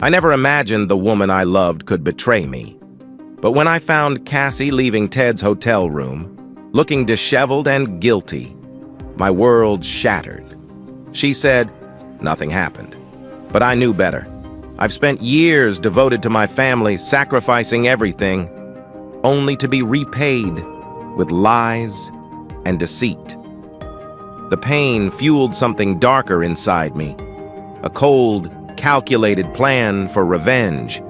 I never imagined the woman I loved could betray me. But when I found Cassie leaving Ted's hotel room, looking disheveled and guilty, my world shattered. She said, nothing happened. But I knew better. I've spent years devoted to my family, sacrificing everything, only to be repaid with lies and deceit. The pain fueled something darker inside me, a cold, calculated plan for revenge.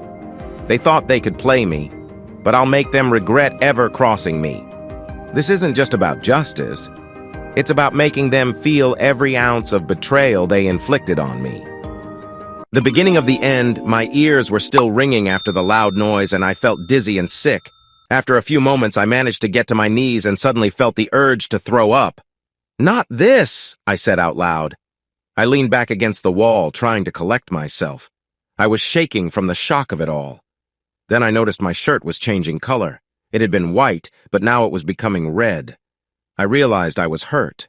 They thought they could play me, but I'll make them regret ever crossing me. This isn't just about justice. It's about making them feel every ounce of betrayal they inflicted on me. The beginning of the end, my ears were still ringing after the loud noise, and I felt dizzy and sick. After a few moments, I managed to get to my knees and suddenly felt the urge to throw up. "Not this," I said out loud. I leaned back against the wall, trying to collect myself. I was shaking from the shock of it all. Then I noticed my shirt was changing color. It had been white, but now it was becoming red. I realized I was hurt.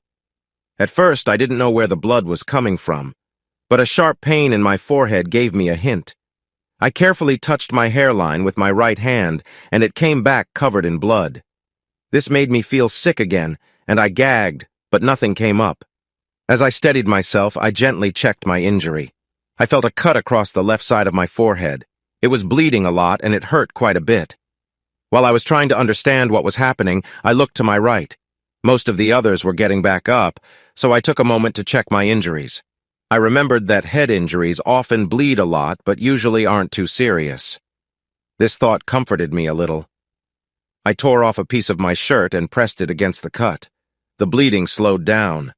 At first, I didn't know where the blood was coming from, but a sharp pain in my forehead gave me a hint. I carefully touched my hairline with my right hand, and it came back covered in blood. This made me feel sick again, and I gagged, but nothing came up. As I steadied myself, I gently checked my injury. I felt a cut across the left side of my forehead. It was bleeding a lot, and it hurt quite a bit. While I was trying to understand what was happening, I looked to my right. Most of the others were getting back up, so I took a moment to check my injuries. I remembered that head injuries often bleed a lot, but usually aren't too serious. This thought comforted me a little. I tore off a piece of my shirt and pressed it against the cut. The bleeding slowed down.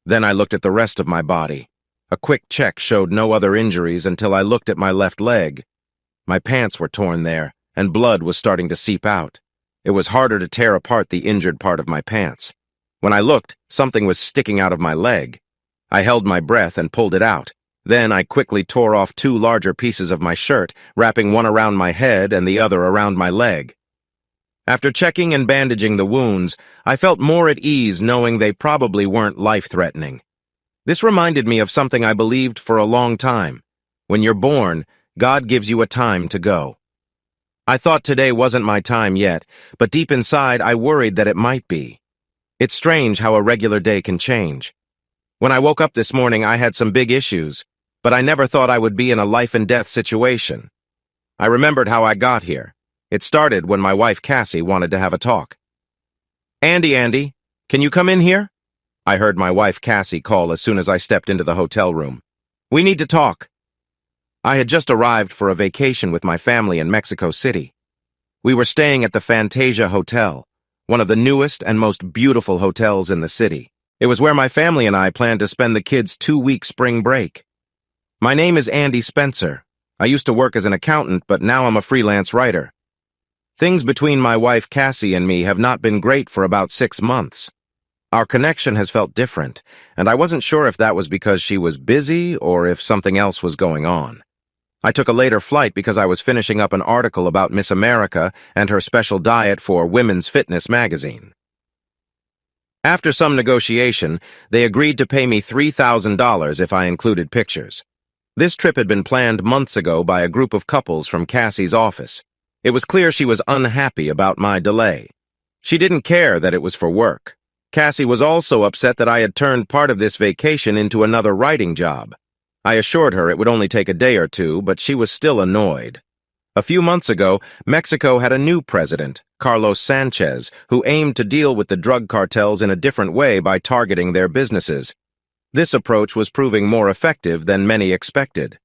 Then I looked at the rest of my body. A quick check showed no other injuries until I looked at my left leg. My pants were torn there, and blood was starting to seep out. It was harder to tear apart the injured part of my pants. When I looked, something was sticking out of my leg. I held my breath and pulled it out. Then I quickly tore off two larger pieces of my shirt, wrapping one around my head and the other around my leg. After checking and bandaging the wounds, I felt more at ease knowing they probably weren't life-threatening. This reminded me of something I believed for a long time. When you're born, God gives you a time to go. I thought today wasn't my time yet, but deep inside I worried that it might be. It's strange how a regular day can change. When I woke up this morning, I had some big issues, but I never thought I would be in a life-and-death situation. I remembered how I got here. It started when my wife Cassie wanted to have a talk. Andy, can you come in here?" I heard my wife Cassie call as soon as I stepped into the hotel room. "We need to talk." I had just arrived for a vacation with my family in Mexico City. We were staying at the Fantasia Hotel, one of the newest and most beautiful hotels in the city. It was where my family and I planned to spend the kids' 2-week spring break. My name is Andy Spencer. I used to work as an accountant, but now I'm a freelance writer. Things between my wife Cassie and me have not been great for about 6 months. Our connection has felt different, and I wasn't sure if that was because she was busy or if something else was going on. I took a later flight because I was finishing up an article about Miss America and her special diet for Women's Fitness magazine. After some negotiation, they agreed to pay me $3,000 if I included pictures. This trip had been planned months ago by a group of couples from Cassie's office. It was clear she was unhappy about my delay. She didn't care that it was for work. Cassie was also upset that I had turned part of this vacation into another writing job. I assured her it would only take a day or two, but she was still annoyed. A few months ago, Mexico had a new president, Carlos Sanchez, who aimed to deal with the drug cartels in a different way by targeting their businesses. This approach was proving more effective than many expected.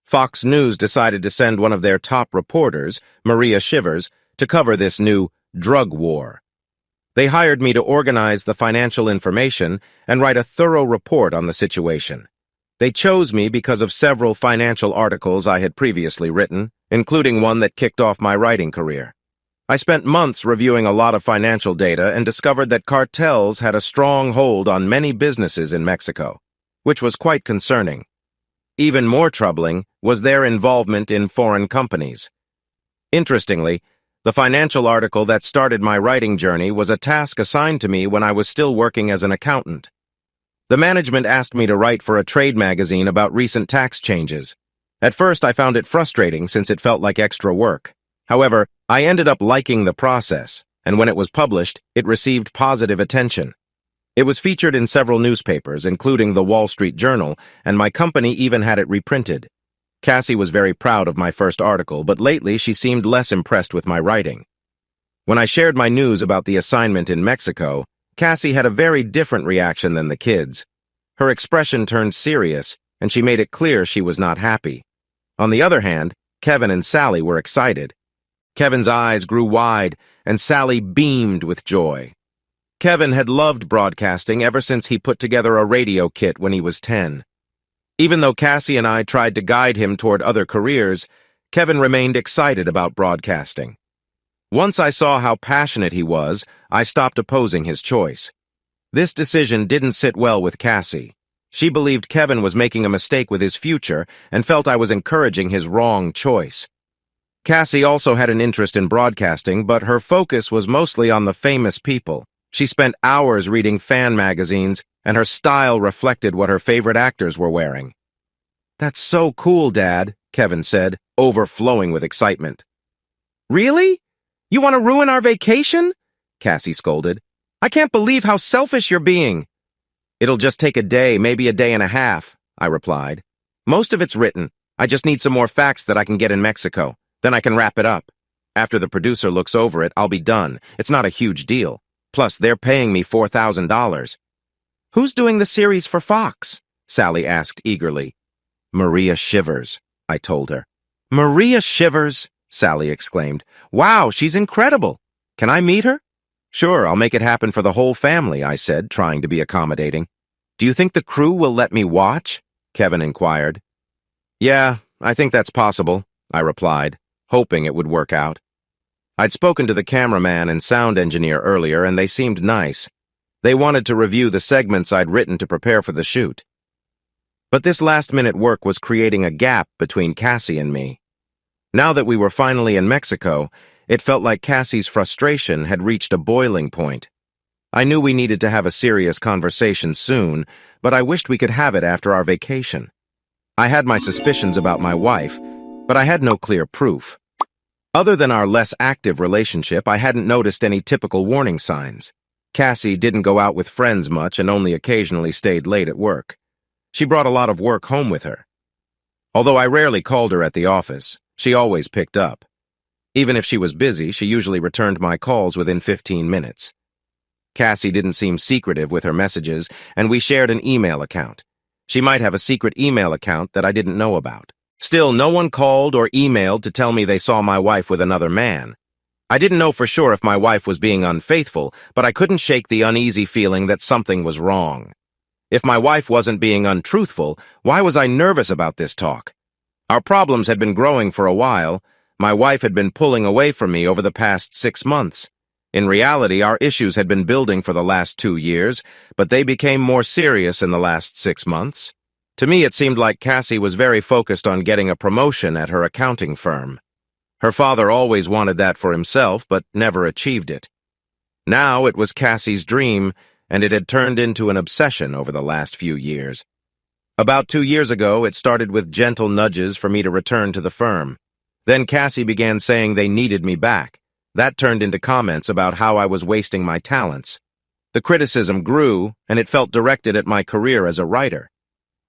Fox News decided to send one of their top reporters, Maria Shivers, to cover this new drug war. They hired me to organize the financial information and write a thorough report on the situation. They chose me because of several financial articles I had previously written, including one that kicked off my writing career. I spent months reviewing a lot of financial data and discovered that cartels had a strong hold on many businesses in Mexico, which was quite concerning. Even more troubling was their involvement in foreign companies. Interestingly, the financial article that started my writing journey was a task assigned to me when I was still working as an accountant. The management asked me to write for a trade magazine about recent tax changes. At first, I found it frustrating since it felt like extra work. However, I ended up liking the process, and when it was published, it received positive attention. It was featured in several newspapers, including the Wall Street Journal, and my company even had it reprinted. Cassie was very proud of my first article, but lately she seemed less impressed with my writing. When I shared my news about the assignment in Mexico, Cassie had a very different reaction than the kids. Her expression turned serious, and she made it clear she was not happy. On the other hand, Kevin and Sally were excited. Kevin's eyes grew wide, and Sally beamed with joy. Kevin had loved broadcasting ever since he put together a radio kit when he was 10. Even though Cassie and I tried to guide him toward other careers, Kevin remained excited about broadcasting. Once I saw how passionate he was, I stopped opposing his choice. This decision didn't sit well with Cassie. She believed Kevin was making a mistake with his future and felt I was encouraging his wrong choice. Cassie also had an interest in broadcasting, but her focus was mostly on the famous people. She spent hours reading fan magazines, and her style reflected what her favorite actors were wearing. "That's so cool, Dad," Kevin said, overflowing with excitement. "Really? You want to ruin our vacation?" Cassie scolded. "I can't believe how selfish you're being." "It'll just take a day, maybe a day and a half," I replied. "Most of it's written. I just need some more facts that I can get in Mexico. Then I can wrap it up. After the producer looks over it, I'll be done. It's not a huge deal. Plus, they're paying me $4,000. "Who's doing the series for Fox?" Sally asked eagerly. "Maria Shivers," I told her. "Maria Shivers?" Sally exclaimed. "Wow, she's incredible. Can I meet her?" "Sure, I'll make it happen for the whole family," I said, trying to be accommodating. "Do you think the crew will let me watch?" Kevin inquired. "Yeah, I think that's possible," I replied, hoping it would work out. I'd spoken to the cameraman and sound engineer earlier, and they seemed nice. They wanted to review the segments I'd written to prepare for the shoot. But this last-minute work was creating a gap between Cassie and me. Now that we were finally in Mexico, it felt like Cassie's frustration had reached a boiling point. I knew we needed to have a serious conversation soon, but I wished we could have it after our vacation. I had my suspicions about my wife, but I had no clear proof. Other than our less active relationship, I hadn't noticed any typical warning signs. Cassie didn't go out with friends much and only occasionally stayed late at work. She brought a lot of work home with her. Although I rarely called her at the office, she always picked up. Even if she was busy, she usually returned my calls within 15 minutes. Cassie didn't seem secretive with her messages, and we shared an email account. She might have a secret email account that I didn't know about. Still, no one called or emailed to tell me they saw my wife with another man. I didn't know for sure if my wife was being unfaithful, but I couldn't shake the uneasy feeling that something was wrong. If my wife wasn't being untruthful, why was I nervous about this talk? Our problems had been growing for a while. My wife had been pulling away from me over the past 6 months. In reality, our issues had been building for the last 2 years, but they became more serious in the last 6 months. To me, it seemed like Cassie was very focused on getting a promotion at her accounting firm. Her father always wanted that for himself, but never achieved it. Now it was Cassie's dream, and it had turned into an obsession over the last few years. About 2 years ago, it started with gentle nudges for me to return to the firm. Then Cassie began saying they needed me back. That turned into comments about how I was wasting my talents. The criticism grew, and it felt directed at my career as a writer.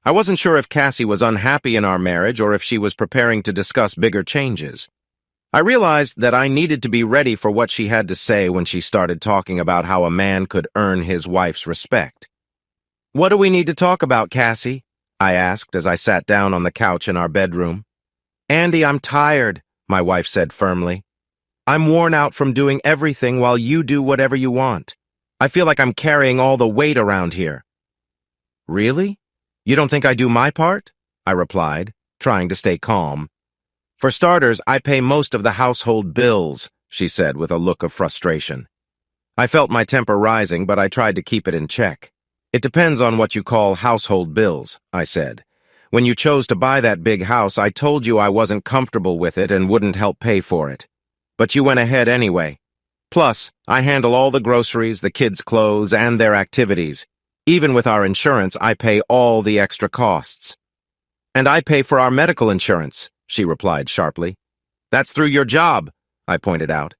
I wasn't sure if Cassie was unhappy in our marriage or if she was preparing to discuss bigger changes. I realized that I needed to be ready for what she had to say when she started talking about how a man could earn his wife's respect. "What do we need to talk about, Cassie?" I asked as I sat down on the couch in our bedroom. "Andy, I'm tired," my wife said firmly. "I'm worn out from doing everything while you do whatever you want. I feel like I'm carrying all the weight around here." "Really? You don't think I do my part?" I replied, trying to stay calm. "For starters, I pay most of the household bills," she said with a look of frustration. I felt my temper rising, but I tried to keep it in check. "It depends on what you call household bills," I said. "When you chose to buy that big house, I told you I wasn't comfortable with it and wouldn't help pay for it. But you went ahead anyway. Plus, I handle all the groceries, the kids' clothes, and their activities. Even with our insurance, I pay all the extra costs." "And I pay for our medical insurance," she replied sharply. "That's through your job," I pointed out.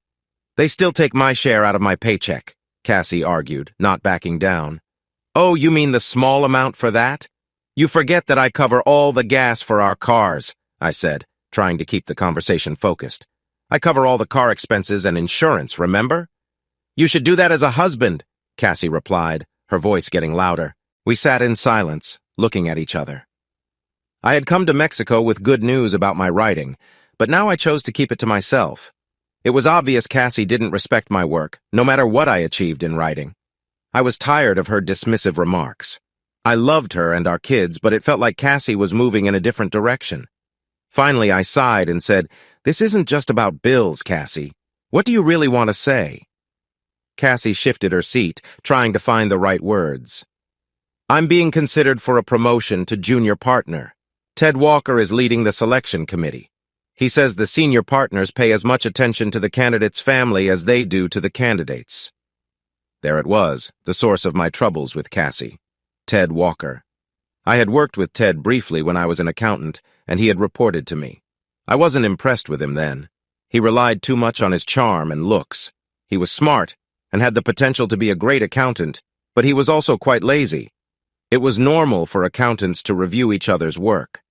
"They still take my share out of my paycheck," Cassie argued, not backing down. "Oh, you mean the small amount for that? You forget that I cover all the gas for our cars," I said, trying to keep the conversation focused. "I cover all the car expenses and insurance, remember?" "You should do that as a husband," Cassie replied, her voice getting louder. We sat in silence, looking at each other. I had come to Mexico with good news about my writing, but now I chose to keep it to myself. It was obvious Cassie didn't respect my work, no matter what I achieved in writing. I was tired of her dismissive remarks. I loved her and our kids, but it felt like Cassie was moving in a different direction. Finally, I sighed and said, "This isn't just about bills, Cassie. What do you really want to say?" Cassie shifted her seat, trying to find the right words. "I'm being considered for a promotion to junior partner. Ted Walker is leading the selection committee. He says the senior partners pay as much attention to the candidate's family as they do to the candidates." There it was, the source of my troubles with Cassie. Ted Walker. I had worked with Ted briefly when I was an accountant, and he had reported to me. I wasn't impressed with him then. He relied too much on his charm and looks. He was smart and had the potential to be a great accountant, but he was also quite lazy. It was normal for accountants to review each other's work.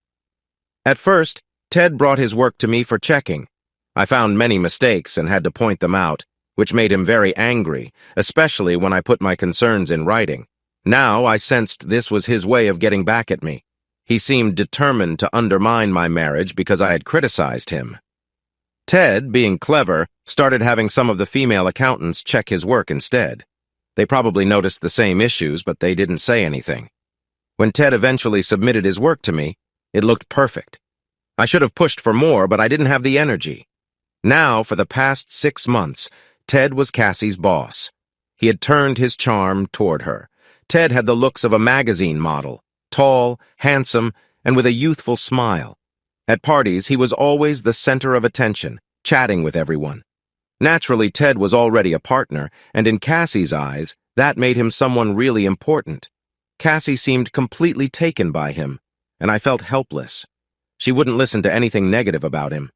At first, Ted brought his work to me for checking. I found many mistakes and had to point them out, which made him very angry, especially when I put my concerns in writing. Now I sensed this was his way of getting back at me. He seemed determined to undermine my marriage because I had criticized him. Ted, being clever, started having some of the female accountants check his work instead. They probably noticed the same issues, but they didn't say anything. When Ted eventually submitted his work to me, it looked perfect. I should have pushed for more, but I didn't have the energy. Now, for the past 6 months, Ted was Cassie's boss. He had turned his charm toward her. Ted had the looks of a magazine model, tall, handsome, and with a youthful smile. At parties, he was always the center of attention, chatting with everyone. Naturally, Ted was already a partner, and in Cassie's eyes, that made him someone really important. Cassie seemed completely taken by him, and I felt helpless. She wouldn't listen to anything negative about him.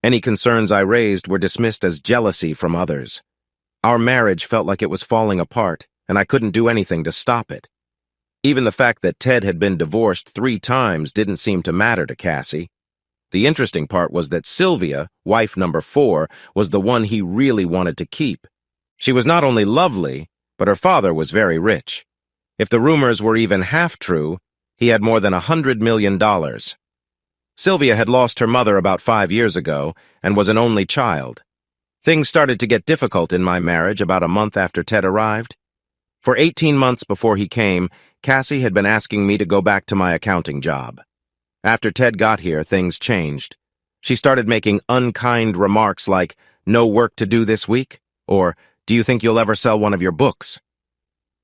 Any concerns I raised were dismissed as jealousy from others. Our marriage felt like it was falling apart, and I couldn't do anything to stop it. Even the fact that Ted had been divorced 3 times didn't seem to matter to Cassie. The interesting part was that Sylvia, wife number 4, was the one he really wanted to keep. She was not only lovely, but her father was very rich. If the rumors were even half true, he had more than $100 million. Sylvia had lost her mother about 5 years ago and was an only child. Things started to get difficult in my marriage about a month after Ted arrived. For 18 months before he came, Cassie had been asking me to go back to my accounting job. After Ted got here, things changed. She started making unkind remarks like, "No work to do this week?" or, "Do you think you'll ever sell one of your books?"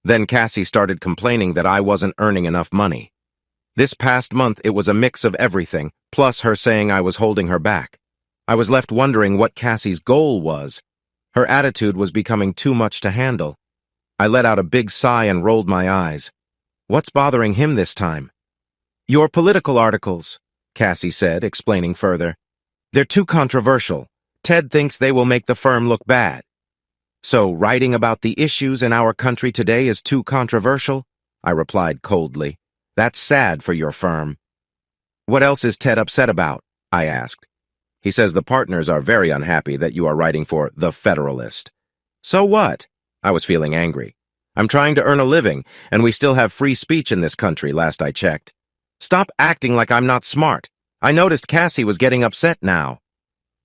Then Cassie started complaining that I wasn't earning enough money. This past month, it was a mix of everything, plus her saying I was holding her back. I was left wondering what Cassie's goal was. Her attitude was becoming too much to handle. I let out a big sigh and rolled my eyes. What's bothering him this time? "Your political articles," Cassie said, explaining further. "They're too controversial. Ted thinks they will make the firm look bad." "So writing about the issues in our country today is too controversial?" I replied coldly. "That's sad for your firm." "What else is Ted upset about?" I asked. "He says the partners are very unhappy that you are writing for The Federalist." "So what?" I was feeling angry. "I'm trying to earn a living, and we still have free speech in this country, last I checked. Stop acting like I'm not smart. I noticed Cassie was getting upset now."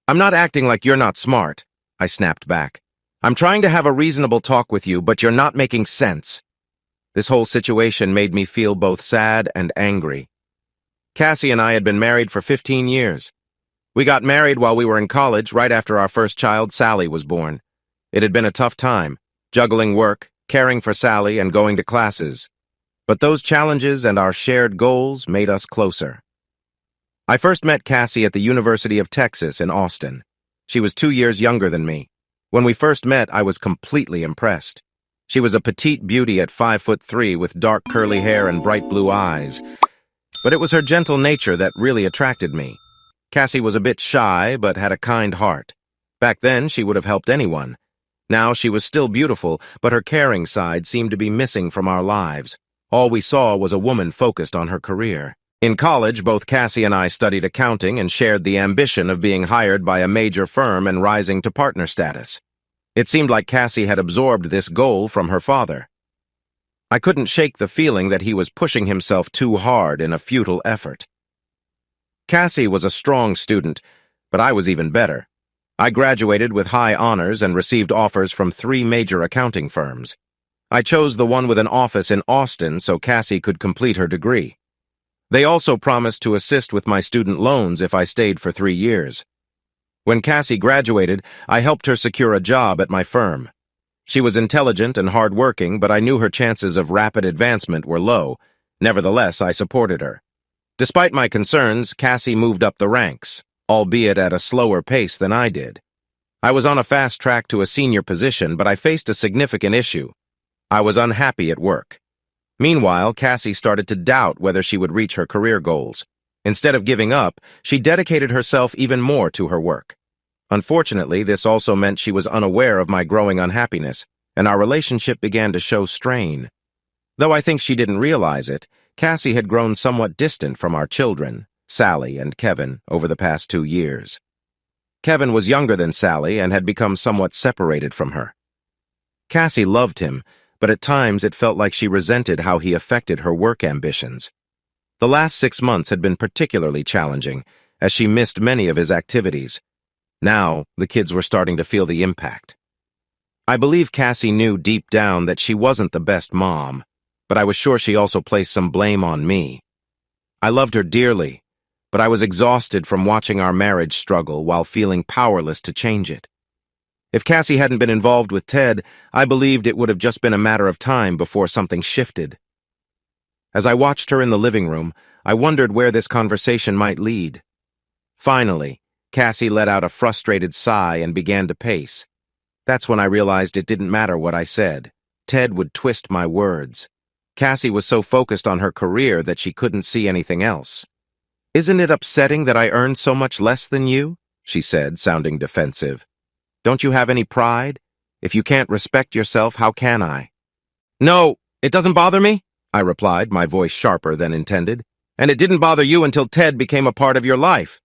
"I'm not acting like you're not smart," I snapped back. "I'm trying to have a reasonable talk with you, but you're not making sense." This whole situation made me feel both sad and angry. Cassie and I had been married for 15 years. We got married while we were in college, right after our first child, Sally, was born. It had been a tough time, juggling work, caring for Sally, and going to classes. But those challenges and our shared goals made us closer. I first met Cassie at the University of Texas in Austin. She was 2 years younger than me. When we first met, I was completely impressed. She was a petite beauty at 5'3" with dark curly hair and bright blue eyes. But it was her gentle nature that really attracted me. Cassie was a bit shy, but had a kind heart. Back then, she would have helped anyone. Now she was still beautiful, but her caring side seemed to be missing from our lives. All we saw was a woman focused on her career. In college, both Cassie and I studied accounting and shared the ambition of being hired by a major firm and rising to partner status. It seemed like Cassie had absorbed this goal from her father. I couldn't shake the feeling that he was pushing himself too hard in a futile effort. Cassie was a strong student, but I was even better. I graduated with high honors and received offers from 3 major accounting firms. I chose the one with an office in Austin so Cassie could complete her degree. They also promised to assist with my student loans if I stayed for 3 years. When Cassie graduated, I helped her secure a job at my firm. She was intelligent and hardworking, but I knew her chances of rapid advancement were low. Nevertheless, I supported her. Despite my concerns, Cassie moved up the ranks, albeit at a slower pace than I did. I was on a fast track to a senior position, but I faced a significant issue. I was unhappy at work. Meanwhile, Cassie started to doubt whether she would reach her career goals. Instead of giving up, she dedicated herself even more to her work. Unfortunately, this also meant she was unaware of my growing unhappiness, and our relationship began to show strain. Though I think she didn't realize it, Cassie had grown somewhat distant from our children, Sally and Kevin, over the past 2 years. Kevin was younger than Sally and had become somewhat separated from her. Cassie loved him, but at times it felt like she resented how he affected her work ambitions. The last 6 months had been particularly challenging, as she missed many of his activities. Now, the kids were starting to feel the impact. I believe Cassie knew deep down that she wasn't the best mom, but I was sure she also placed some blame on me. I loved her dearly, but I was exhausted from watching our marriage struggle while feeling powerless to change it. If Cassie hadn't been involved with Ted, I believed it would have just been a matter of time before something shifted. As I watched her in the living room, I wondered where this conversation might lead. Finally, Cassie let out a frustrated sigh and began to pace. That's when I realized it didn't matter what I said. Ted would twist my words. Cassie was so focused on her career that she couldn't see anything else. "Isn't it upsetting that I earn so much less than you?" she said, sounding defensive. "Don't you have any pride? If you can't respect yourself, how can I?" "No, it doesn't bother me," I replied, my voice sharper than intended. "And it didn't bother you until Ted became a part of your life."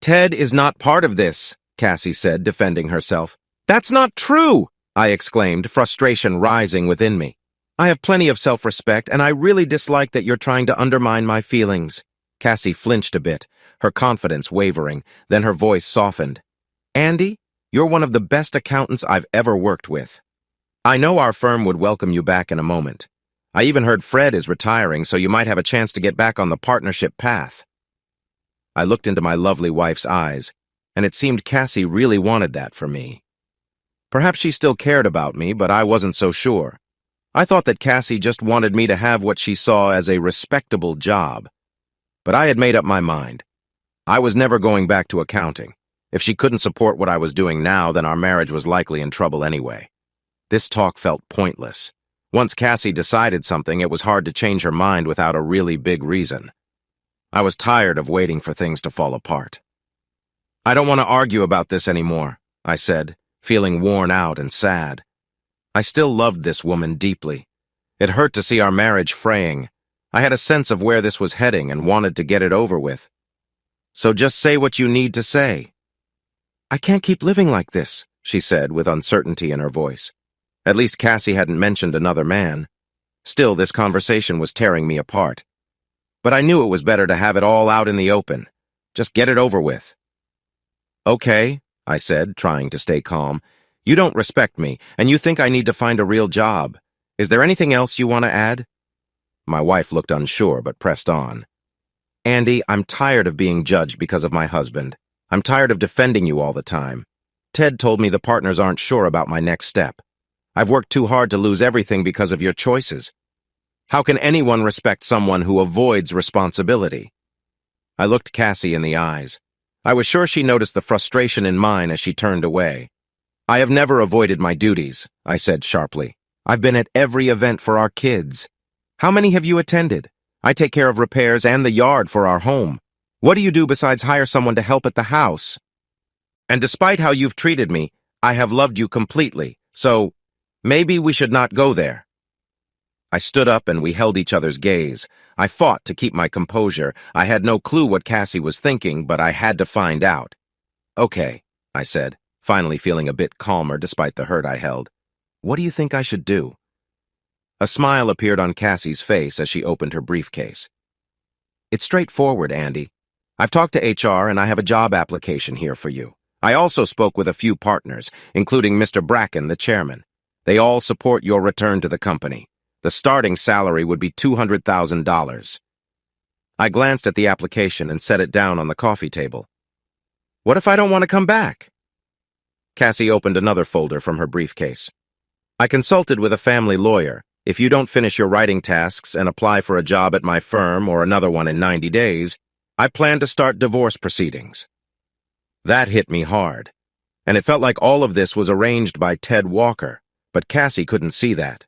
"Ted is not part of this," Cassie said, defending herself. "That's not true," I exclaimed, frustration rising within me. "I have plenty of self-respect, and I really dislike that you're trying to undermine my feelings." Cassie flinched a bit, her confidence wavering, then her voice softened. "Andy, you're one of the best accountants I've ever worked with. I know our firm would welcome you back in a moment. I even heard Fred is retiring, so you might have a chance to get back on the partnership path." I looked into my lovely wife's eyes, and it seemed Cassie really wanted that for me. Perhaps she still cared about me, but I wasn't so sure. I thought that Cassie just wanted me to have what she saw as a respectable job. But I had made up my mind. I was never going back to accounting. If she couldn't support what I was doing now, then our marriage was likely in trouble anyway. This talk felt pointless. Once Cassie decided something, it was hard to change her mind without a really big reason. I was tired of waiting for things to fall apart. "I don't want to argue about this anymore," I said, feeling worn out and sad. I still loved this woman deeply. It hurt to see our marriage fraying. I had a sense of where this was heading and wanted to get it over with. "So just say what you need to say." "I can't keep living like this," she said with uncertainty in her voice. At least Cassie hadn't mentioned another man. Still, this conversation was tearing me apart. But I knew it was better to have it all out in the open. Just get it over with. "Okay," I said, trying to stay calm. "You don't respect me, and you think I need to find a real job. Is there anything else you want to add?" My wife looked unsure, but pressed on. "Andy, I'm tired of being judged because of my husband. I'm tired of defending you all the time. Ted told me the partners aren't sure about my next step. I've worked too hard to lose everything because of your choices. How can anyone respect someone who avoids responsibility?" I looked Cassie in the eyes. I was sure she noticed the frustration in mine as she turned away. "I have never avoided my duties," I said sharply. "I've been at every event for our kids. How many have you attended? I take care of repairs and the yard for our home. What do you do besides hire someone to help at the house? And despite how you've treated me, I have loved you completely, so maybe we should not go there." I stood up and we held each other's gaze. I fought to keep my composure. I had no clue what Cassie was thinking, but I had to find out. "Okay," I said, finally feeling a bit calmer despite the hurt I held. "What do you think I should do?" A smile appeared on Cassie's face as she opened her briefcase. "It's straightforward, Andy. I've talked to HR and I have a job application here for you. I also spoke with a few partners, including Mr. Bracken, the chairman. They all support your return to the company. The starting salary would be $200,000. I glanced at the application and set it down on the coffee table. "What if I don't want to come back?" Cassie opened another folder from her briefcase. "I consulted with a family lawyer. If you don't finish your writing tasks and apply for a job at my firm or another one in 90 days, I plan to start divorce proceedings." That hit me hard, and it felt like all of this was arranged by Ted Walker, but Cassie couldn't see that.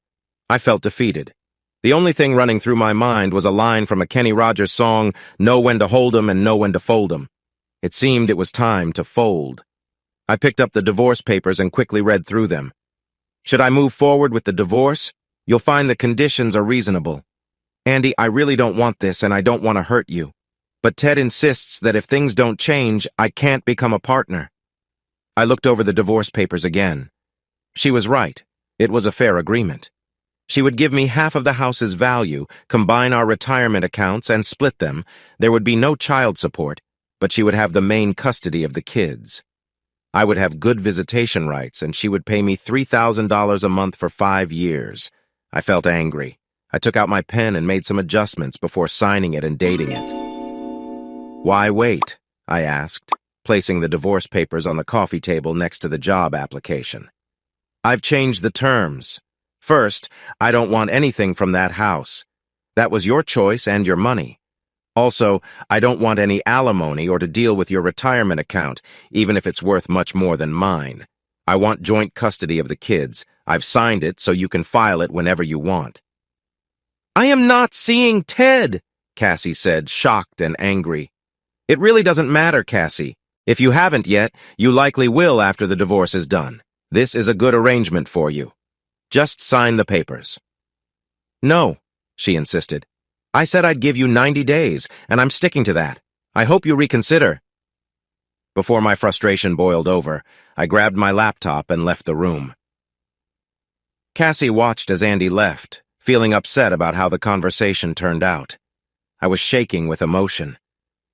I felt defeated. The only thing running through my mind was a line from a Kenny Rogers song, "Know when to hold 'em and know when to fold 'em." It seemed it was time to fold. I picked up the divorce papers and quickly read through them. "Should I move forward with the divorce? You'll find the conditions are reasonable. Andy, I really don't want this and I don't want to hurt you. But Ted insists that if things don't change, I can't become a partner." I looked over the divorce papers again. She was right. It was a fair agreement. She would give me half of the house's value, combine our retirement accounts, and split them. There would be no child support, but she would have the main custody of the kids. I would have good visitation rights, and she would pay me $3,000 a month for 5 years. I felt angry. I took out my pen and made some adjustments before signing it and dating it. "Why wait?" I asked, placing the divorce papers on the coffee table next to the job application. "I've changed the terms. First, I don't want anything from that house. That was your choice and your money. Also, I don't want any alimony or to deal with your retirement account, even if it's worth much more than mine. I want joint custody of the kids. I've signed it so you can file it whenever you want." "I am not seeing Ted," Cassie said, shocked and angry. "It really doesn't matter, Cassie. If you haven't yet, you likely will after the divorce is done. This is a good arrangement for you. Just sign the papers." "No," she insisted. "I said I'd give you 90 days, and I'm sticking to that. I hope you reconsider." Before my frustration boiled over, I grabbed my laptop and left the room. Cassie watched as Andy left, feeling upset about how the conversation turned out. I was shaking with emotion.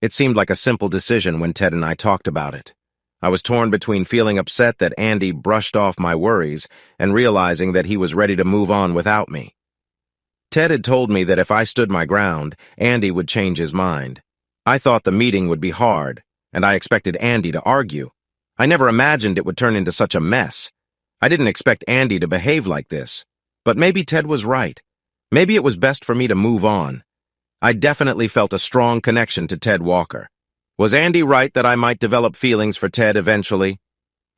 It seemed like a simple decision when Ted and I talked about it. I was torn between feeling upset that Andy brushed off my worries and realizing that he was ready to move on without me. Ted had told me that if I stood my ground, Andy would change his mind. I thought the meeting would be hard, and I expected Andy to argue. I never imagined it would turn into such a mess. I didn't expect Andy to behave like this. But maybe Ted was right. Maybe it was best for me to move on. I definitely felt a strong connection to Ted Walker. Was Andy right that I might develop feelings for Ted eventually?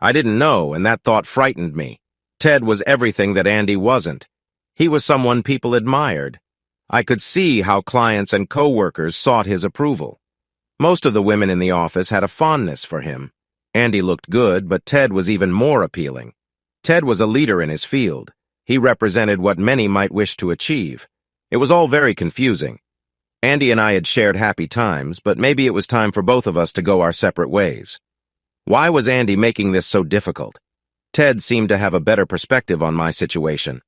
I didn't know, and that thought frightened me. Ted was everything that Andy wasn't. He was someone people admired. I could see how clients and co-workers sought his approval. Most of the women in the office had a fondness for him. Andy looked good, but Ted was even more appealing. Ted was a leader in his field. He represented what many might wish to achieve. It was all very confusing. Andy and I had shared happy times, but maybe it was time for both of us to go our separate ways. Why was Andy making this so difficult? Ted seemed to have a better perspective on my situation.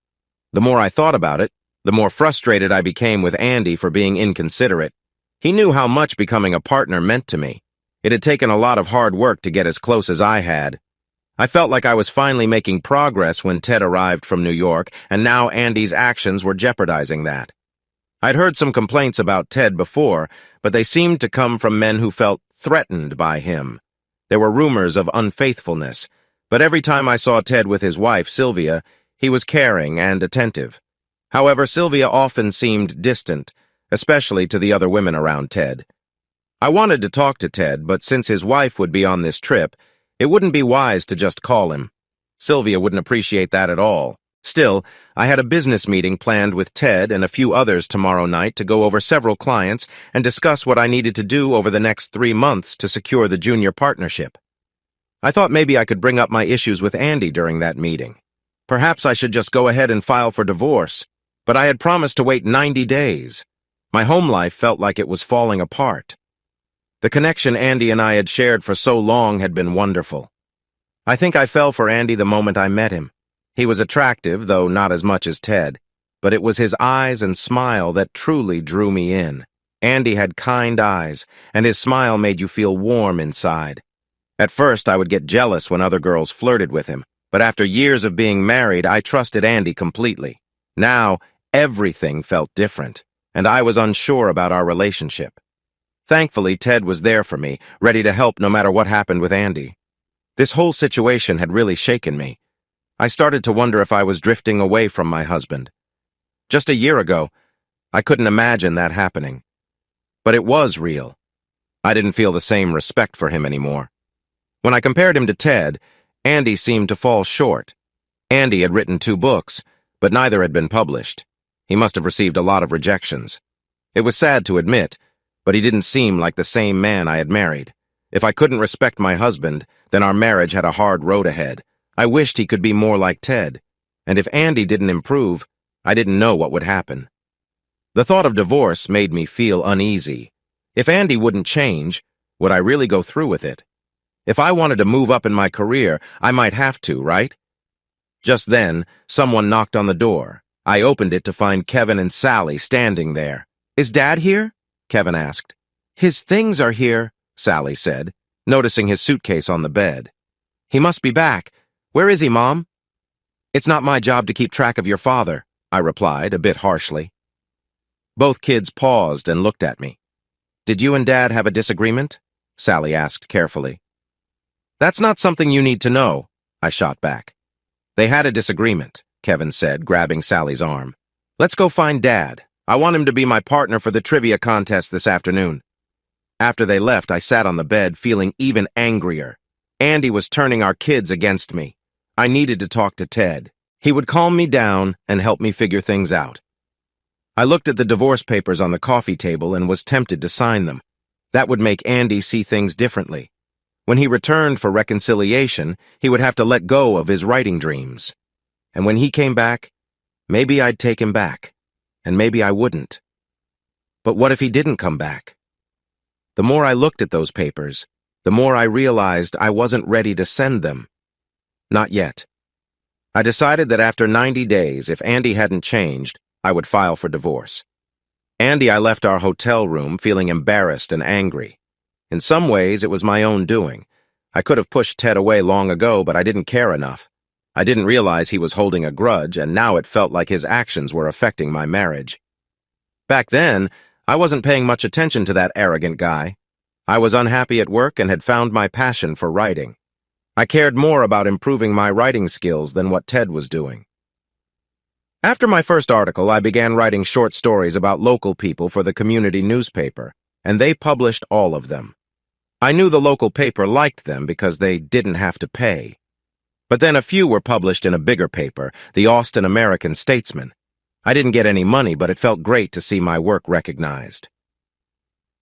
The more I thought about it, the more frustrated I became with Andy for being inconsiderate. He knew how much becoming a partner meant to me. It had taken a lot of hard work to get as close as I had. I felt like I was finally making progress when Ted arrived from New York, and now Andy's actions were jeopardizing that. I'd heard some complaints about Ted before, but they seemed to come from men who felt threatened by him. There were rumors of unfaithfulness, but every time I saw Ted with his wife, Sylvia, he was caring and attentive. However, Sylvia often seemed distant, especially to the other women around Ted. I wanted to talk to Ted, but since his wife would be on this trip, it wouldn't be wise to just call him. Sylvia wouldn't appreciate that at all. Still, I had a business meeting planned with Ted and a few others tomorrow night to go over several clients and discuss what I needed to do over the next 3 months to secure the junior partnership. I thought maybe I could bring up my issues with Andy during that meeting. Perhaps I should just go ahead and file for divorce, but I had promised to wait 90 days. My home life felt like it was falling apart. The connection Andy and I had shared for so long had been wonderful. I think I fell for Andy the moment I met him. He was attractive, though not as much as Ted, but it was his eyes and smile that truly drew me in. Andy had kind eyes, and his smile made you feel warm inside. At first, I would get jealous when other girls flirted with him, but after years of being married, I trusted Andy completely. Now, everything felt different, and I was unsure about our relationship. Thankfully, Ted was there for me, ready to help no matter what happened with Andy. This whole situation had really shaken me. I started to wonder if I was drifting away from my husband. Just a year ago, I couldn't imagine that happening. But it was real. I didn't feel the same respect for him anymore. When I compared him to Ted, Andy seemed to fall short. Andy had written 2 books, but neither had been published. He must have received a lot of rejections. It was sad to admit, but he didn't seem like the same man I had married. If I couldn't respect my husband, then our marriage had a hard road ahead. I wished he could be more like Ted, and if Andy didn't improve, I didn't know what would happen. The thought of divorce made me feel uneasy. If Andy wouldn't change, would I really go through with it? If I wanted to move up in my career, I might have to, right? Just then, someone knocked on the door. I opened it to find Kevin and Sally standing there. "Is Dad here?" Kevin asked. "His things are here," Sally said, noticing his suitcase on the bed. "He must be back. Where is he, Mom?" "It's not my job to keep track of your father," I replied, a bit harshly. Both kids paused and looked at me. "Did you and Dad have a disagreement?" Sally asked carefully. "That's not something you need to know," I shot back. "They had a disagreement," Kevin said, grabbing Sally's arm. "Let's go find Dad. I want him to be my partner for the trivia contest this afternoon." After they left, I sat on the bed feeling even angrier. Andy was turning our kids against me. I needed to talk to Ted. He would calm me down and help me figure things out. I looked at the divorce papers on the coffee table and was tempted to sign them. That would make Andy see things differently. When he returned for reconciliation, he would have to let go of his writing dreams. And when he came back, maybe I'd take him back, and maybe I wouldn't. But what if he didn't come back? The more I looked at those papers, the more I realized I wasn't ready to send them. Not yet. I decided that after 90 days, if Andy hadn't changed, I would file for divorce. Andy, I left our hotel room feeling embarrassed and angry. In some ways, it was my own doing. I could have pushed Ted away long ago, but I didn't care enough. I didn't realize he was holding a grudge, and now it felt like his actions were affecting my marriage. Back then, I wasn't paying much attention to that arrogant guy. I was unhappy at work and had found my passion for writing. I cared more about improving my writing skills than what Ted was doing. After my first article, I began writing short stories about local people for the community newspaper, and they published all of them. I knew the local paper liked them because they didn't have to pay. But then a few were published in a bigger paper, the Austin American-Statesman. I didn't get any money, but it felt great to see my work recognized.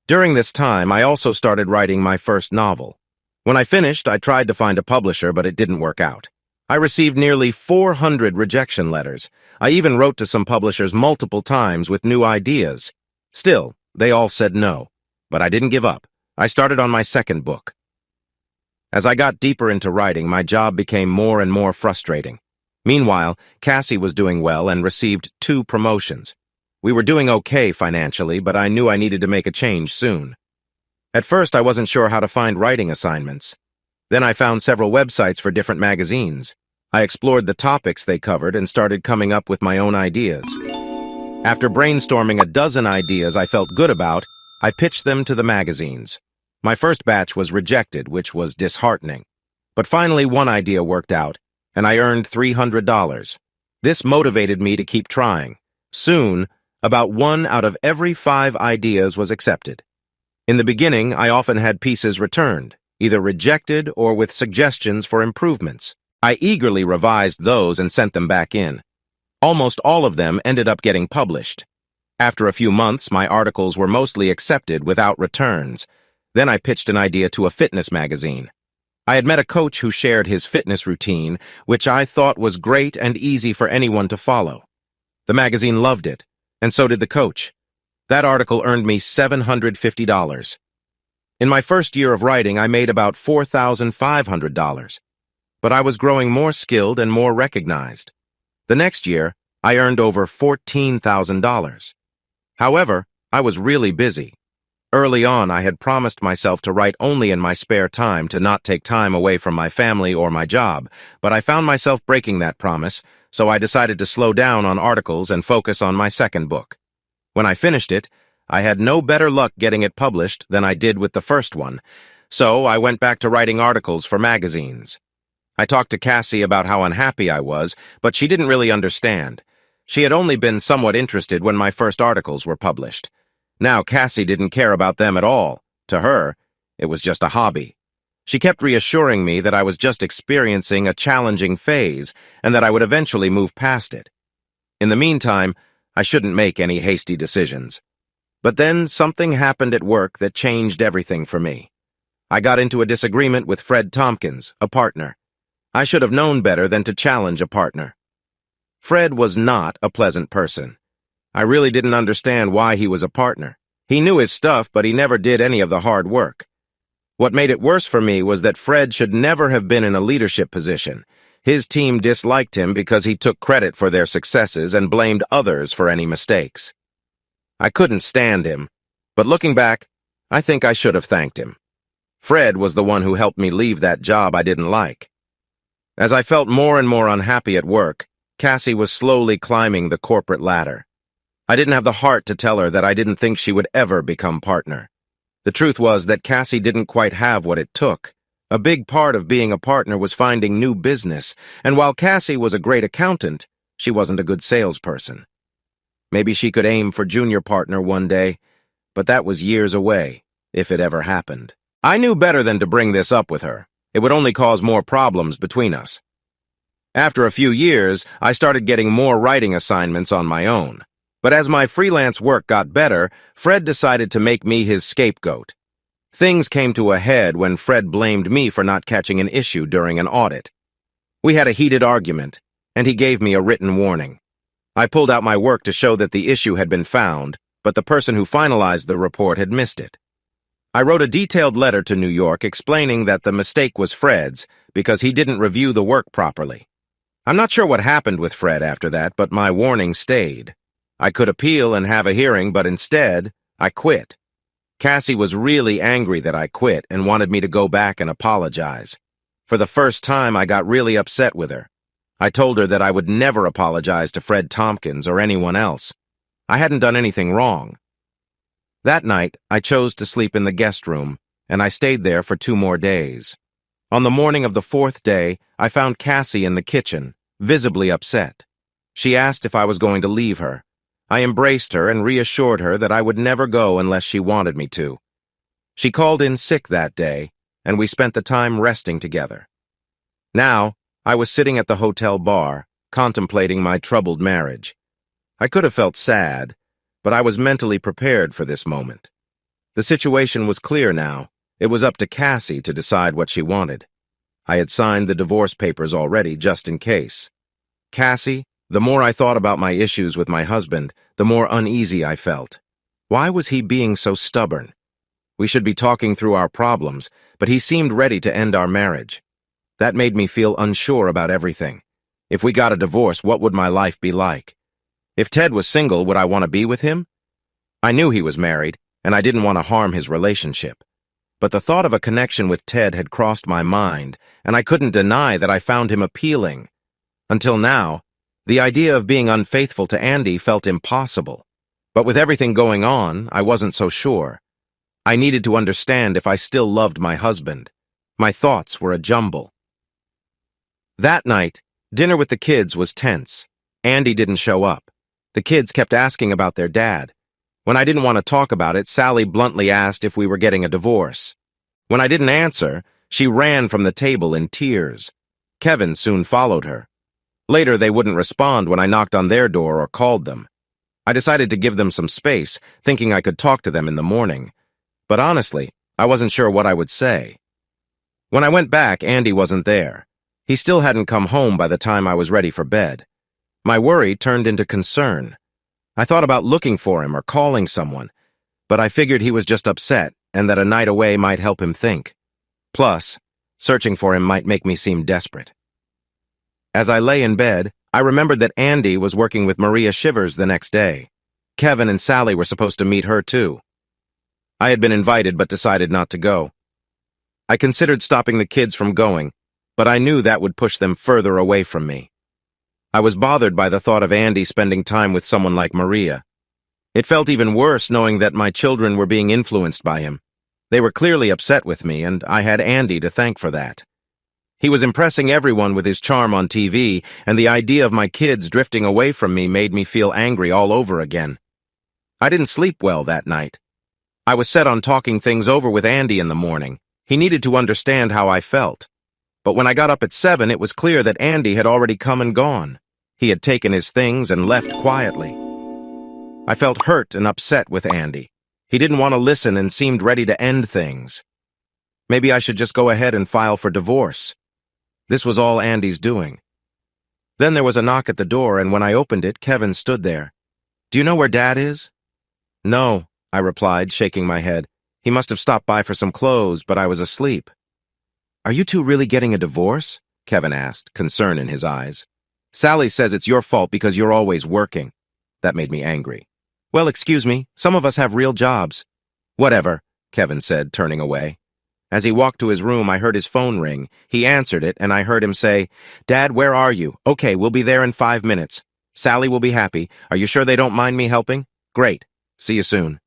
During this time, I also started writing my first novel. When I finished, I tried to find a publisher, but it didn't work out. I received nearly 400 rejection letters. I even wrote to some publishers multiple times with new ideas. Still, they all said no. But I didn't give up. I started on my second book. As I got deeper into writing, my job became more and more frustrating. Meanwhile, Cassie was doing well and received 2 promotions. We were doing okay financially, but I knew I needed to make a change soon. At first, I wasn't sure how to find writing assignments. Then I found several websites for different magazines. I explored the topics they covered and started coming up with my own ideas. After brainstorming a dozen ideas I felt good about, I pitched them to the magazines. My first batch was rejected, which was disheartening. But finally, one idea worked out, and I earned $300. This motivated me to keep trying. Soon, about 1 out of every 5 ideas was accepted. In the beginning, I often had pieces returned, either rejected or with suggestions for improvements. I eagerly revised those and sent them back in. Almost all of them ended up getting published. After a few months, my articles were mostly accepted without returns. Then I pitched an idea to a fitness magazine. I had met a coach who shared his fitness routine, which I thought was great and easy for anyone to follow. The magazine loved it, and so did the coach. That article earned me $750. In my first year of writing, I made about $4,500. But I was growing more skilled and more recognized. The next year, I earned over $14,000. However, I was really busy. Early on, I had promised myself to write only in my spare time, to not take time away from my family or my job, but I found myself breaking that promise, so I decided to slow down on articles and focus on my second book. When I finished it, I had no better luck getting it published than I did with the first one, so I went back to writing articles for magazines. I talked to Cassie about how unhappy I was, but she didn't really understand. She had only been somewhat interested when my first articles were published. Now Cassie didn't care about them at all. To her, it was just a hobby. She kept reassuring me that I was just experiencing a challenging phase and that I would eventually move past it. In the meantime, I shouldn't make any hasty decisions. But then something happened at work that changed everything for me. I got into a disagreement with Fred Tompkins, a partner. I should have known better than to challenge a partner. Fred was not a pleasant person. I really didn't understand why he was a partner. He knew his stuff, but he never did any of the hard work. What made it worse for me was that Fred should never have been in a leadership position. His team disliked him because he took credit for their successes and blamed others for any mistakes. I couldn't stand him, but looking back, I think I should have thanked him. Fred was the one who helped me leave that job I didn't like. As I felt more and more unhappy at work, Cassie was slowly climbing the corporate ladder. I didn't have the heart to tell her that I didn't think she would ever become partner. The truth was that Cassie didn't quite have what it took. A big part of being a partner was finding new business, and while Cassie was a great accountant, she wasn't a good salesperson. Maybe she could aim for junior partner one day, but that was years away, if it ever happened. I knew better than to bring this up with her. It would only cause more problems between us. After a few years, I started getting more writing assignments on my own. But as my freelance work got better, Fred decided to make me his scapegoat. Things came to a head when Fred blamed me for not catching an issue during an audit. We had a heated argument, and he gave me a written warning. I pulled out my work to show that the issue had been found, but the person who finalized the report had missed it. I wrote a detailed letter to New York explaining that the mistake was Fred's because he didn't review the work properly. I'm not sure what happened with Fred after that, but my warning stayed. I could appeal and have a hearing, but instead, I quit. Cassie was really angry that I quit and wanted me to go back and apologize. For the first time, I got really upset with her. I told her that I would never apologize to Fred Tompkins or anyone else. I hadn't done anything wrong. That night, I chose to sleep in the guest room, and I stayed there for 2 more days. On the morning of the 4th day, I found Cassie in the kitchen, visibly upset. She asked if I was going to leave her. I embraced her and reassured her that I would never go unless she wanted me to. She called in sick that day, and we spent the time resting together. Now, I was sitting at the hotel bar, contemplating my troubled marriage. I could have felt sad, but I was mentally prepared for this moment. The situation was clear now. It was up to Cassie to decide what she wanted. I had signed the divorce papers already, just in case. Cassie, the more I thought about my issues with my husband, the more uneasy I felt. Why was he being so stubborn? We should be talking through our problems, but he seemed ready to end our marriage. That made me feel unsure about everything. If we got a divorce, what would my life be like? If Ted was single, would I want to be with him? I knew he was married, and I didn't want to harm his relationship. But the thought of a connection with Ted had crossed my mind, and I couldn't deny that I found him appealing. Until now, the idea of being unfaithful to Andy felt impossible. But with everything going on, I wasn't so sure. I needed to understand if I still loved my husband. My thoughts were a jumble. That night, dinner with the kids was tense. Andy didn't show up. The kids kept asking about their dad. When I didn't want to talk about it, Sally bluntly asked if we were getting a divorce. When I didn't answer, she ran from the table in tears. Kevin soon followed her. Later, they wouldn't respond when I knocked on their door or called them. I decided to give them some space, thinking I could talk to them in the morning. But honestly, I wasn't sure what I would say. When I went back, Andy wasn't there. He still hadn't come home by the time I was ready for bed. My worry turned into concern. I thought about looking for him or calling someone, but I figured he was just upset and that a night away might help him think. Plus, searching for him might make me seem desperate. As I lay in bed, I remembered that Andy was working with Maria Shivers the next day. Kevin and Sally were supposed to meet her too. I had been invited but decided not to go. I considered stopping the kids from going, but I knew that would push them further away from me. I was bothered by the thought of Andy spending time with someone like Maria. It felt even worse knowing that my children were being influenced by him. They were clearly upset with me, and I had Andy to thank for that. He was impressing everyone with his charm on TV, and the idea of my kids drifting away from me made me feel angry all over again. I didn't sleep well that night. I was set on talking things over with Andy in the morning. He needed to understand how I felt. But when I got up at 7, it was clear that Andy had already come and gone. He had taken his things and left quietly. I felt hurt and upset with Andy. He didn't want to listen and seemed ready to end things. Maybe I should just go ahead and file for divorce. This was all Andy's doing. Then there was a knock at the door, and when I opened it, Kevin stood there. "Do you know where Dad is?" "No," I replied, shaking my head. "He must have stopped by for some clothes, but I was asleep." "Are you two really getting a divorce?" Kevin asked, concern in his eyes. "Sally says it's your fault because you're always working." That made me angry. "Well, excuse me, some of us have real jobs." "Whatever," Kevin said, turning away. As he walked to his room, I heard his phone ring. He answered it, and I heard him say, "Dad, where are you? Okay, we'll be there in 5 minutes. Sally will be happy. Are you sure they don't mind me helping? Great. See you soon."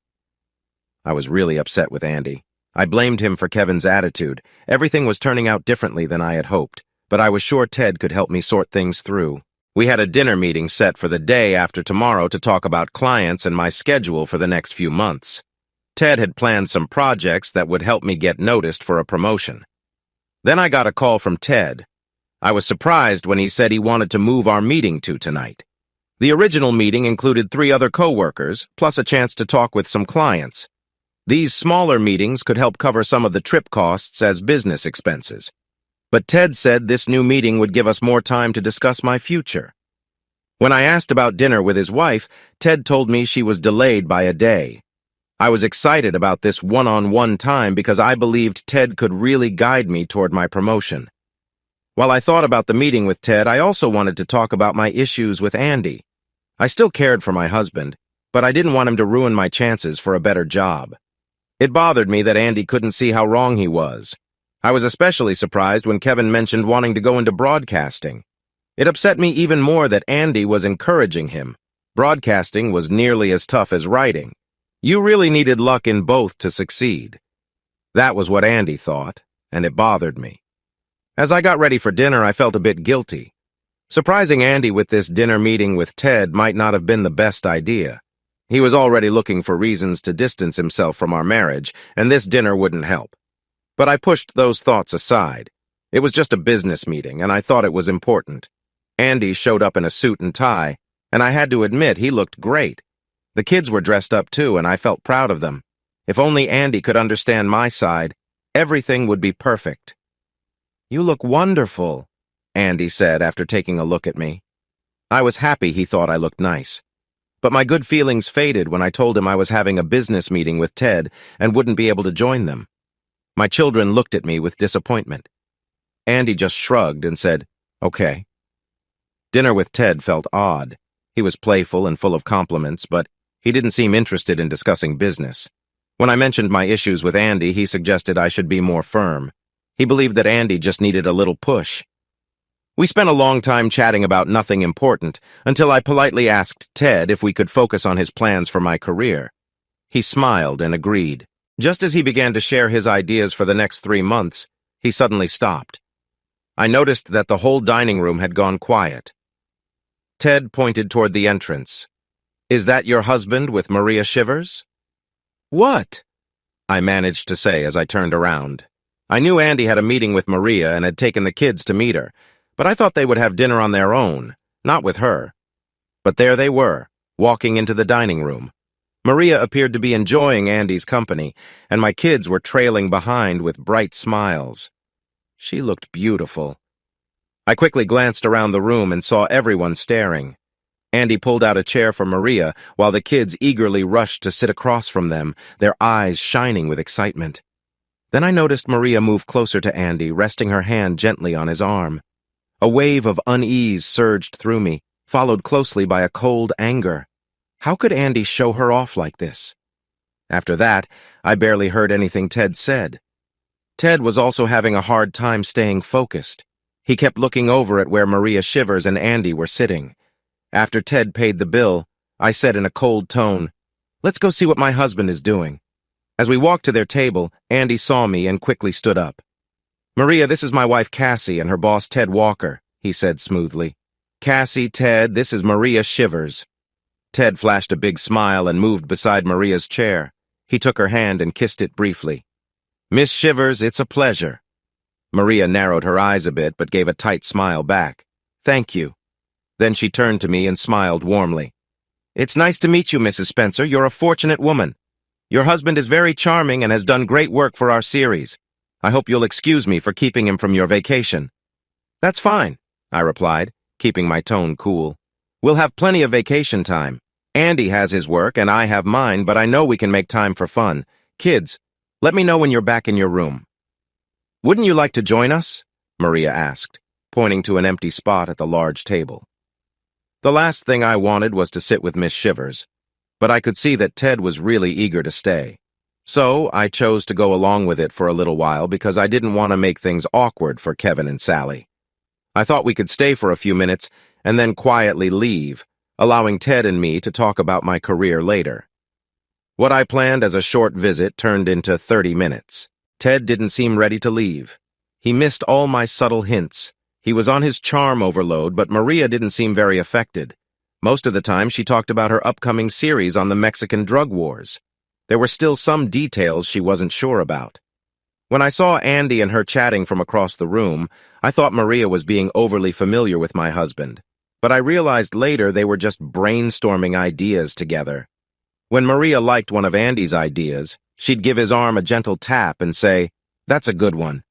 I was really upset with Andy. I blamed him for Kevin's attitude. Everything was turning out differently than I had hoped, but I was sure Ted could help me sort things through. We had a dinner meeting set for the day after tomorrow to talk about clients and my schedule for the next few months. Ted had planned some projects that would help me get noticed for a promotion. Then I got a call from Ted. I was surprised when he said he wanted to move our meeting to tonight. The original meeting included 3 other co-workers, plus a chance to talk with some clients. These smaller meetings could help cover some of the trip costs as business expenses. But Ted said this new meeting would give us more time to discuss my future. When I asked about dinner with his wife, Ted told me she was delayed by a day. I was excited about this one-on-one time because I believed Ted could really guide me toward my promotion. While I thought about the meeting with Ted, I also wanted to talk about my issues with Andy. I still cared for my husband, but I didn't want him to ruin my chances for a better job. It bothered me that Andy couldn't see how wrong he was. I was especially surprised when Kevin mentioned wanting to go into broadcasting. It upset me even more that Andy was encouraging him. Broadcasting was nearly as tough as writing. You really needed luck in both to succeed. That was what Andy thought, and it bothered me. As I got ready for dinner, I felt a bit guilty. Surprising Andy with this dinner meeting with Ted might not have been the best idea. He was already looking for reasons to distance himself from our marriage, and this dinner wouldn't help. But I pushed those thoughts aside. It was just a business meeting, and I thought it was important. Andy showed up in a suit and tie, and I had to admit he looked great. The kids were dressed up too, and I felt proud of them. If only Andy could understand my side, everything would be perfect. "You look wonderful," Andy said after taking a look at me. I was happy he thought I looked nice. But my good feelings faded when I told him I was having a business meeting with Ted and wouldn't be able to join them. My children looked at me with disappointment. Andy just shrugged and said, "Okay." Dinner with Ted felt odd. He was playful and full of compliments, but he didn't seem interested in discussing business. When I mentioned my issues with Andy, he suggested I should be more firm. He believed that Andy just needed a little push. We spent a long time chatting about nothing important until I politely asked Ted if we could focus on his plans for my career. He smiled and agreed. Just as he began to share his ideas for the next 3 months, he suddenly stopped. I noticed that the whole dining room had gone quiet. Ted pointed toward the entrance. "Is that your husband with Maria Shivers?" "What?" I managed to say as I turned around. I knew Andy had a meeting with Maria and had taken the kids to meet her, But I thought they would have dinner on their own, not with her. But there they were, walking into the dining room. Maria appeared to be enjoying Andy's company, and my kids were trailing behind with bright smiles. She looked beautiful. I quickly glanced around the room and saw everyone staring. Andy pulled out a chair for Maria, while the kids eagerly rushed to sit across from them, their eyes shining with excitement. Then I noticed Maria move closer to Andy, resting her hand gently on his arm. A wave of unease surged through me, followed closely by a cold anger. How could Andy show her off like this? After that, I barely heard anything Ted said. Ted was also having a hard time staying focused. He kept looking over at where Maria Shivers and Andy were sitting. After Ted paid the bill, I said in a cold tone, "Let's go see what my husband is doing." As we walked to their table, Andy saw me and quickly stood up. "Maria, this is my wife Cassie and her boss Ted Walker," he said smoothly. "Cassie, Ted, this is Maria Shivers." Ted flashed a big smile and moved beside Maria's chair. He took her hand and kissed it briefly. "Miss Shivers, it's a pleasure." Maria narrowed her eyes a bit but gave a tight smile back. "Thank you." Then she turned to me and smiled warmly. "It's nice to meet you, Mrs. Spencer. You're a fortunate woman. Your husband is very charming and has done great work for our series. I hope you'll excuse me for keeping him from your vacation." "That's fine," I replied, keeping my tone cool. "We'll have plenty of vacation time. Andy has his work and I have mine, but I know we can make time for fun. Kids, let me know when you're back in your room." "Wouldn't you like to join us?" Maria asked, pointing to an empty spot at the large table. The last thing I wanted was to sit with Miss Shivers, but I could see that Ted was really eager to stay. So I chose to go along with it for a little while because I didn't want to make things awkward for Kevin and Sally. I thought we could stay for a few minutes and then quietly leave, allowing Ted and me to talk about my career later. What I planned as a short visit turned into 30 minutes. Ted didn't seem ready to leave. He missed all my subtle hints. He was on his charm overload, but Maria didn't seem very affected. Most of the time, she talked about her upcoming series on the Mexican drug wars. There were still some details she wasn't sure about. When I saw Andy and her chatting from across the room, I thought Maria was being overly familiar with my husband. But I realized later they were just brainstorming ideas together. When Maria liked one of Andy's ideas, she'd give his arm a gentle tap and say, "That's a good one."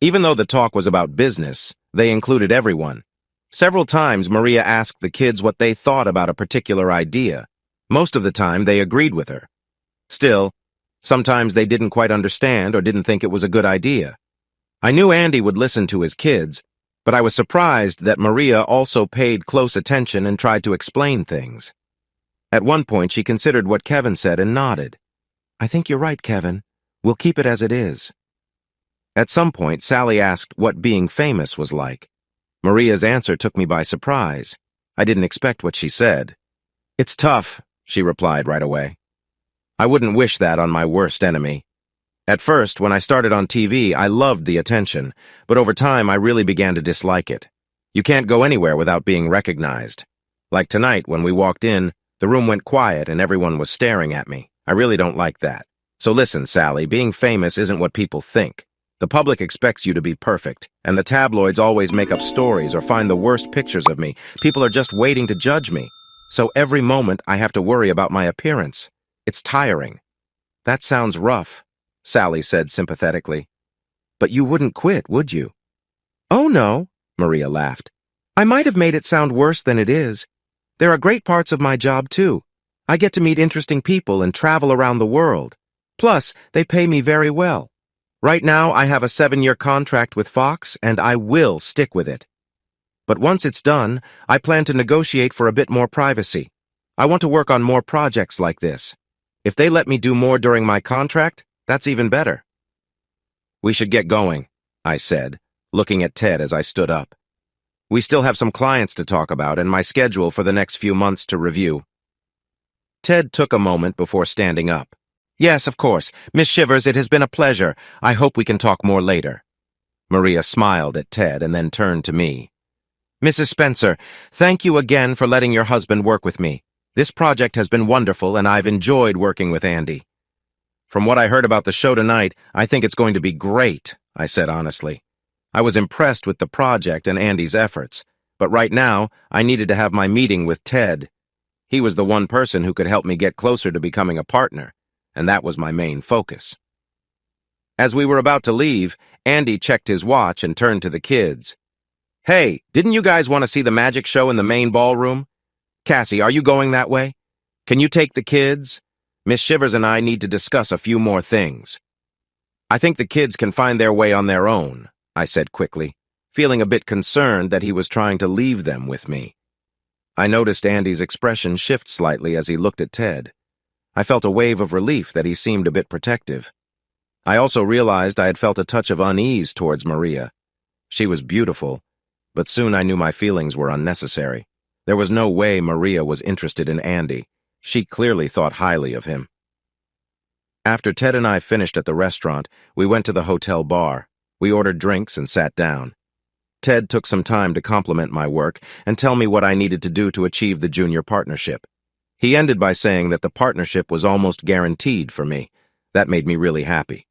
Even though the talk was about business, they included everyone. Several times Maria asked the kids what they thought about a particular idea. Most of the time they agreed with her. Still, sometimes they didn't quite understand or didn't think it was a good idea. I knew Andy would listen to his kids, but I was surprised that Maria also paid close attention and tried to explain things. At one point, she considered what Kevin said and nodded. "I think you're right, Kevin. We'll keep it as it is." At some point, Sally asked what being famous was like. Maria's answer took me by surprise. I didn't expect what she said. "It's tough," she replied right away. "I wouldn't wish that on my worst enemy." At first, when I started on TV, I loved the attention, but over time I really began to dislike it. You can't go anywhere without being recognized. Like tonight, when we walked in, the room went quiet and everyone was staring at me. I really don't like that. So listen, Sally, being famous isn't what people think. The public expects you to be perfect, and the tabloids always make up stories or find the worst pictures of me. People are just waiting to judge me. So every moment I have to worry about my appearance. It's tiring. "That sounds rough," Sally said sympathetically. "But you wouldn't quit, would you?" "Oh, no," Maria laughed. "I might have made it sound worse than it is. There are great parts of my job, too. I get to meet interesting people and travel around the world. Plus, they pay me very well. Right now, I have a 7-year contract with Fox, and I will stick with it. But once it's done, I plan to negotiate for a bit more privacy. I want to work on more projects like this. If they let me do more during my contract, that's even better." "We should get going," I said, looking at Ted as I stood up. "We still have some clients to talk about and my schedule for the next few months to review." Ted took a moment before standing up. "Yes, of course. Miss Shivers, it has been a pleasure. I hope we can talk more later." Maria smiled at Ted and then turned to me. "Mrs. Spencer, thank you again for letting your husband work with me. This project has been wonderful and I've enjoyed working with Andy." "From what I heard about the show tonight, I think it's going to be great," I said honestly. I was impressed with the project and Andy's efforts, but right now, I needed to have my meeting with Ted. He was the one person who could help me get closer to becoming a partner, and that was my main focus. As we were about to leave, Andy checked his watch and turned to the kids. "Hey, didn't you guys want to see the magic show in the main ballroom? Cassie, are you going that way? Can you take the kids? Miss Shivers and I need to discuss a few more things." "I think the kids can find their way on their own," I said quickly, feeling a bit concerned that he was trying to leave them with me. I noticed Andy's expression shift slightly as he looked at Ted. I felt a wave of relief that he seemed a bit protective. I also realized I had felt a touch of unease towards Maria. She was beautiful, but soon I knew my feelings were unnecessary. There was no way Maria was interested in Andy. She clearly thought highly of him. After Ted and I finished at the restaurant, we went to the hotel bar. We ordered drinks and sat down. Ted took some time to compliment my work and tell me what I needed to do to achieve the junior partnership. He ended by saying that the partnership was almost guaranteed for me. That made me really happy.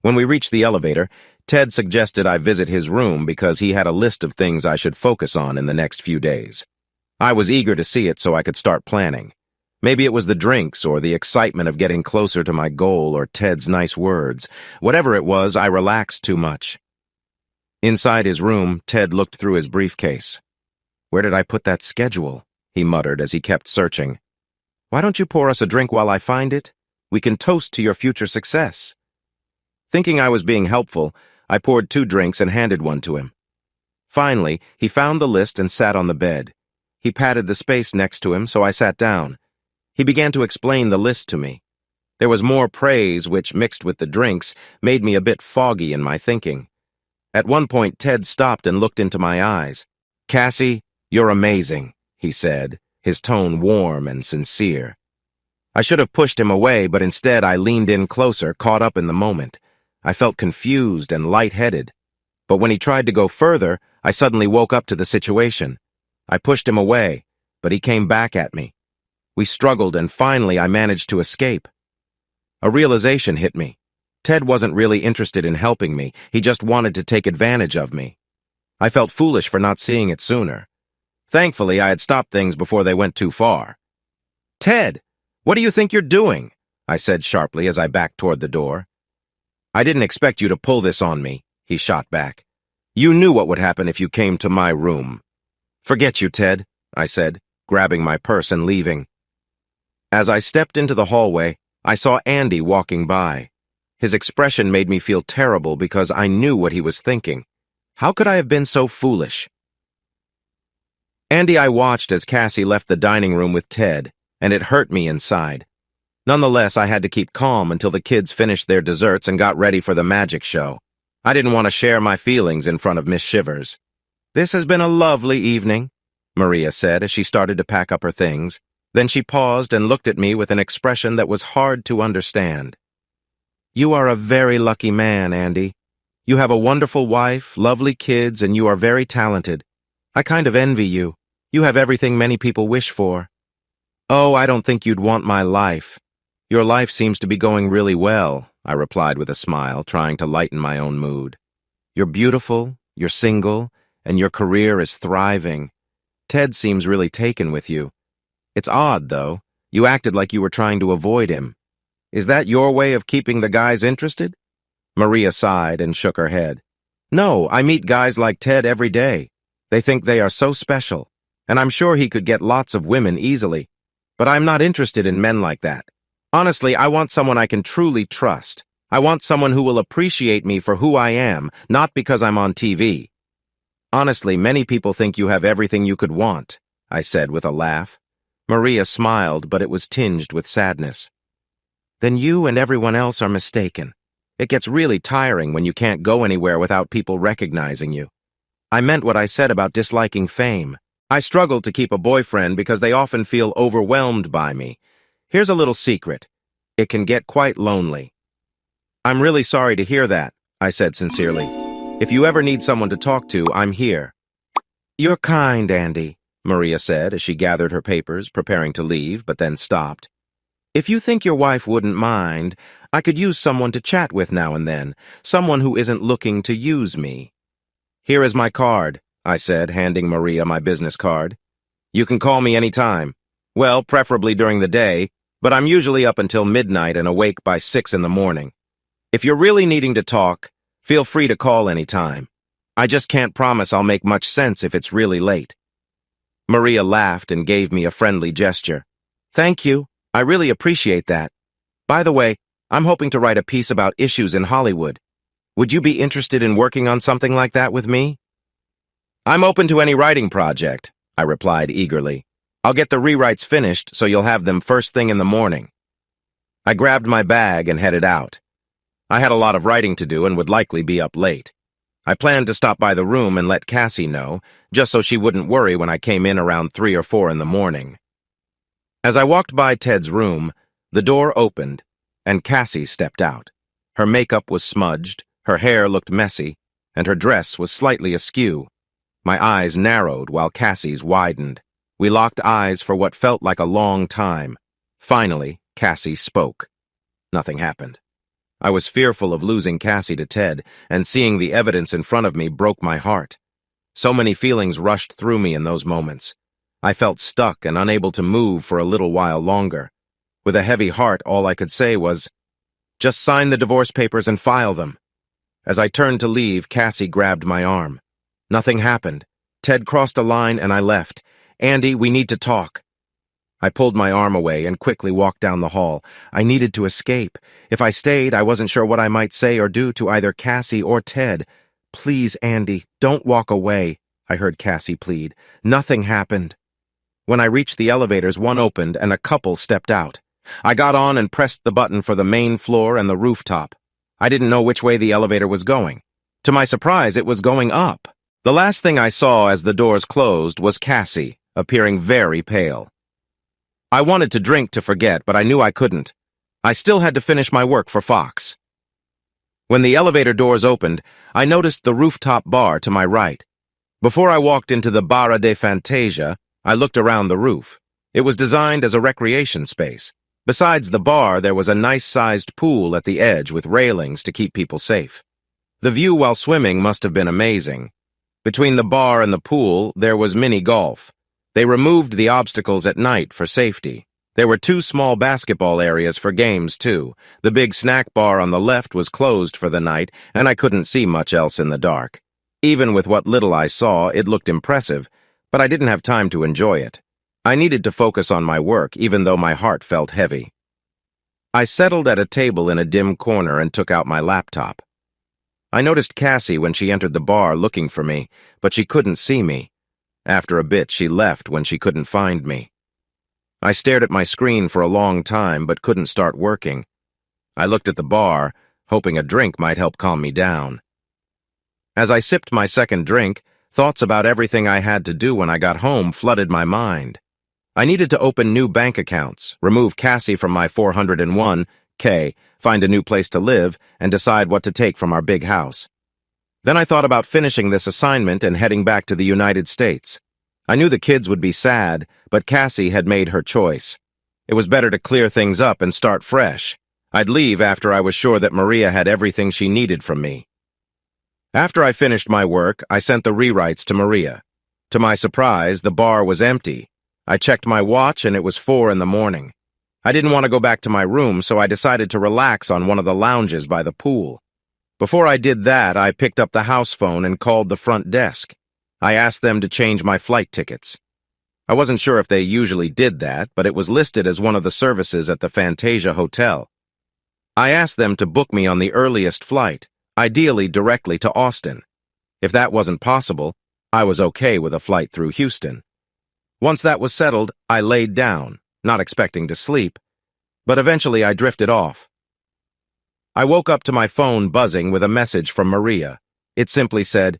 When we reached the elevator, Ted suggested I visit his room because he had a list of things I should focus on in the next few days. I was eager to see it so I could start planning. Maybe it was the drinks or the excitement of getting closer to my goal or Ted's nice words. Whatever it was, I relaxed too much. Inside his room, Ted looked through his briefcase. "Where did I put that schedule?" he muttered as he kept searching. "Why don't you pour us a drink while I find it? We can toast to your future success." Thinking I was being helpful, I poured 2 drinks and handed one to him. Finally, he found the list and sat on the bed. He patted the space next to him, so I sat down. He began to explain the list to me. There was more praise, which, mixed with the drinks, made me a bit foggy in my thinking. At one point, Ted stopped and looked into my eyes. "Cassie, you're amazing," he said, his tone warm and sincere. I should have pushed him away, but instead I leaned in closer, caught up in the moment. I felt confused and lightheaded. But when he tried to go further, I suddenly woke up to the situation. I pushed him away, but he came back at me. We struggled, and finally I managed to escape. A realization hit me. Ted wasn't really interested in helping me. He just wanted to take advantage of me. I felt foolish for not seeing it sooner. Thankfully, I had stopped things before they went too far. "Ted, what do you think you're doing?" I said sharply as I backed toward the door. "I didn't expect you to pull this on me," he shot back. "You knew what would happen if you came to my room." "Forget you, Ted," I said, grabbing my purse and leaving. As I stepped into the hallway, I saw Andy walking by. His expression made me feel terrible because I knew what he was thinking. How could I have been so foolish? I watched as Cassie left the dining room with Ted, and it hurt me inside. Nonetheless, I had to keep calm until the kids finished their desserts and got ready for the magic show. I didn't want to share my feelings in front of Miss Shivers. "This has been a lovely evening," Maria said as she started to pack up her things. Then she paused and looked at me with an expression that was hard to understand. "You are a very lucky man, Andy. You have a wonderful wife, lovely kids, and you are very talented. I kind of envy you. You have everything many people wish for." "Oh, I don't think you'd want my life. Your life seems to be going really well," I replied with a smile, trying to lighten my own mood. "You're beautiful, you're single, and your career is thriving. Ted seems really taken with you. It's odd, though. You acted like you were trying to avoid him. Is that your way of keeping the guys interested?" Maria sighed and shook her head. "No, I meet guys like Ted every day. They think they are so special, and I'm sure he could get lots of women easily. But I'm not interested in men like that. Honestly, I want someone I can truly trust. I want someone who will appreciate me for who I am, not because I'm on TV." "Honestly, many people think you have everything you could want," I said with a laugh. Maria smiled, but it was tinged with sadness. "Then you and everyone else are mistaken. It gets really tiring when you can't go anywhere without people recognizing you. I meant what I said about disliking fame. I struggle to keep a boyfriend because they often feel overwhelmed by me. Here's a little secret. It can get quite lonely." "I'm really sorry to hear that," I said sincerely. "If you ever need someone to talk to, I'm here." "You're kind, Andy," Maria said as she gathered her papers, preparing to leave, but then stopped. "If you think your wife wouldn't mind, I could use someone to chat with now and then, someone who isn't looking to use me." "Here is my card," I said, handing Maria my business card. "You can call me any time. Well, preferably during the day, but I'm usually up until midnight and awake by 6 in the morning. If you're really needing to talk, feel free to call any time. I just can't promise I'll make much sense if it's really late." Maria laughed and gave me a friendly gesture. "Thank you. I really appreciate that. By the way, I'm hoping to write a piece about issues in Hollywood. Would you be interested in working on something like that with me?" "I'm open to any writing project," I replied eagerly. "I'll get the rewrites finished so you'll have them first thing in the morning." I grabbed my bag and headed out. I had a lot of writing to do and would likely be up late. I planned to stop by the room and let Cassie know, just so she wouldn't worry when I came in around 3 or 4 in the morning. As I walked by Ted's room, the door opened, and Cassie stepped out. Her makeup was smudged, her hair looked messy, and her dress was slightly askew. My eyes narrowed while Cassie's widened. We locked eyes for what felt like a long time. Finally, Cassie spoke. Nothing happened. I was fearful of losing Cassie to Ted, and seeing the evidence in front of me broke my heart. So many feelings rushed through me in those moments. I felt stuck and unable to move for a little while longer. With a heavy heart, all I could say was, "Just sign the divorce papers and file them." As I turned to leave, Cassie grabbed my arm. Nothing happened. Ted crossed a line and I left. "Andy, we need to talk." I pulled my arm away and quickly walked down the hall. I needed to escape. If I stayed, I wasn't sure what I might say or do to either Cassie or Ted. "Please, Andy, don't walk away," I heard Cassie plead. "Nothing happened." When I reached the elevators, one opened and a couple stepped out. I got on and pressed the button for the main floor and the rooftop. I didn't know which way the elevator was going. To my surprise, it was going up. The last thing I saw as the doors closed was Cassie, appearing very pale. I wanted to drink to forget, but I knew I couldn't. I still had to finish my work for Fox. When the elevator doors opened, I noticed the rooftop bar to my right. Before I walked into the Barra de Fantasia, I looked around the roof. It was designed as a recreation space. Besides the bar, there was a nice-sized pool at the edge with railings to keep people safe. The view while swimming must have been amazing. Between the bar and the pool, there was mini golf. They removed the obstacles at night for safety. There were 2 small basketball areas for games, too. The big snack bar on the left was closed for the night, and I couldn't see much else in the dark. Even with what little I saw, it looked impressive, but I didn't have time to enjoy it. I needed to focus on my work, even though my heart felt heavy. I settled at a table in a dim corner and took out my laptop. I noticed Cassie when she entered the bar looking for me, but she couldn't see me. After a bit, she left when she couldn't find me. I stared at my screen for a long time, but couldn't start working. I looked at the bar, hoping a drink might help calm me down. As I sipped my second drink, thoughts about everything I had to do when I got home flooded my mind. I needed to open new bank accounts, remove Cassie from my 401k, find a new place to live, and decide what to take from our big house. Then I thought about finishing this assignment and heading back to the United States. I knew the kids would be sad, but Cassie had made her choice. It was better to clear things up and start fresh. I'd leave after I was sure that Maria had everything she needed from me. After I finished my work, I sent the rewrites to Maria. To my surprise, the bar was empty. I checked my watch and it was 4 in the morning. I didn't want to go back to my room, so I decided to relax on one of the lounges by the pool. Before I did that, I picked up the house phone and called the front desk. I asked them to change my flight tickets. I wasn't sure if they usually did that, but it was listed as one of the services at the Fantasia Hotel. I asked them to book me on the earliest flight, ideally directly to Austin. If that wasn't possible, I was okay with a flight through Houston. Once that was settled, I laid down, not expecting to sleep, but eventually I drifted off. I woke up to my phone buzzing with a message from Maria. It simply said,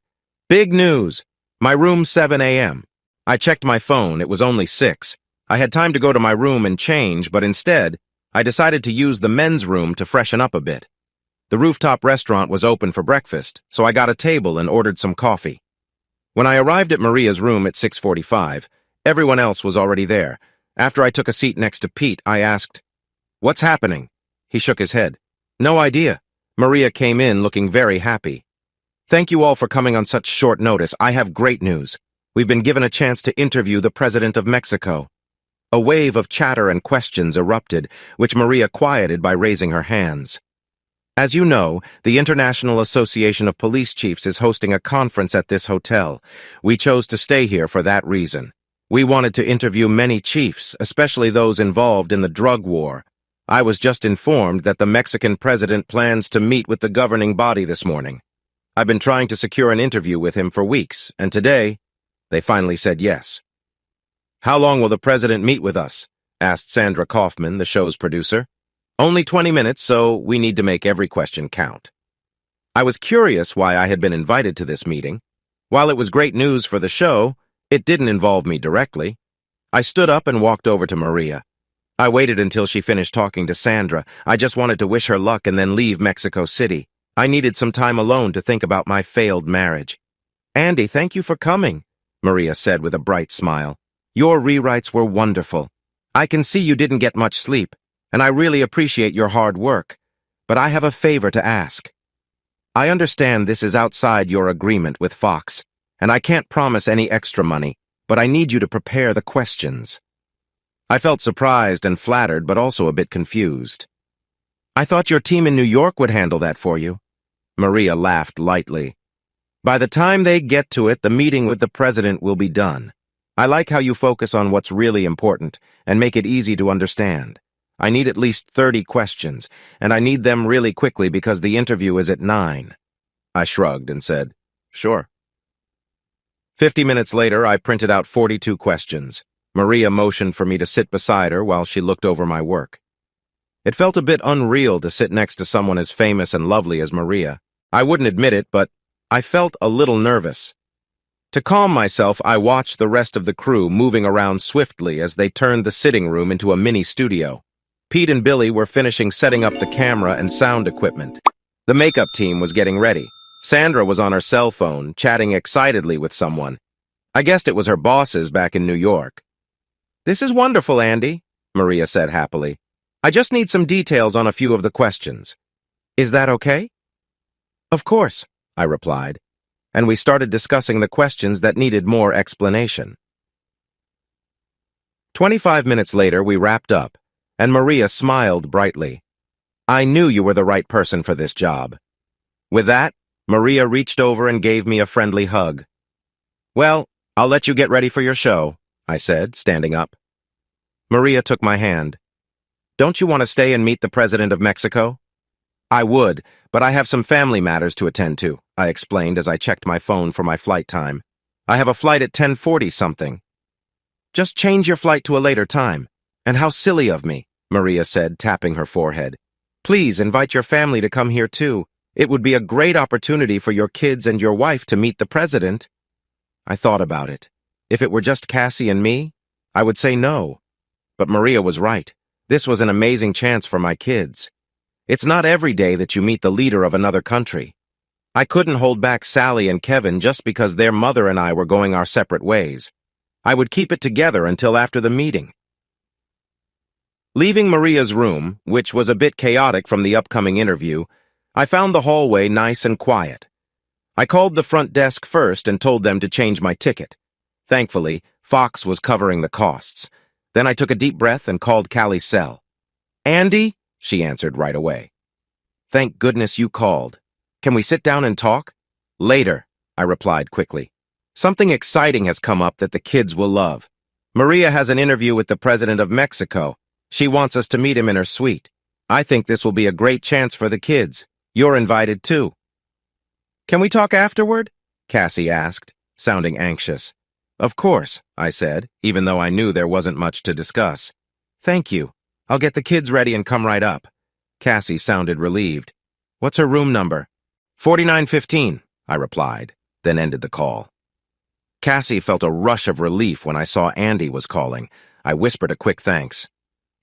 "Big news! My room 7 a.m. I checked my phone, it was only 6. I had time to go to my room and change, but instead, I decided to use the men's room to freshen up a bit. The rooftop restaurant was open for breakfast, so I got a table and ordered some coffee. When I arrived at Maria's room at 6:45, everyone else was already there. After I took a seat next to Pete, I asked, "What's happening?" He shook his head. "No idea." Maria came in looking very happy. Thank you all for coming on such short notice. I have great news. We've been given a chance to interview the President of Mexico. A wave of chatter and questions erupted, which Maria quieted by raising her hands. As you know, the International Association of Police Chiefs is hosting a conference at this hotel. We chose to stay here for that reason. We wanted to interview many chiefs, especially those involved in the drug war. I was just informed that the Mexican president plans to meet with the governing body this morning. I've been trying to secure an interview with him for weeks, and today, they finally said yes. "How long will the president meet with us?" asked Sandra Kaufman, the show's producer. "Only 20 minutes, so we need to make every question count." I was curious why I had been invited to this meeting. While it was great news for the show, it didn't involve me directly. I stood up and walked over to Maria. I waited until she finished talking to Sandra. I just wanted to wish her luck and then leave Mexico City. I needed some time alone to think about my failed marriage. "Andy, thank you for coming," Maria said with a bright smile. "Your rewrites were wonderful. I can see you didn't get much sleep, and I really appreciate your hard work. But I have a favor to ask. I understand this is outside your agreement with Fox, and I can't promise any extra money, but I need you to prepare the questions." I felt surprised and flattered, but also a bit confused. "I thought your team in New York would handle that for you." Maria laughed lightly. "By the time they get to it, the meeting with the president will be done. I like how you focus on what's really important and make it easy to understand. I need at least 30 questions, and I need them really quickly because the interview is at 9. I shrugged and said, "Sure." 50 minutes later, I printed out 42 questions. Maria motioned for me to sit beside her while she looked over my work. It felt a bit unreal to sit next to someone as famous and lovely as Maria. I wouldn't admit it, but I felt a little nervous. To calm myself, I watched the rest of the crew moving around swiftly as they turned the sitting room into a mini studio. Pete and Billy were finishing setting up the camera and sound equipment. The makeup team was getting ready. Sandra was on her cell phone, chatting excitedly with someone. I guessed it was her bosses back in New York. "This is wonderful, Andy," Maria said happily. "I just need some details on a few of the questions. Is that okay?" "Of course," I replied, and we started discussing the questions that needed more explanation. 25 minutes later, we wrapped up, and Maria smiled brightly. "I knew you were the right person for this job." With that, Maria reached over and gave me a friendly hug. "Well, I'll let you get ready for your show," I said, standing up. Maria took my hand. "Don't you want to stay and meet the President of Mexico?" "I would, but I have some family matters to attend to," I explained as I checked my phone for my flight time. "I have a flight at 10:40-something. "Just change your flight to a later time. And how silly of me," Maria said, tapping her forehead. "Please invite your family to come here too. It would be a great opportunity for your kids and your wife to meet the president." I thought about it. If it were just Cassie and me, I would say no. But Maria was right. This was an amazing chance for my kids. It's not every day that you meet the leader of another country. I couldn't hold back Sally and Kevin just because their mother and I were going our separate ways. I would keep it together until after the meeting. Leaving Maria's room, which was a bit chaotic from the upcoming interview, I found the hallway nice and quiet. I called the front desk first and told them to change my ticket. Thankfully, Fox was covering the costs. Then I took a deep breath and called Callie's cell. "Andy?" she answered right away. "Thank goodness you called. Can we sit down and talk?" "Later," I replied quickly. "Something exciting has come up that the kids will love. Maria has an interview with the President of Mexico. She wants us to meet him in her suite. I think this will be a great chance for the kids. You're invited too." "Can we talk afterward?" Cassie asked, sounding anxious. "Of course," I said, even though I knew there wasn't much to discuss. "Thank you. I'll get the kids ready and come right up." Cassie sounded relieved. "What's her room number?" 4915, I replied, then ended the call. Cassie felt a rush of relief when I saw Andy was calling. I whispered a quick thanks.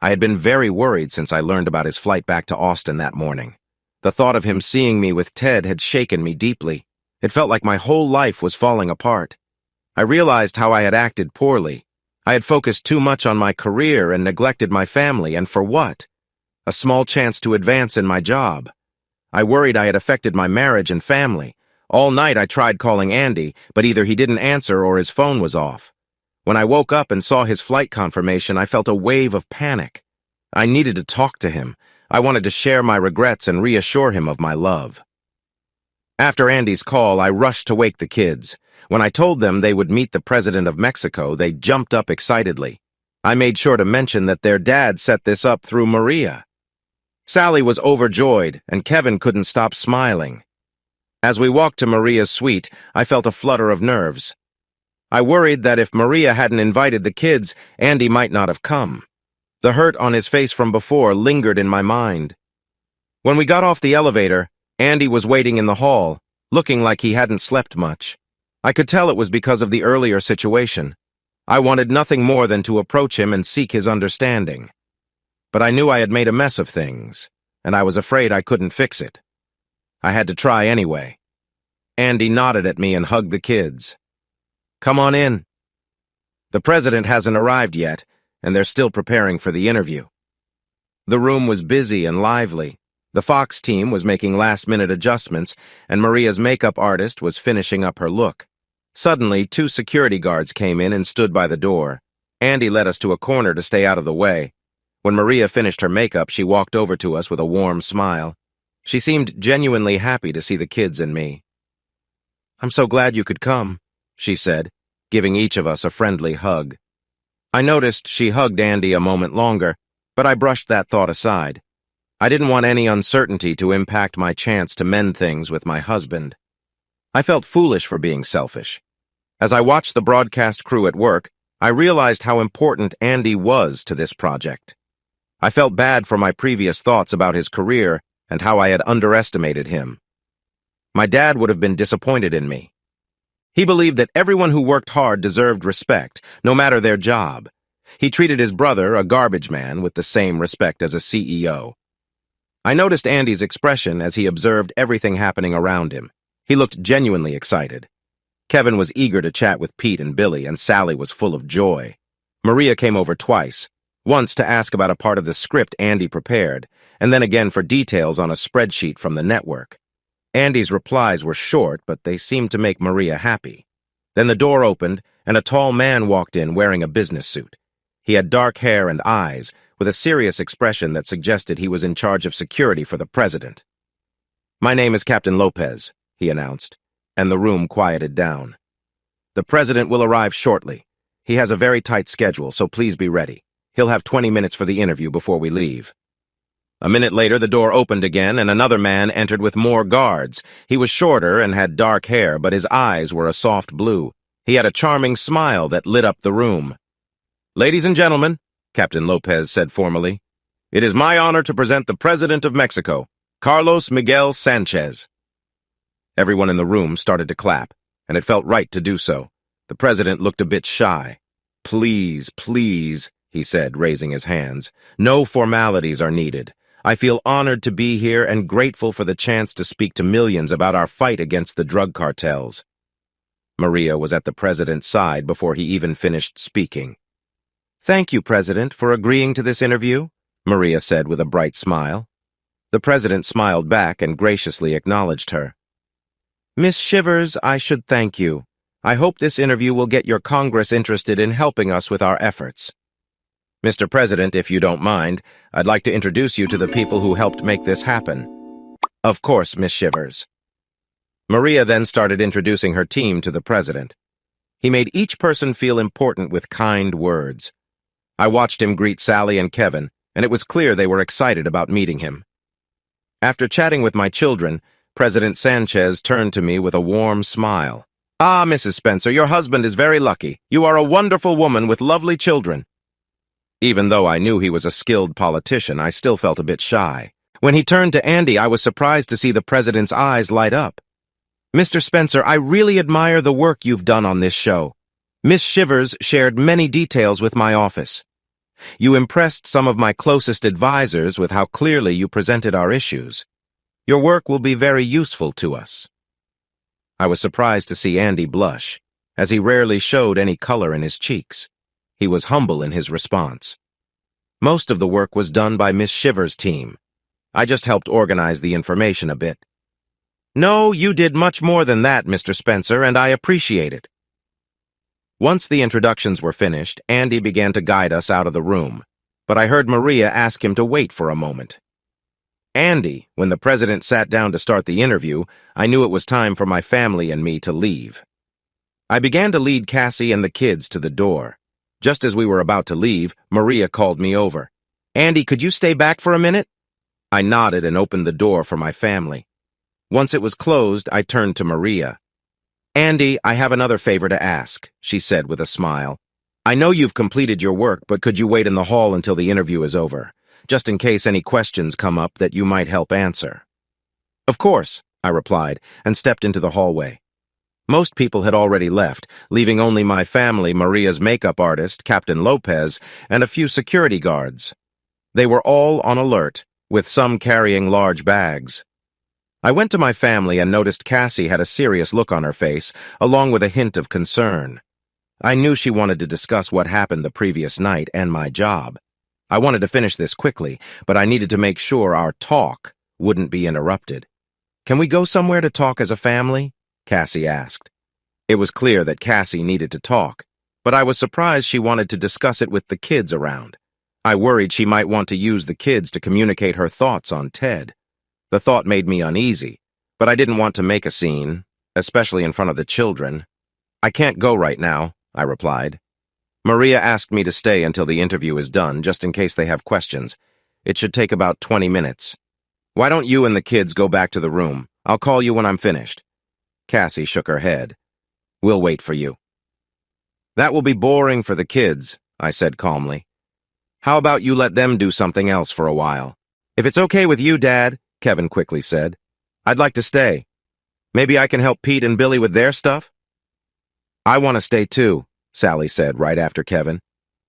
I had been very worried since I learned about his flight back to Austin that morning. The thought of him seeing me with Ted had shaken me deeply. It felt like my whole life was falling apart. I realized how I had acted poorly. I had focused too much on my career and neglected my family, and for what? A small chance to advance in my job. I worried I had affected my marriage and family, All night I tried calling Andy, but either he didn't answer or his phone was off. When I woke up and saw his flight confirmation, I felt a wave of panic. I needed to talk to him. I wanted to share my regrets and reassure him of my love. After Andy's call, I rushed to wake the kids. When I told them they would meet the President of Mexico, they jumped up excitedly. I made sure to mention that their dad set this up through Maria. Sally was overjoyed, and Kevin couldn't stop smiling. As we walked to Maria's suite, I felt a flutter of nerves. I worried that if Maria hadn't invited the kids, Andy might not have come. The hurt on his face from before lingered in my mind. When we got off the elevator, Andy was waiting in the hall, looking like he hadn't slept much. I could tell it was because of the earlier situation. I wanted nothing more than to approach him and seek his understanding. But I knew I had made a mess of things, and I was afraid I couldn't fix it. I had to try anyway. Andy nodded at me and hugged the kids. "Come on in." The president hasn't arrived yet, and they're still preparing for the interview. The room was busy and lively. The Fox team was making last-minute adjustments, and Maria's makeup artist was finishing up her look. Suddenly, 2 security guards came in and stood by the door. Andy led us to a corner to stay out of the way. When Maria finished her makeup, she walked over to us with a warm smile. She seemed genuinely happy to see the kids and me. "I'm so glad you could come," she said, giving each of us a friendly hug. I noticed she hugged Andy a moment longer, but I brushed that thought aside. I didn't want any uncertainty to impact my chance to mend things with my husband. I felt foolish for being selfish. As I watched the broadcast crew at work, I realized how important Andy was to this project. I felt bad for my previous thoughts about his career and how I had underestimated him. My dad would have been disappointed in me. He believed that everyone who worked hard deserved respect, no matter their job. He treated his brother, a garbage man, with the same respect as a CEO. I noticed Andy's expression as he observed everything happening around him. He looked genuinely excited. Kevin was eager to chat with Pete and Billy, and Sally was full of joy. Maria came over twice, once to ask about a part of the script Andy prepared, and then again for details on a spreadsheet from the network. Andy's replies were short, but they seemed to make Maria happy. Then the door opened, and a tall man walked in wearing a business suit. He had dark hair and eyes, with a serious expression that suggested he was in charge of security for the president. "My name is Captain Lopez," he announced, and the room quieted down. "The president will arrive shortly. He has a very tight schedule, so please be ready. He'll have 20 minutes for the interview before we leave." A minute later, the door opened again, and another man entered with more guards. He was shorter and had dark hair, but his eyes were a soft blue. He had a charming smile that lit up the room. "Ladies and gentlemen," Captain Lopez said formally, "it is my honor to present the President of Mexico, Carlos Miguel Sanchez." Everyone in the room started to clap, and it felt right to do so. The president looked a bit shy. "Please, please," he said, raising his hands. "No formalities are needed. I feel honored to be here and grateful for the chance to speak to millions about our fight against the drug cartels." Maria was at the president's side before he even finished speaking. "Thank you, President, for agreeing to this interview," Maria said with a bright smile. The president smiled back and graciously acknowledged her. "Miss Shivers, I should thank you. I hope this interview will get your Congress interested in helping us with our efforts. Mr. President, if you don't mind, I'd like to introduce you to the people who helped make this happen." "Of course, Miss Shivers." Maria then started introducing her team to the president. He made each person feel important with kind words. I watched him greet Sally and Kevin, and it was clear they were excited about meeting him. After chatting with my children, President Sanchez turned to me with a warm smile. "Ah, Mrs. Spencer, your husband is very lucky. You are a wonderful woman with lovely children." Even though I knew he was a skilled politician, I still felt a bit shy. When he turned to Andy, I was surprised to see the president's eyes light up. "Mr. Spencer, I really admire the work you've done on this show. Miss Shivers shared many details with my office. You impressed some of my closest advisors with how clearly you presented our issues. Your work will be very useful to us." I was surprised to see Andy blush, as he rarely showed any color in his cheeks. He was humble in his response. Most of the work was done by Miss Shivers' team. I just helped organize the information a bit. No, you did much more than that, Mr. Spencer, and I appreciate it. Once the introductions were finished, Andy began to guide us out of the room, but I heard Maria ask him to wait for a moment. Andy, when the president sat down to start the interview, I knew it was time for my family and me to leave. I began to lead Cassie and the kids to the door. Just as we were about to leave, Maria called me over. Andy, could you stay back for a minute? I nodded and opened the door for my family. Once it was closed, I turned to Maria. Andy, I have another favor to ask, she said with a smile. I know you've completed your work, but could you wait in the hall until the interview is over, just in case any questions come up that you might help answer? Of course, I replied, and stepped into the hallway. Most people had already left, leaving only my family, Maria's makeup artist, Captain Lopez, and a few security guards. They were all on alert, with some carrying large bags. I went to my family and noticed Cassie had a serious look on her face, along with a hint of concern. I knew she wanted to discuss what happened the previous night and my job. I wanted to finish this quickly, but I needed to make sure our talk wouldn't be interrupted. Can we go somewhere to talk as a family? Cassie asked. It was clear that Cassie needed to talk, but I was surprised she wanted to discuss it with the kids around. I worried she might want to use the kids to communicate her thoughts on Ted. The thought made me uneasy, but I didn't want to make a scene, especially in front of the children. I can't go right now, I replied. Maria asked me to stay until the interview is done, just in case they have questions. It should take about 20 minutes. Why don't you and the kids go back to the room? I'll call you when I'm finished. Cassie shook her head. We'll wait for you. That will be boring for the kids, I said calmly. How about you let them do something else for a while? If it's okay with you, Dad, Kevin quickly said. I'd like to stay. Maybe I can help Pete and Billy with their stuff? I want to stay too, Sally said right after Kevin.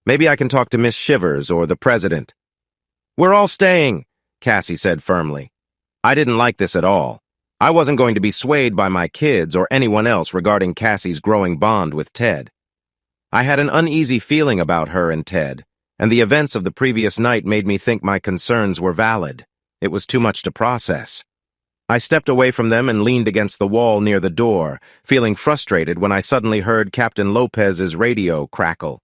Maybe I can talk to Miss Shivers or the president. We're all staying, Cassie said firmly. I didn't like this at all. I wasn't going to be swayed by my kids or anyone else regarding Cassie's growing bond with Ted. I had an uneasy feeling about her and Ted, and the events of the previous night made me think my concerns were valid. It was too much to process. I stepped away from them and leaned against the wall near the door, feeling frustrated when I suddenly heard Captain Lopez's radio crackle.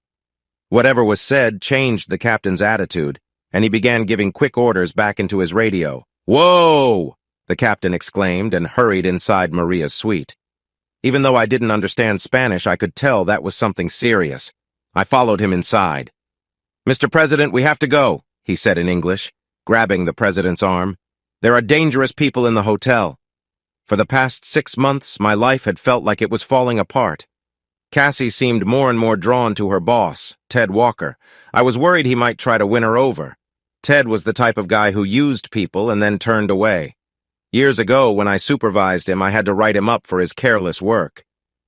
Whatever was said changed the captain's attitude, and he began giving quick orders back into his radio. Whoa! The captain exclaimed and hurried inside Maria's suite. Even though I didn't understand Spanish, I could tell that was something serious. I followed him inside. Mr. President, we have to go, he said in English, grabbing the president's arm. There are dangerous people in the hotel. For the past 6 months, my life had felt like it was falling apart. Cassie seemed more and more drawn to her boss, Ted Walker. I was worried he might try to win her over. Ted was the type of guy who used people and then turned away. Years ago, when I supervised him, I had to write him up for his careless work.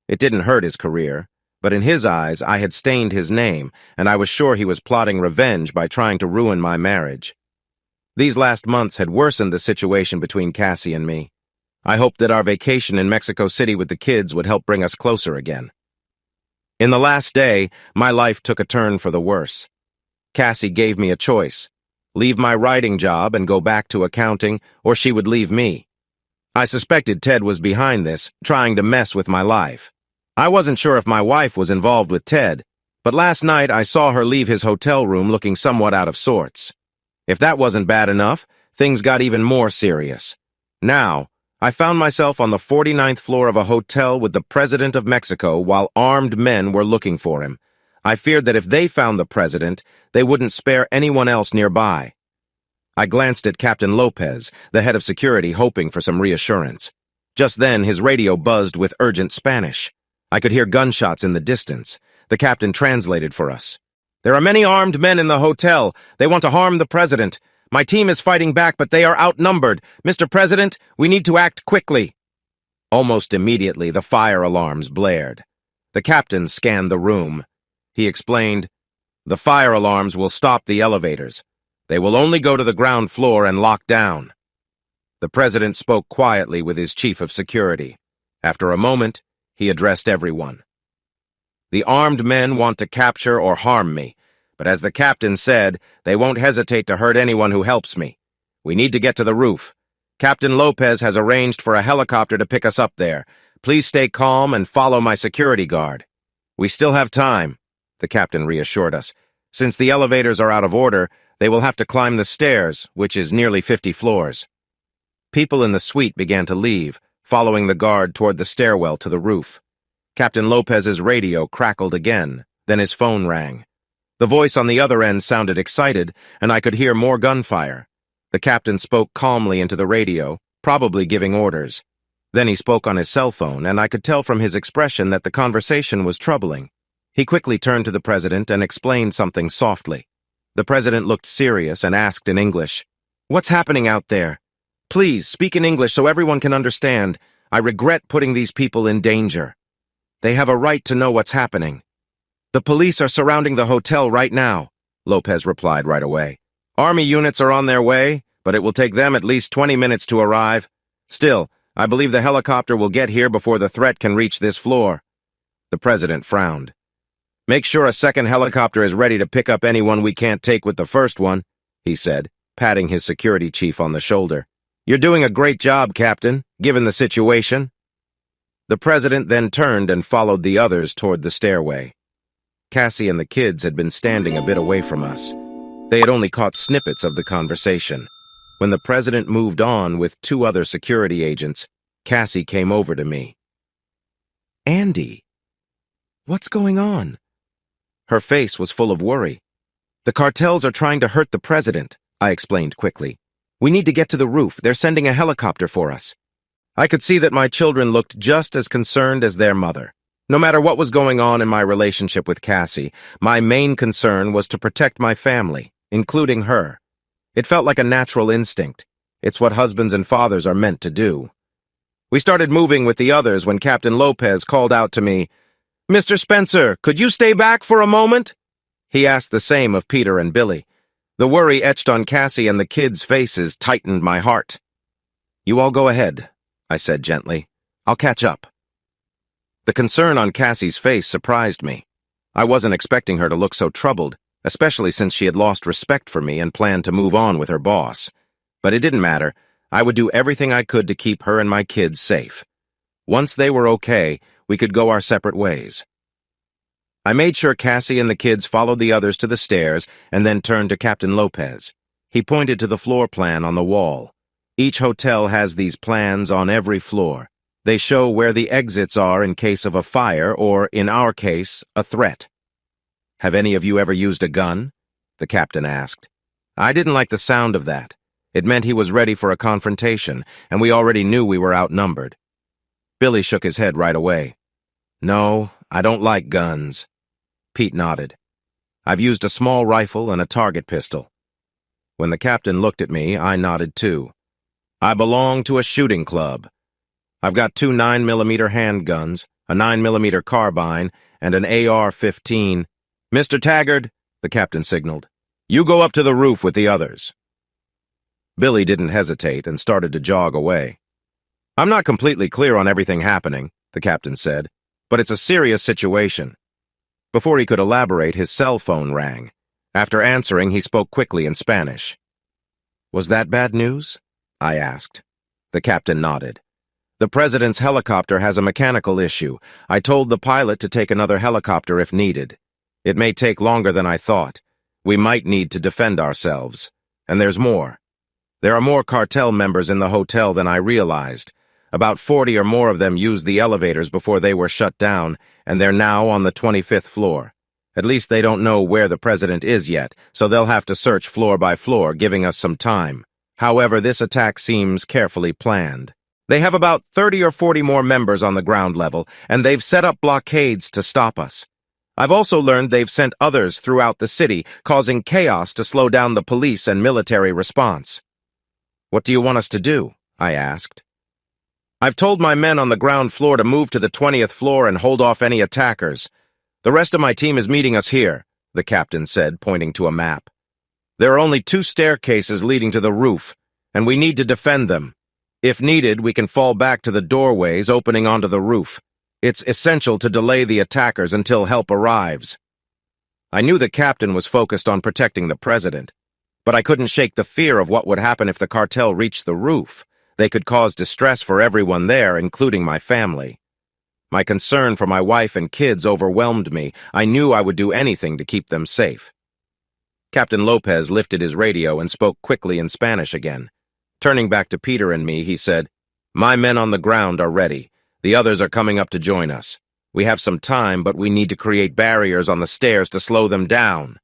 It didn't hurt his career, but in his eyes, I had stained his name, and I was sure he was plotting revenge by trying to ruin my marriage. These last months had worsened the situation between Cassie and me. I hoped that our vacation in Mexico City with the kids would help bring us closer again. In the last day, my life took a turn for the worse. Cassie gave me a choice: leave my writing job and go back to accounting, or she would leave me. I suspected Ted was behind this, trying to mess with my life. I wasn't sure if my wife was involved with Ted, but last night I saw her leave his hotel room looking somewhat out of sorts. If that wasn't bad enough, things got even more serious. Now, I found myself on the 49th floor of a hotel with the President of Mexico while armed men were looking for him. I feared that if they found the president, they wouldn't spare anyone else nearby. I glanced at Captain Lopez, the head of security, hoping for some reassurance. Just then, his radio buzzed with urgent Spanish. I could hear gunshots in the distance. The captain translated for us. There are many armed men in the hotel. They want to harm the president. My team is fighting back, but they are outnumbered. Mr. President, we need to act quickly. Almost immediately, the fire alarms blared. The captain scanned the room. He explained, "The fire alarms will stop the elevators. They will only go to the ground floor and lock down." The president spoke quietly with his chief of security. After a moment, he addressed everyone. "The armed men want to capture or harm me, but as the captain said, they won't hesitate to hurt anyone who helps me. We need to get to the roof. Captain Lopez has arranged for a helicopter to pick us up there. Please stay calm and follow my security guard." "We still have time," the captain reassured us. "Since the elevators are out of order, they will have to climb the stairs, which is nearly 50 floors." People in the suite began to leave, following the guard toward the stairwell to the roof. Captain Lopez's radio crackled again, then his phone rang. The voice on the other end sounded excited, and I could hear more gunfire. The captain spoke calmly into the radio, probably giving orders. Then he spoke on his cell phone, and I could tell from his expression that the conversation was troubling. He quickly turned to the president and explained something softly. The president looked serious and asked in English, "What's happening out there? Please, speak in English so everyone can understand. I regret putting these people in danger. They have a right to know what's happening." "The police are surrounding the hotel right now," Lopez replied right away. "Army units are on their way, but it will take them at least 20 minutes to arrive. Still, I believe the helicopter will get here before the threat can reach this floor." The president frowned. "Make sure a second helicopter is ready to pick up anyone we can't take with the first one," he said, patting his security chief on the shoulder. "You're doing a great job, Captain, given the situation." The president then turned and followed the others toward the stairway. Cassie and the kids had been standing a bit away from us. They had only caught snippets of the conversation. When the president moved on with 2 other security agents, Cassie came over to me. "Andy, what's going on?" Her face was full of worry. "The cartels are trying to hurt the president," I explained quickly. "We need to get to the roof. They're sending a helicopter for us." I could see that my children looked just as concerned as their mother. No matter what was going on in my relationship with Cassie, my main concern was to protect my family, including her. It felt like a natural instinct. It's what husbands and fathers are meant to do. We started moving with the others when Captain Lopez called out to me, "Mr. Spencer, could you stay back for a moment?" He asked the same of Peter and Billy. The worry etched on Cassie and the kids' faces tightened my heart. "You all go ahead," I said gently. "I'll catch up." The concern on Cassie's face surprised me. I wasn't expecting her to look so troubled, especially since she had lost respect for me and planned to move on with her boss. But it didn't matter. I would do everything I could to keep her and my kids safe. Once they were okay, we could go our separate ways. I made sure Cassie and the kids followed the others to the stairs and then turned to Captain Lopez. He pointed to the floor plan on the wall. Each hotel has these plans on every floor. They show where the exits are in case of a fire or, in our case, a threat. "Have any of you ever used a gun?" the captain asked. I didn't like the sound of that. It meant he was ready for a confrontation, and we already knew we were outnumbered. Billy shook his head right away. "No, I don't like guns." Pete nodded. "I've used a small rifle and a target pistol." When the captain looked at me, I nodded too. "I belong to a shooting club. I've got 2 9mm handguns, a 9mm carbine, and an AR-15. "Mr. Taggart," the captain signaled, "you go up to the roof with the others." Billy didn't hesitate and started to jog away. "I'm not completely clear on everything happening," the captain said, "but it's a serious situation." Before he could elaborate, his cell phone rang. After answering, he spoke quickly in Spanish. "Was that bad news?" I asked. The captain nodded. "The president's helicopter has a mechanical issue. I told the pilot to take another helicopter if needed. It may take longer than I thought. We might need to defend ourselves. And there's more. There are more cartel members in the hotel than I realized. About 40 or more of them used the elevators before they were shut down, and they're now on the 25th floor. At least they don't know where the president is yet, so they'll have to search floor by floor, giving us some time. However, this attack seems carefully planned. They have about 30 or 40 more members on the ground level, and they've set up blockades to stop us. I've also learned they've sent others throughout the city, causing chaos to slow down the police and military response." "What do you want us to do?" I asked. "I've told my men on the ground floor to move to the 20th floor and hold off any attackers. The rest of my team is meeting us here," the captain said, pointing to a map. "There are only 2 staircases leading to the roof, and we need to defend them. If needed, we can fall back to the doorways opening onto the roof. It's essential to delay the attackers until help arrives." I knew the captain was focused on protecting the president, but I couldn't shake the fear of what would happen if the cartel reached the roof. They could cause distress for everyone there, including my family. My concern for my wife and kids overwhelmed me. I knew I would do anything to keep them safe. Captain Lopez lifted his radio and spoke quickly in Spanish again. Turning back to Peter and me, he said, "My men on the ground are ready. The others are coming up to join us. We have some time, but we need to create barriers on the stairs to slow them down."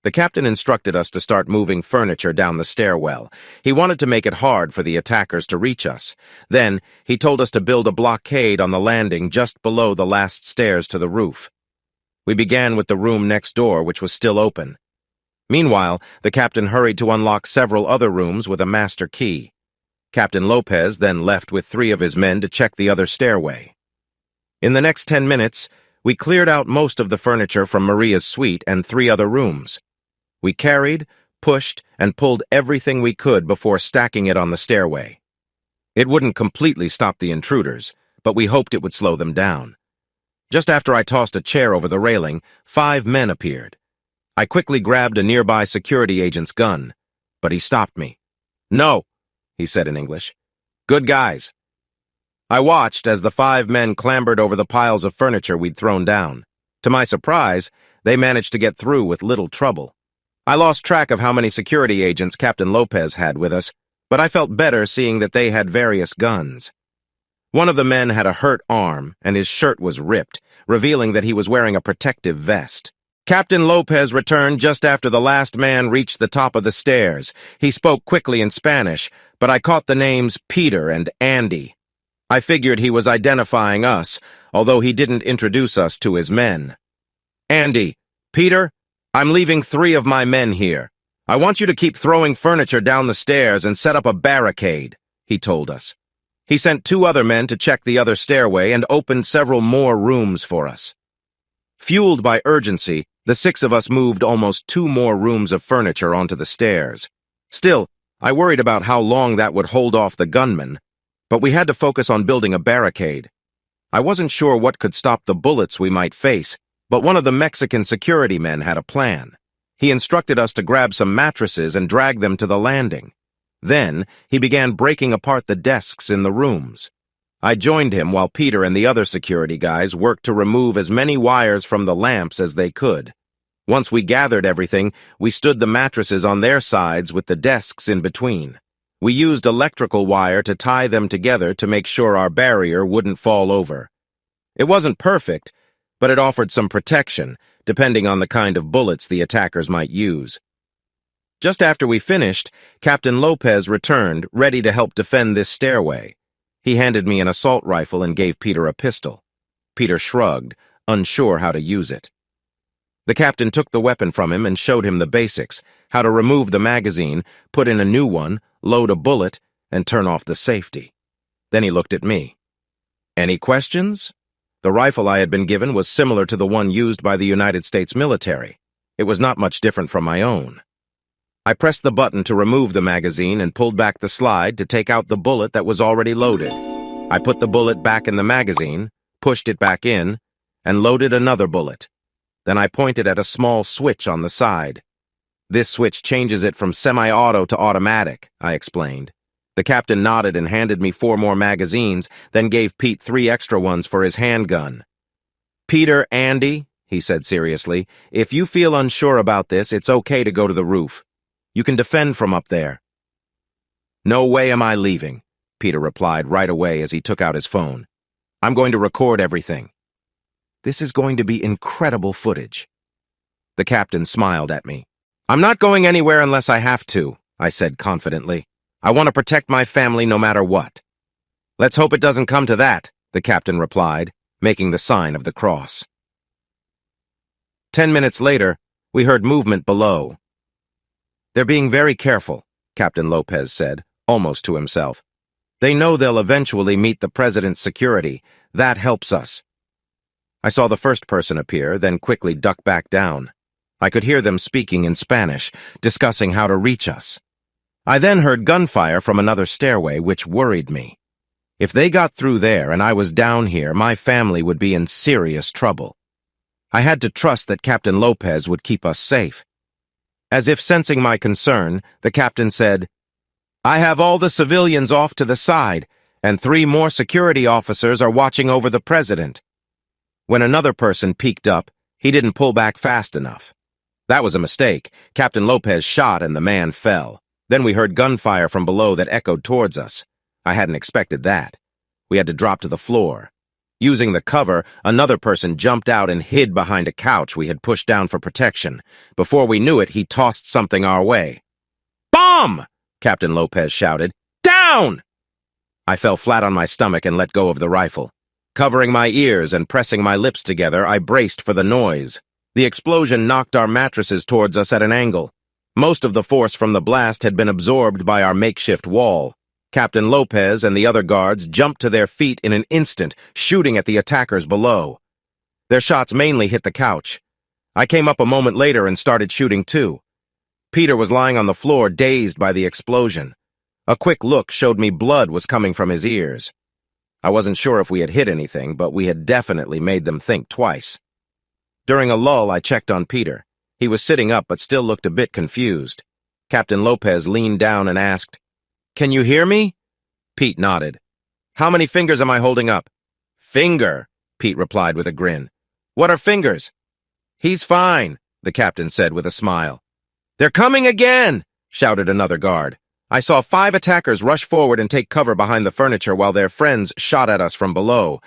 The captain instructed us to start moving furniture down the stairwell. He wanted to make it hard for the attackers to reach us. Then, he told us to build a blockade on the landing just below the last stairs to the roof. We began with the room next door, which was still open. Meanwhile, the captain hurried to unlock several other rooms with a master key. Captain Lopez then left with 3 of his men to check the other stairway. In the next 10 minutes, we cleared out most of the furniture from Maria's suite and 3 other rooms. We carried, pushed, and pulled everything we could before stacking it on the stairway. It wouldn't completely stop the intruders, but we hoped it would slow them down. Just after I tossed a chair over the railing, 5 men appeared. I quickly grabbed a nearby security agent's gun, but he stopped me. "No," he said in English. "Good guys." I watched as the 5 men clambered over the piles of furniture we'd thrown down. To my surprise, they managed to get through with little trouble. I lost track of how many security agents Captain Lopez had with us, but I felt better seeing that they had various guns. One of the men had a hurt arm, and his shirt was ripped, revealing that he was wearing a protective vest. Captain Lopez returned just after the last man reached the top of the stairs. He spoke quickly in Spanish, but I caught the names Peter and Andy. I figured he was identifying us, although he didn't introduce us to his men. "Andy, Peter, I'm leaving 3 of my men here. I want you to keep throwing furniture down the stairs and set up a barricade," he told us. He sent 2 other men to check the other stairway and opened several more rooms for us. Fueled by urgency, the 6 of us moved almost 2 more rooms of furniture onto the stairs. Still, I worried about how long that would hold off the gunmen, but we had to focus on building a barricade. I wasn't sure what could stop the bullets we might face, but one of the Mexican security men had a plan. He instructed us to grab some mattresses and drag them to the landing. Then, he began breaking apart the desks in the rooms. I joined him while Peter and the other security guys worked to remove as many wires from the lamps as they could. Once we gathered everything, we stood the mattresses on their sides with the desks in between. We used electrical wire to tie them together to make sure our barrier wouldn't fall over. It wasn't perfect, but it offered some protection, depending on the kind of bullets the attackers might use. Just after we finished, Captain Lopez returned, ready to help defend this stairway. He handed me an assault rifle and gave Peter a pistol. Peter shrugged, unsure how to use it. The captain took the weapon from him and showed him the basics, how to remove the magazine, put in a new one, load a bullet, and turn off the safety. Then he looked at me. "Any questions?" The rifle I had been given was similar to the one used by the United States military. It was not much different from my own. I pressed the button to remove the magazine and pulled back the slide to take out the bullet that was already loaded. I put the bullet back in the magazine, pushed it back in, and loaded another bullet. Then I pointed at a small switch on the side. "This switch changes it from semi-auto to automatic," I explained. The captain nodded and handed me 4 more magazines, then gave Pete 3 extra ones for his handgun. "Peter, Andy," he said seriously, "if you feel unsure about this, it's okay to go to the roof. You can defend from up there." "No way am I leaving," Peter replied right away as he took out his phone. "I'm going to record everything. This is going to be incredible footage." The captain smiled at me. "I'm not going anywhere unless I have to," I said confidently. "I want to protect my family no matter what." "Let's hope it doesn't come to that," the captain replied, making the sign of the cross. 10 minutes later, we heard movement below. "They're being very careful," Captain Lopez said, almost to himself. "They know they'll eventually meet the president's security. That helps us." I saw the first person appear, then quickly duck back down. I could hear them speaking in Spanish, discussing how to reach us. I then heard gunfire from another stairway, which worried me. If they got through there and I was down here, my family would be in serious trouble. I had to trust that Captain Lopez would keep us safe. As if sensing my concern, the captain said, I have all the civilians off to the side, and 3 more security officers are watching over the president. When another person peeked up, he didn't pull back fast enough. That was a mistake. Captain Lopez shot and the man fell. Then we heard gunfire from below that echoed towards us. I hadn't expected that. We had to drop to the floor. Using the cover, another person jumped out and hid behind a couch we had pushed down for protection. Before we knew it, he tossed something our way. "Bomb!" Captain Lopez shouted. "Down!" I fell flat on my stomach and let go of the rifle. Covering my ears and pressing my lips together, I braced for the noise. The explosion knocked our mattresses towards us at an angle. Most of the force from the blast had been absorbed by our makeshift wall. Captain Lopez and the other guards jumped to their feet in an instant, shooting at the attackers below. Their shots mainly hit the couch. I came up a moment later and started shooting too. Peter was lying on the floor, dazed by the explosion. A quick look showed me blood was coming from his ears. I wasn't sure if we had hit anything, but we had definitely made them think twice. During a lull, I checked on Peter. He was sitting up but still looked a bit confused. Captain Lopez leaned down and asked, "Can you hear me?" Pete nodded. "How many fingers am I holding up?" "Finger," Pete replied with a grin. "What are fingers?" "He's fine," the captain said with a smile. "They're coming again!" shouted another guard. I saw 5 attackers rush forward and take cover behind the furniture while their friends shot at us from below.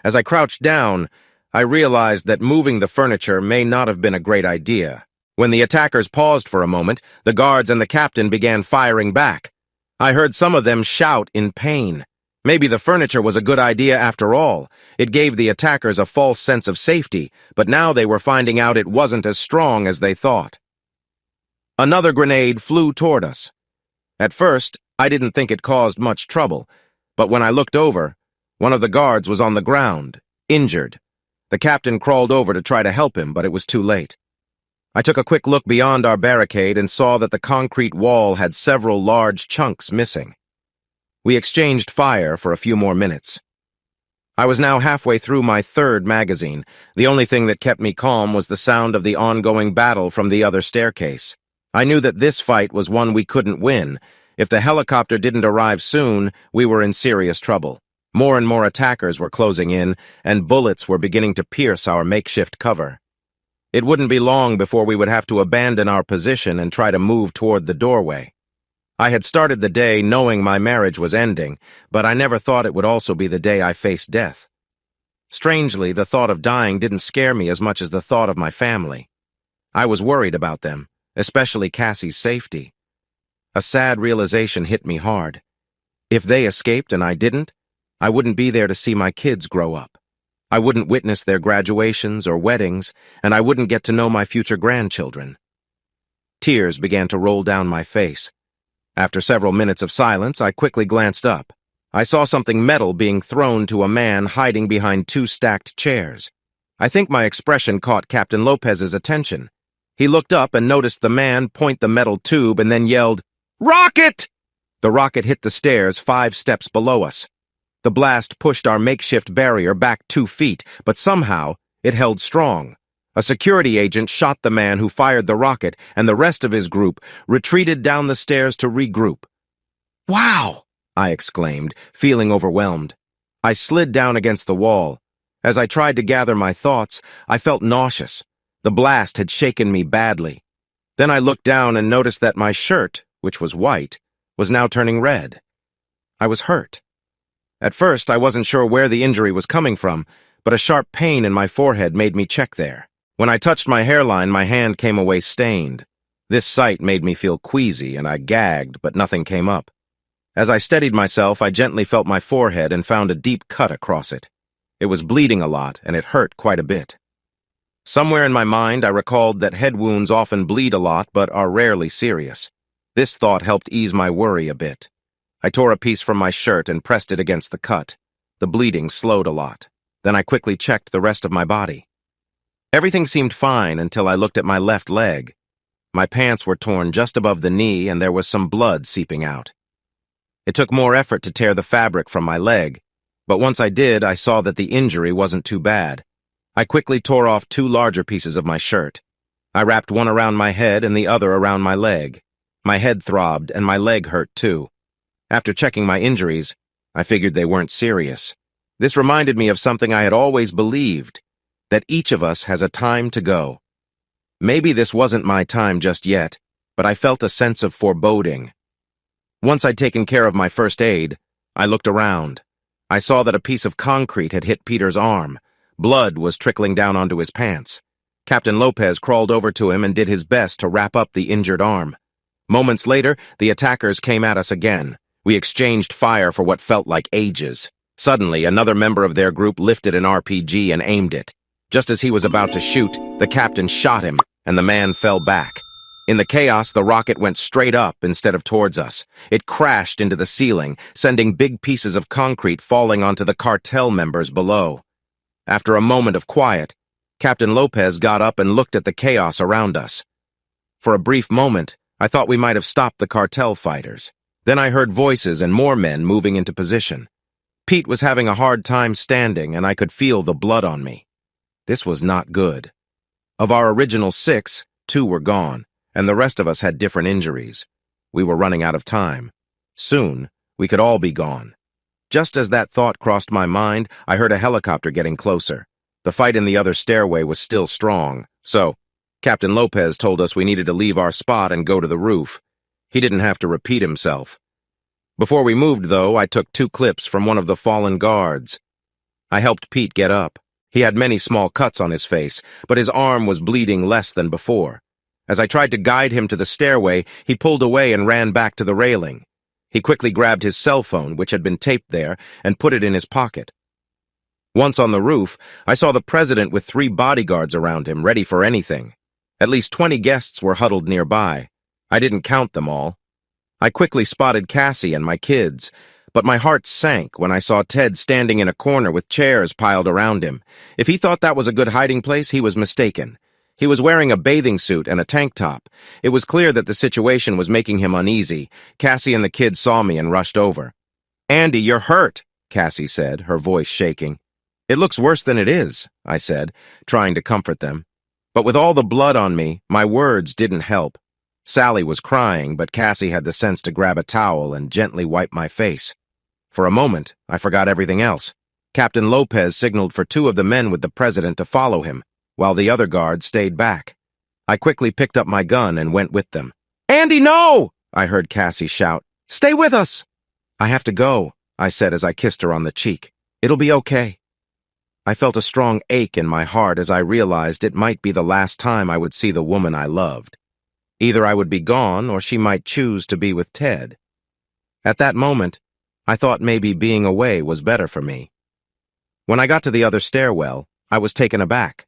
As I crouched down, I realized that moving the furniture may not have been a great idea. When the attackers paused for a moment, the guards and the captain began firing back. I heard some of them shout in pain. Maybe the furniture was a good idea after all. It gave the attackers a false sense of safety, but now they were finding out it wasn't as strong as they thought. Another grenade flew toward us. At first, I didn't think it caused much trouble, but when I looked over, one of the guards was on the ground, injured. The captain crawled over to try to help him, but it was too late. I took a quick look beyond our barricade and saw that the concrete wall had several large chunks missing. We exchanged fire for a few more minutes. I was now halfway through my 3rd magazine. The only thing that kept me calm was the sound of the ongoing battle from the other staircase. I knew that this fight was one we couldn't win. If the helicopter didn't arrive soon, we were in serious trouble. More and more attackers were closing in, and bullets were beginning to pierce our makeshift cover. It wouldn't be long before we would have to abandon our position and try to move toward the doorway. I had started the day knowing my marriage was ending, but I never thought it would also be the day I faced death. Strangely, the thought of dying didn't scare me as much as the thought of my family. I was worried about them, especially Cassie's safety. A sad realization hit me hard. If they escaped and I didn't, I wouldn't be there to see my kids grow up. I wouldn't witness their graduations or weddings, and I wouldn't get to know my future grandchildren. Tears began to roll down my face. After several minutes of silence, I quickly glanced up. I saw something metal being thrown to a man hiding behind 2 stacked chairs. I think my expression caught Captain Lopez's attention. He looked up and noticed the man point the metal tube and then yelled, "Rocket!" The rocket hit the stairs 5 steps below us. The blast pushed our makeshift barrier back 2 feet, but somehow it held strong. A security agent shot the man who fired the rocket, and the rest of his group retreated down the stairs to regroup. "Wow!" I exclaimed, feeling overwhelmed. I slid down against the wall. As I tried to gather my thoughts, I felt nauseous. The blast had shaken me badly. Then I looked down and noticed that my shirt, which was white, was now turning red. I was hurt. At first, I wasn't sure where the injury was coming from, but a sharp pain in my forehead made me check there. When I touched my hairline, my hand came away stained. This sight made me feel queasy, and I gagged, but nothing came up. As I steadied myself, I gently felt my forehead and found a deep cut across it. It was bleeding a lot, and it hurt quite a bit. Somewhere in my mind, I recalled that head wounds often bleed a lot but are rarely serious. This thought helped ease my worry a bit. I tore a piece from my shirt and pressed it against the cut. The bleeding slowed a lot. Then I quickly checked the rest of my body. Everything seemed fine until I looked at my left leg. My pants were torn just above the knee and there was some blood seeping out. It took more effort to tear the fabric from my leg, but once I did, I saw that the injury wasn't too bad. I quickly tore off 2 larger pieces of my shirt. I wrapped one around my head and the other around my leg. My head throbbed and my leg hurt too. After checking my injuries, I figured they weren't serious. This reminded me of something I had always believed, that each of us has a time to go. Maybe this wasn't my time just yet, but I felt a sense of foreboding. Once I'd taken care of my first aid, I looked around. I saw that a piece of concrete had hit Peter's arm. Blood was trickling down onto his pants. Captain Lopez crawled over to him and did his best to wrap up the injured arm. Moments later, the attackers came at us again. We exchanged fire for what felt like ages. Suddenly, another member of their group lifted an RPG and aimed it. Just as he was about to shoot, the captain shot him, and the man fell back. In the chaos, the rocket went straight up instead of towards us. It crashed into the ceiling, sending big pieces of concrete falling onto the cartel members below. After a moment of quiet, Captain Lopez got up and looked at the chaos around us. For a brief moment, I thought we might have stopped the cartel fighters. Then I heard voices and more men moving into position. Pete was having a hard time standing, and I could feel the blood on me. This was not good. Of our original 6, 2 were gone, and the rest of us had different injuries. We were running out of time. Soon, we could all be gone. Just as that thought crossed my mind, I heard a helicopter getting closer. The fight in the other stairway was still strong, so Captain Lopez told us we needed to leave our spot and go to the roof. He didn't have to repeat himself. Before we moved, though, I took 2 clips from one of the fallen guards. I helped Pete get up. He had many small cuts on his face, but his arm was bleeding less than before. As I tried to guide him to the stairway, he pulled away and ran back to the railing. He quickly grabbed his cell phone, which had been taped there, and put it in his pocket. Once on the roof, I saw the president with 3 bodyguards around him, ready for anything. At least 20 guests were huddled nearby. I didn't count them all. I quickly spotted Cassie and my kids, but my heart sank when I saw Ted standing in a corner with chairs piled around him. If he thought that was a good hiding place, he was mistaken. He was wearing a bathing suit and a tank top. It was clear that the situation was making him uneasy. Cassie and the kids saw me and rushed over. "Andy, you're hurt," Cassie said, her voice shaking. "It looks worse than it is," I said, trying to comfort them. But with all the blood on me, my words didn't help. Sally was crying, but Cassie had the sense to grab a towel and gently wipe my face. For a moment, I forgot everything else. Captain Lopez signaled for 2 of the men with the president to follow him, while the other guards stayed back. I quickly picked up my gun and went with them. "Andy, no!" I heard Cassie shout. "Stay with us!" "I have to go," I said as I kissed her on the cheek. "It'll be okay." I felt a strong ache in my heart as I realized it might be the last time I would see the woman I loved. Either I would be gone or she might choose to be with Ted. At that moment, I thought maybe being away was better for me. When I got to the other stairwell, I was taken aback.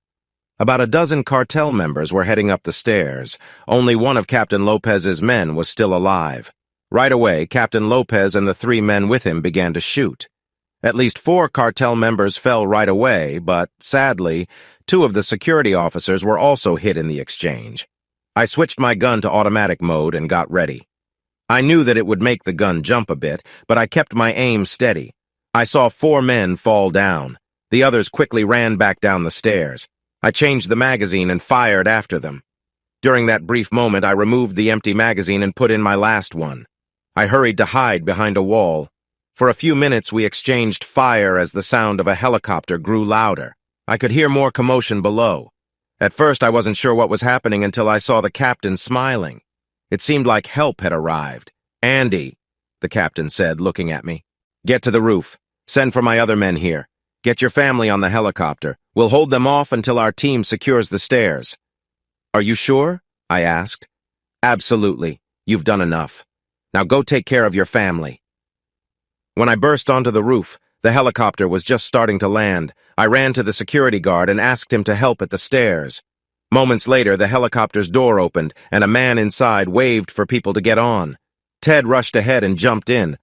About a dozen cartel members were heading up the stairs. Only one of Captain Lopez's men was still alive. Right away, Captain Lopez and the 3 men with him began to shoot. At least 4 cartel members fell right away, but, sadly, 2 of the security officers were also hit in the exchange. I switched my gun to automatic mode and got ready. I knew that it would make the gun jump a bit, but I kept my aim steady. I saw 4 men fall down. The others quickly ran back down the stairs. I changed the magazine and fired after them. During that brief moment, I removed the empty magazine and put in my last one. I hurried to hide behind a wall. For a few minutes, we exchanged fire as the sound of a helicopter grew louder. I could hear more commotion below. At first, I wasn't sure what was happening until I saw the captain smiling. It seemed like help had arrived. "Andy," the captain said, looking at me. "Get to the roof. Send for my other men here. Get your family on the helicopter. We'll hold them off until our team secures the stairs." "Are you sure?" I asked. "Absolutely. You've done enough. Now go take care of your family." When I burst onto the roof, the helicopter was just starting to land. I ran to the security guard and asked him to help at the stairs. Moments later, the helicopter's door opened, and a man inside waved for people to get on. Ted rushed ahead and jumped in.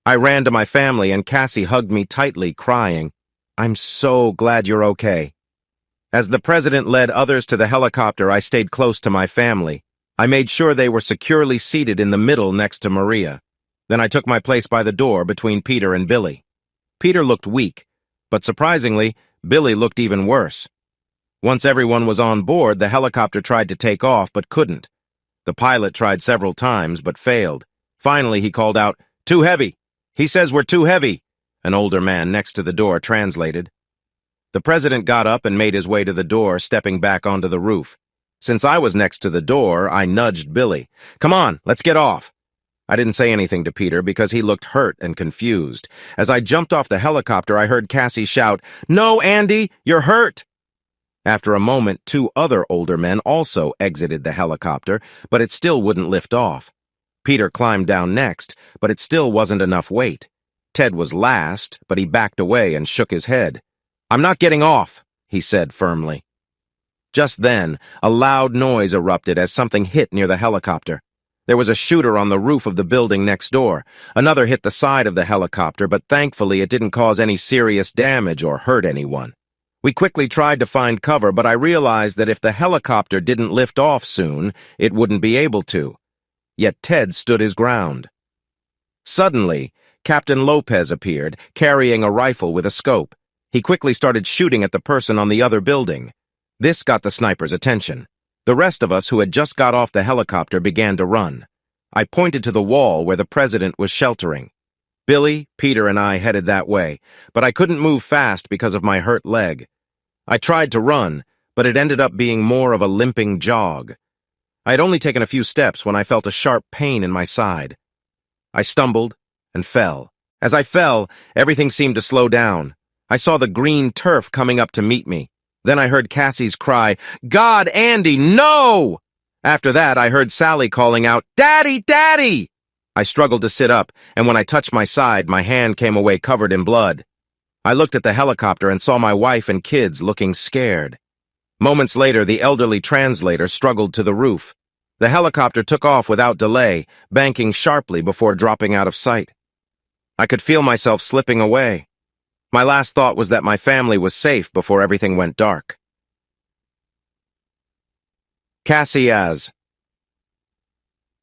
I ran to my family, and Cassie hugged me tightly, crying, "I'm so glad you're okay." As the president led others to the helicopter, I stayed close to my family. I made sure they were securely seated in the middle next to Maria. Then I took my place by the door between Peter and Billy. Peter looked weak, but surprisingly, Billy looked even worse. Once everyone was on board, the helicopter tried to take off but couldn't. The pilot tried several times but failed. Finally, he called out, Too heavy. He says we're too heavy, an older man next to the door translated. The president got up and made his way to the door, stepping back onto the roof. Since I was next to the door, I nudged Billy. Come on, let's get off. I didn't say anything to Peter because he looked hurt and confused. As I jumped off the helicopter, I heard Cassie shout, "No, Andy, you're hurt!" After a moment, two other older men also exited the helicopter, but it still wouldn't lift off. Peter climbed down next, but it still wasn't enough weight. Ted was last, but he backed away and shook his head. "I'm not getting off," he said firmly. Just then, a loud noise erupted as something hit near the helicopter. There was a shooter on the roof of the building next door. Another hit the side of the helicopter, but thankfully it didn't cause any serious damage or hurt anyone. We quickly tried to find cover, but I realized that if the helicopter didn't lift off soon, it wouldn't be able to. Yet Ted stood his ground. Suddenly, Captain Lopez appeared, carrying a rifle with a scope. He quickly started shooting at the person on the other building. This got the sniper's attention. The rest of us who had just got off the helicopter began to run. I pointed to the wall where the president was sheltering. Billy, Peter, and I headed that way, but I couldn't move fast because of my hurt leg. I tried to run, but it ended up being more of a limping jog. I had only taken a few steps when I felt a sharp pain in my side. I stumbled and fell. As I fell, everything seemed to slow down. I saw the green turf coming up to meet me. Then I heard Cassie's cry, "God, Andy, no!" After that, I heard Sally calling out, "Daddy, Daddy!" I struggled to sit up, and when I touched my side, my hand came away covered in blood. I looked at the helicopter and saw my wife and kids looking scared. Moments later, the elderly translator struggled to the roof. The helicopter took off without delay, banking sharply before dropping out of sight. I could feel myself slipping away. My last thought was that my family was safe before everything went dark. Cassie as.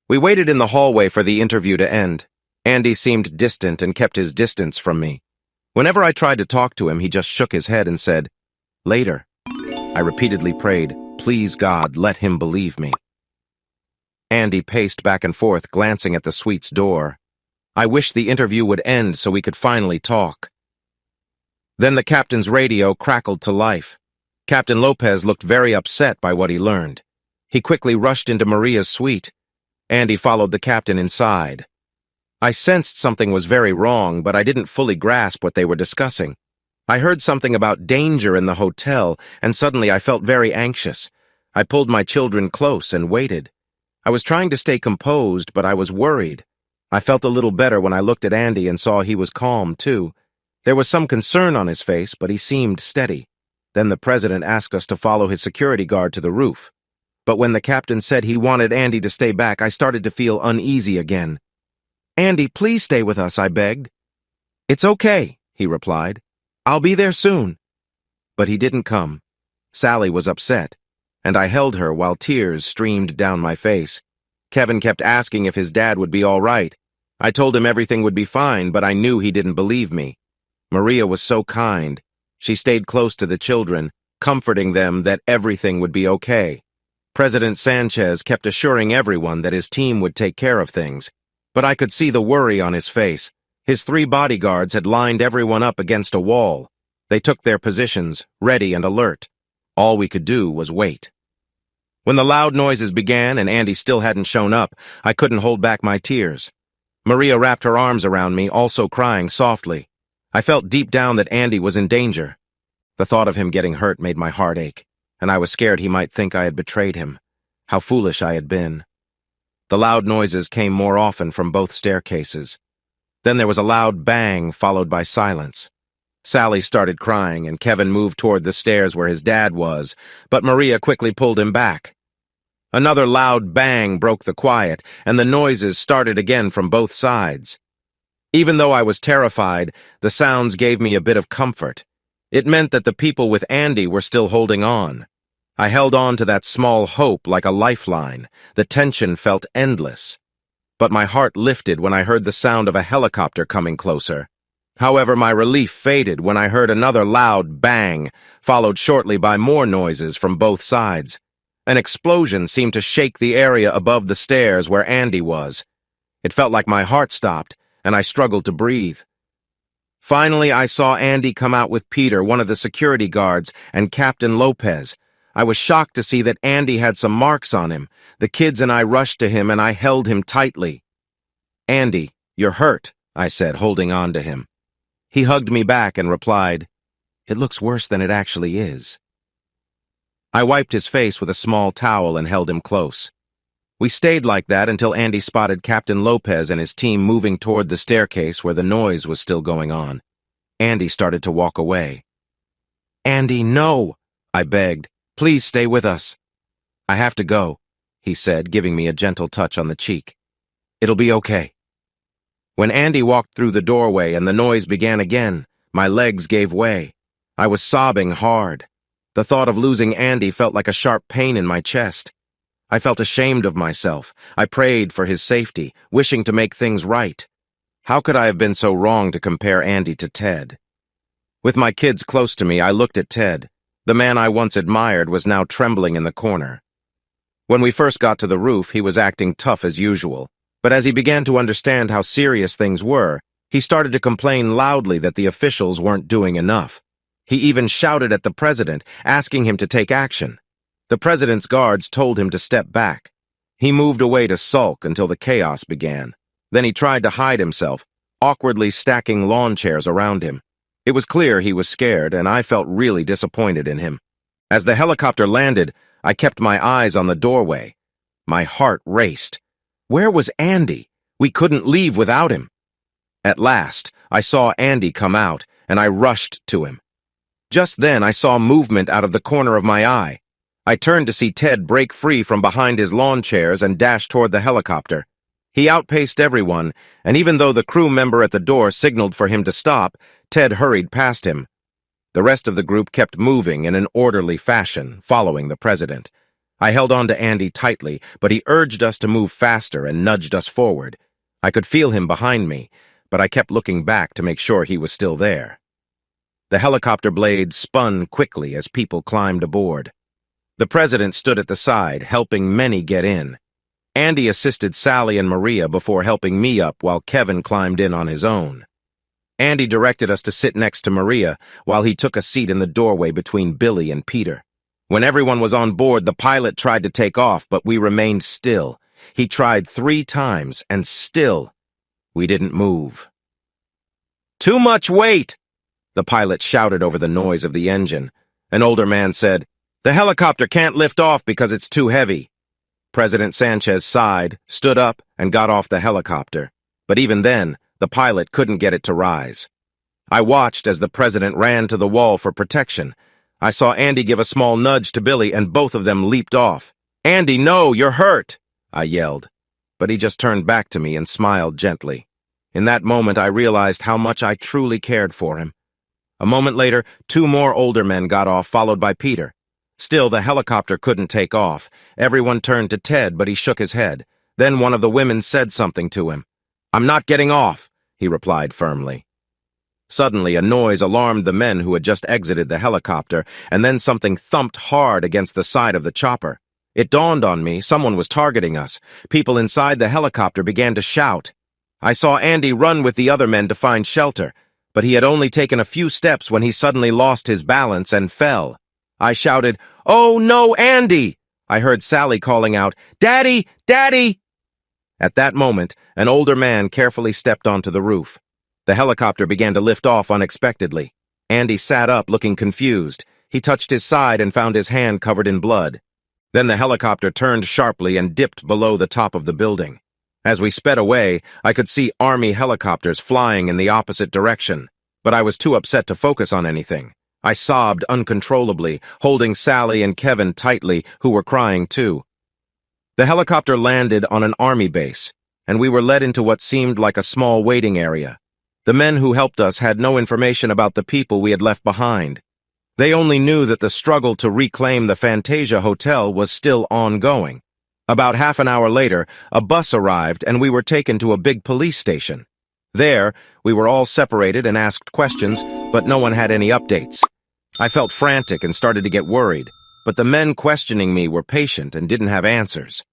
We waited in the hallway for the interview to end. Andy seemed distant and kept his distance from me. Whenever I tried to talk to him, he just shook his head and said, "Later." I repeatedly prayed, "Please, God, let him believe me." Andy paced back and forth, glancing at the suite's door. I wished the interview would end so we could finally talk. Then the captain's radio crackled to life. Captain Lopez looked very upset by what he learned. He quickly rushed into Maria's suite. Andy followed the captain inside. I sensed something was very wrong, but I didn't fully grasp what they were discussing. I heard something about danger in the hotel, and suddenly I felt very anxious. I pulled my children close and waited. I was trying to stay composed, but I was worried. I felt a little better when I looked at Andy and saw he was calm, too. There was some concern on his face, but he seemed steady. Then the president asked us to follow his security guard to the roof. But when the captain said he wanted Andy to stay back, I started to feel uneasy again. "Andy, please stay with us," I begged. "It's okay," he replied. "I'll be there soon." But he didn't come. Sally was upset, and I held her while tears streamed down my face. Kevin kept asking if his dad would be all right. I told him everything would be fine, but I knew he didn't believe me. Maria was so kind. She stayed close to the children, comforting them that everything would be okay. President Sanchez kept assuring everyone that his team would take care of things, but I could see the worry on his face. His 3 bodyguards had lined everyone up against a wall. They took their positions, ready and alert. All we could do was wait. When the loud noises began and Andy still hadn't shown up, I couldn't hold back my tears. Maria wrapped her arms around me, also crying softly. I felt deep down that Andy was in danger. The thought of him getting hurt made my heart ache, and I was scared he might think I had betrayed him. How foolish I had been. The loud noises came more often from both staircases. Then there was a loud bang followed by silence. Sally started crying, and Kevin moved toward the stairs where his dad was, but Maria quickly pulled him back. Another loud bang broke the quiet, and the noises started again from both sides. Even though I was terrified, the sounds gave me a bit of comfort. It meant that the people with Andy were still holding on. I held on to that small hope like a lifeline. The tension felt endless. But my heart lifted when I heard the sound of a helicopter coming closer. However, my relief faded when I heard another loud bang, followed shortly by more noises from both sides. An explosion seemed to shake the area above the stairs where Andy was. It felt like my heart stopped, and I struggled to breathe. Finally, I saw Andy come out with Peter, one of the security guards, and Captain Lopez. I was shocked to see that Andy had some marks on him. The kids and I rushed to him, and I held him tightly. "Andy, you're hurt," I said, holding on to him. He hugged me back and replied, "It looks worse than it actually is." I wiped his face with a small towel and held him close. We stayed like that until Andy spotted Captain Lopez and his team moving toward the staircase where the noise was still going on. Andy started to walk away. "Andy, no!" I begged. "Please stay with us." "I have to go," he said, giving me a gentle touch on the cheek. "It'll be okay." When Andy walked through the doorway and the noise began again, my legs gave way. I was sobbing hard. The thought of losing Andy felt like a sharp pain in my chest. I felt ashamed of myself. I prayed for his safety, wishing to make things right. How could I have been so wrong to compare Andy to Ted? With my kids close to me, I looked at Ted. The man I once admired was now trembling in the corner. When we first got to the roof, he was acting tough as usual. But as he began to understand how serious things were, he started to complain loudly that the officials weren't doing enough. He even shouted at the president, asking him to take action. The president's guards told him to step back. He moved away to sulk until the chaos began. Then he tried to hide himself, awkwardly stacking lawn chairs around him. It was clear he was scared, and I felt really disappointed in him. As the helicopter landed, I kept my eyes on the doorway. My heart raced. Where was Andy? We couldn't leave without him. At last, I saw Andy come out, and I rushed to him. Just then, I saw movement out of the corner of my eye. I turned to see Ted break free from behind his lawn chairs and dash toward the helicopter. He outpaced everyone, and even though the crew member at the door signaled for him to stop, Ted hurried past him. The rest of the group kept moving in an orderly fashion, following the president. I held on to Andy tightly, but he urged us to move faster and nudged us forward. I could feel him behind me, but I kept looking back to make sure he was still there. The helicopter blades spun quickly as people climbed aboard. The president stood at the side, helping many get in. Andy assisted Sally and Maria before helping me up while Kevin climbed in on his own. Andy directed us to sit next to Maria while he took a seat in the doorway between Billy and Peter. When everyone was on board, the pilot tried to take off, but we remained still. He tried 3 times, and still, we didn't move. "Too much weight!" The pilot shouted over the noise of the engine. An older man said, "The helicopter can't lift off because it's too heavy." President Sanchez sighed, stood up, and got off the helicopter. But even then, the pilot couldn't get it to rise. I watched as the president ran to the wall for protection. I saw Andy give a small nudge to Billy, and both of them leaped off. "Andy, no, you're hurt!" I yelled. But he just turned back to me and smiled gently. In that moment, I realized how much I truly cared for him. A moment later, 2 more older men got off, followed by Peter. Still, the helicopter couldn't take off. Everyone turned to Ted, but he shook his head. Then one of the women said something to him. "I'm not getting off," he replied firmly. Suddenly, a noise alarmed the men who had just exited the helicopter, and then something thumped hard against the side of the chopper. It dawned on me someone was targeting us. People inside the helicopter began to shout. I saw Andy run with the other men to find shelter, but he had only taken a few steps when he suddenly lost his balance and fell. I shouted, "Oh no, Andy!" I heard Sally calling out, "Daddy! Daddy!" At that moment, an older man carefully stepped onto the roof. The helicopter began to lift off unexpectedly. Andy sat up, looking confused. He touched his side and found his hand covered in blood. Then the helicopter turned sharply and dipped below the top of the building. As we sped away, I could see Army helicopters flying in the opposite direction, but I was too upset to focus on anything. I sobbed uncontrollably, holding Sally and Kevin tightly, who were crying too. The helicopter landed on an Army base, and we were led into what seemed like a small waiting area. The men who helped us had no information about the people we had left behind. They only knew that the struggle to reclaim the Fantasia Hotel was still ongoing. About half an hour later, a bus arrived and we were taken to a big police station. There, we were all separated and asked questions, but no one had any updates. I felt frantic and started to get worried, but the men questioning me were patient and didn't have answers.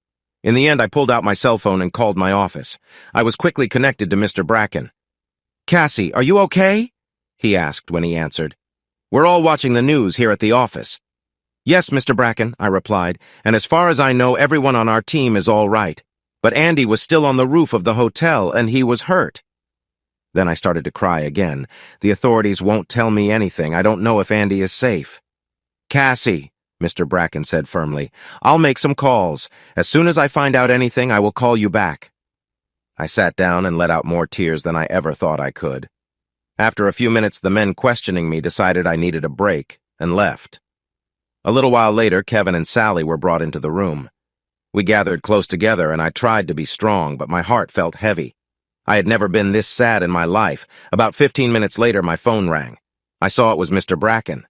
In the end, I pulled out my cell phone and called my office. I was quickly connected to Mr. Bracken. "Cassie, are you okay?" he asked when he answered. "We're all watching the news here at the office." "Yes, Mr. Bracken," I replied, "and as far as I know, everyone on our team is all right. But Andy was still on the roof of the hotel, and he was hurt." Then I started to cry again. The authorities won't tell me anything. I don't know if Andy is safe. "Cassie," Mr. Bracken said firmly, "I'll make some calls. As soon as I find out anything, I will call you back." I sat down and let out more tears than I ever thought I could. After a few minutes, the men questioning me decided I needed a break and left. A little while later, Kevin and Sally were brought into the room. We gathered close together, and I tried to be strong, but my heart felt heavy. I had never been this sad in my life. About 15 minutes later, my phone rang. I saw it was Mr. Bracken.